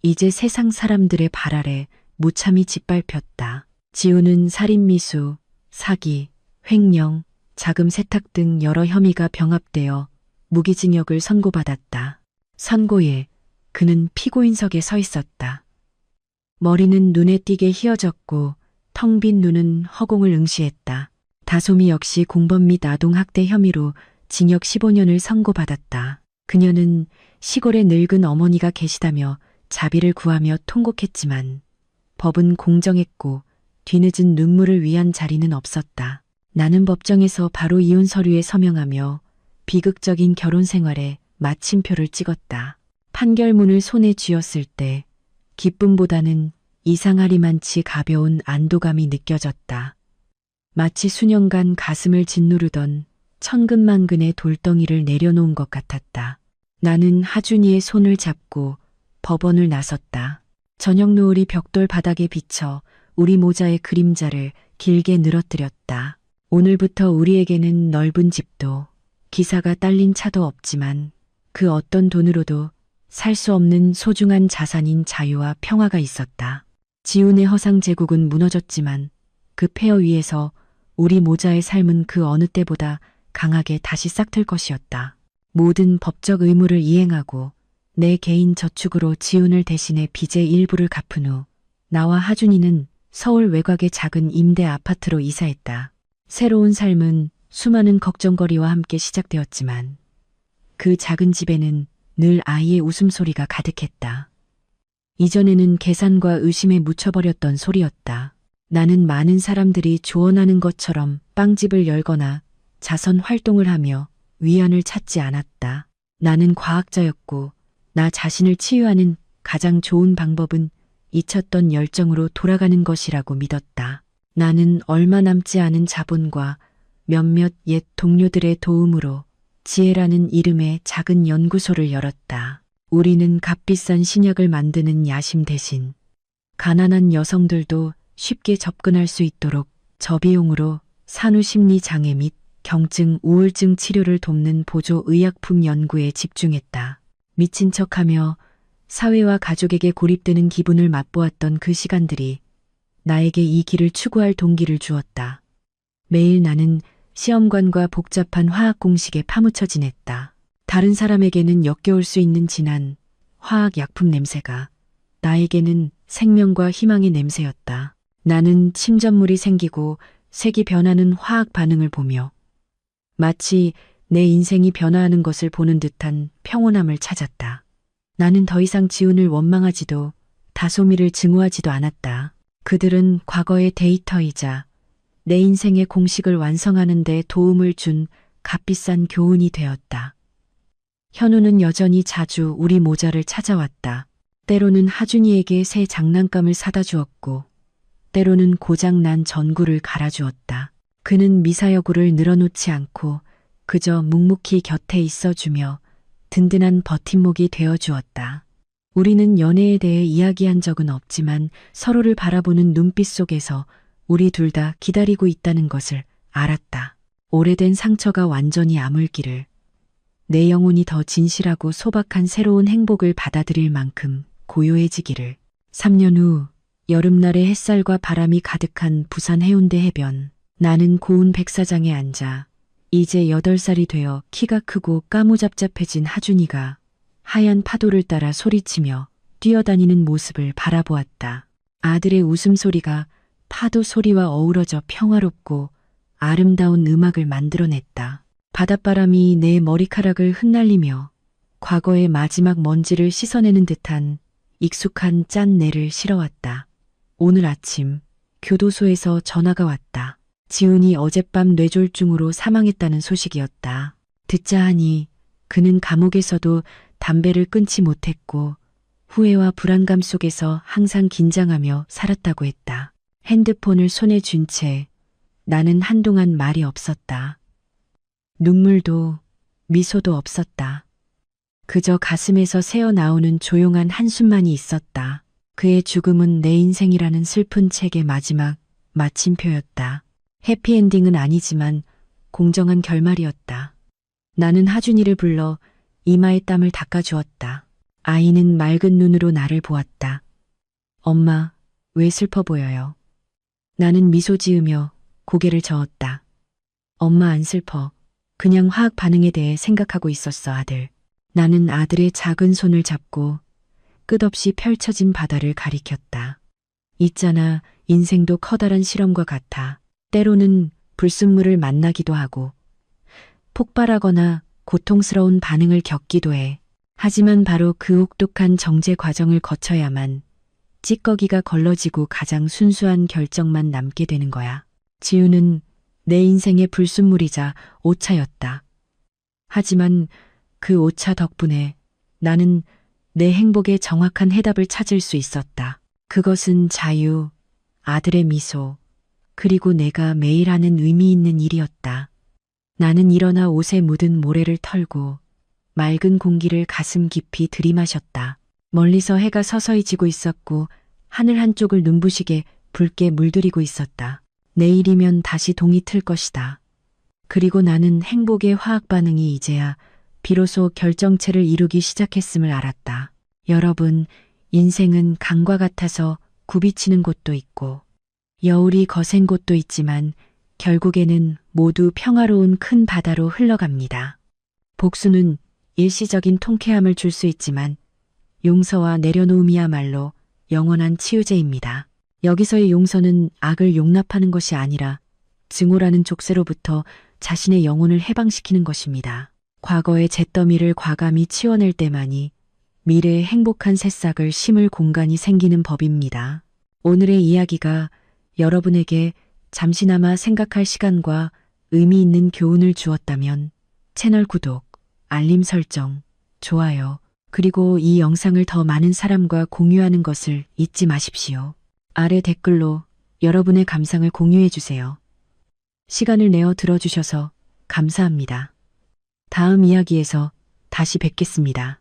이제 세상 사람들의 발 아래 무참히 짓밟혔다. 지훈은 살인미수, 사기, 횡령, 자금 세탁 등 여러 혐의가 병합되어 무기징역을 선고받았다. 선고에 그는 피고인석에 서 있었다. 머리는 눈에 띄게 휘어졌고 텅 빈 눈은 허공을 응시했다. 다솜이 역시 공범 및 아동학대 혐의로 징역 15년을 선고받았다. 그녀는 시골에 늙은 어머니가 계시다며 자비를 구하며 통곡했지만 법은 공정했고 뒤늦은 눈물을 위한 자리는 없었다. 나는 법정에서 바로 이혼 서류에 서명하며 비극적인 결혼 생활에 마침표를 찍었다. 판결문을 손에 쥐었을 때 기쁨보다는 이상하리만치 가벼운 안도감이 느껴졌다. 마치 수년간 가슴을 짓누르던 천근만근의 돌덩이를 내려놓은 것 같았다. 나는 하준이의 손을 잡고 법원을 나섰다. 저녁 노을이 벽돌 바닥에 비쳐 우리 모자의 그림자를 길게 늘어뜨렸다. 오늘부터 우리에게는 넓은 집도 기사가 딸린 차도 없지만 그 어떤 돈으로도 살 수 없는 소중한 자산인 자유와 평화가 있었다. 지훈의 허상 제국은 무너졌지만 그 폐허 위에서 우리 모자의 삶은 그 어느 때보다 강하게 다시 싹틀 것이었다. 모든 법적 의무를 이행하고 내 개인 저축으로 지훈을 대신해 빚의 일부를 갚은 후 나와 하준이는 서울 외곽의 작은 임대 아파트로 이사했다. 새로운 삶은 수많은 걱정거리와 함께 시작되었지만 그 작은 집에는 늘 아이의 웃음소리가 가득했다. 이전에는 계산과 의심에 묻혀버렸던 소리였다. 나는 많은 사람들이 조언하는 것처럼 빵집을 열거나 자선 활동을 하며 위안을 찾지 않았다. 나는 과학자였고 나 자신을 치유하는 가장 좋은 방법은 잊혔던 열정으로 돌아가는 것이라고 믿었다. 나는 얼마 남지 않은 자본과 몇몇 옛 동료들의 도움으로 지혜라는 이름의 작은 연구소를 열었다. 우리는 값비싼 신약을 만드는 야심 대신 가난한 여성들도 쉽게 접근할 수 있도록 저비용으로 산후심리 장애 및 경증, 우울증 치료를 돕는 보조 의약품 연구에 집중했다. 미친 척하며 사회와 가족에게 고립되는 기분을 맛보았던 그 시간들이 나에게 이 길을 추구할 동기를 주었다. 매일 나는 시험관과 복잡한 화학 공식에 파묻혀 지냈다. 다른 사람에게는 역겨울 수 있는 진한 화학 약품 냄새가 나에게는 생명과 희망의 냄새였다. 나는 침전물이 생기고 색이 변하는 화학 반응을 보며 마치 내 인생이 변화하는 것을 보는 듯한 평온함을 찾았다. 나는 더 이상 지운을 원망하지도 다소미를 증오하지도 않았다. 그들은 과거의 데이터이자 내 인생의 공식을 완성하는 데 도움을 준 값비싼 교훈이 되었다. 현우는 여전히 자주 우리 모자를 찾아왔다. 때로는 하준이에게 새 장난감을 사다 주었고 때로는 고장난 전구를 갈아주었다. 그는 미사여구를 늘어놓지 않고 그저 묵묵히 곁에 있어주며 든든한 버팀목이 되어주었다. 우리는 연애에 대해 이야기한 적은 없지만 서로를 바라보는 눈빛 속에서 우리 둘 다 기다리고 있다는 것을 알았다. 오래된 상처가 완전히 아물기를, 내 영혼이 더 진실하고 소박한 새로운 행복을 받아들일 만큼 고요해지기를. 3년 후 여름날의 햇살과 바람이 가득한 부산 해운대 해변. 나는 고운 백사장에 앉아 이제 8살이 되어 키가 크고 까무잡잡해진 하준이가 하얀 파도를 따라 소리치며 뛰어다니는 모습을 바라보았다. 아들의 웃음소리가 파도 소리와 어우러져 평화롭고 아름다운 음악을 만들어냈다. 바닷바람이 내 머리카락을 흩날리며 과거의 마지막 먼지를 씻어내는 듯한 익숙한 짠내를 실어왔다. 오늘 아침 교도소에서 전화가 왔다. 지훈이 어젯밤 뇌졸중으로 사망했다는 소식이었다. 듣자 하니 그는 감옥에서도 담배를 끊지 못했고 후회와 불안감 속에서 항상 긴장하며 살았다고 했다. 핸드폰을 손에 쥔 채 나는 한동안 말이 없었다. 눈물도 미소도 없었다. 그저 가슴에서 새어나오는 조용한 한숨만이 있었다. 그의 죽음은 내 인생이라는 슬픈 책의 마지막 마침표였다. 해피엔딩은 아니지만 공정한 결말이었다. 나는 하준이를 불러 이마에 땀을 닦아주었다. 아이는 맑은 눈으로 나를 보았다. 엄마, 왜 슬퍼 보여요? 나는 미소 지으며 고개를 저었다. 엄마 안 슬퍼. 그냥 화학 반응에 대해 생각하고 있었어, 아들. 나는 아들의 작은 손을 잡고 끝없이 펼쳐진 바다를 가리켰다. 있잖아, 인생도 커다란 실험과 같아. 때로는 불순물을 만나기도 하고 폭발하거나 고통스러운 반응을 겪기도 해. 하지만 바로 그 혹독한 정제 과정을 거쳐야만 찌꺼기가 걸러지고 가장 순수한 결정만 남게 되는 거야. 지우는 내 인생의 불순물이자 오차였다. 하지만 그 오차 덕분에 나는 내 행복에 정확한 해답을 찾을 수 있었다. 그것은 자유, 아들의 미소, 그리고 내가 매일 하는 의미 있는 일이었다. 나는 일어나 옷에 묻은 모래를 털고 맑은 공기를 가슴 깊이 들이마셨다. 멀리서 해가 서서히 지고 있었고 하늘 한쪽을 눈부시게 붉게 물들이고 있었다. 내일이면 다시 동이 틀 것이다. 그리고 나는 행복의 화학 반응이 이제야 비로소 결정체를 이루기 시작했음을 알았다. 여러분, 인생은 강과 같아서 굽이치는 곳도 있고 여울이 거센 곳도 있지만 결국에는 모두 평화로운 큰 바다로 흘러갑니다. 복수는 일시적인 통쾌함을 줄 수 있지만 용서와 내려놓음이야말로 영원한 치유제입니다. 여기서의 용서는 악을 용납하는 것이 아니라 증오라는 족쇄로부터 자신의 영혼을 해방시키는 것입니다. 과거의 잿더미를 과감히 치워낼 때만이 미래의 행복한 새싹을 심을 공간이 생기는 법입니다. 오늘의 이야기가 여러분에게 잠시나마 생각할 시간과 의미 있는 교훈을 주었다면 채널 구독, 알림 설정, 좋아요, 그리고 이 영상을 더 많은 사람과 공유하는 것을 잊지 마십시오. 아래 댓글로 여러분의 감상을 공유해 주세요. 시간을 내어 들어주셔서 감사합니다. 다음 이야기에서 다시 뵙겠습니다.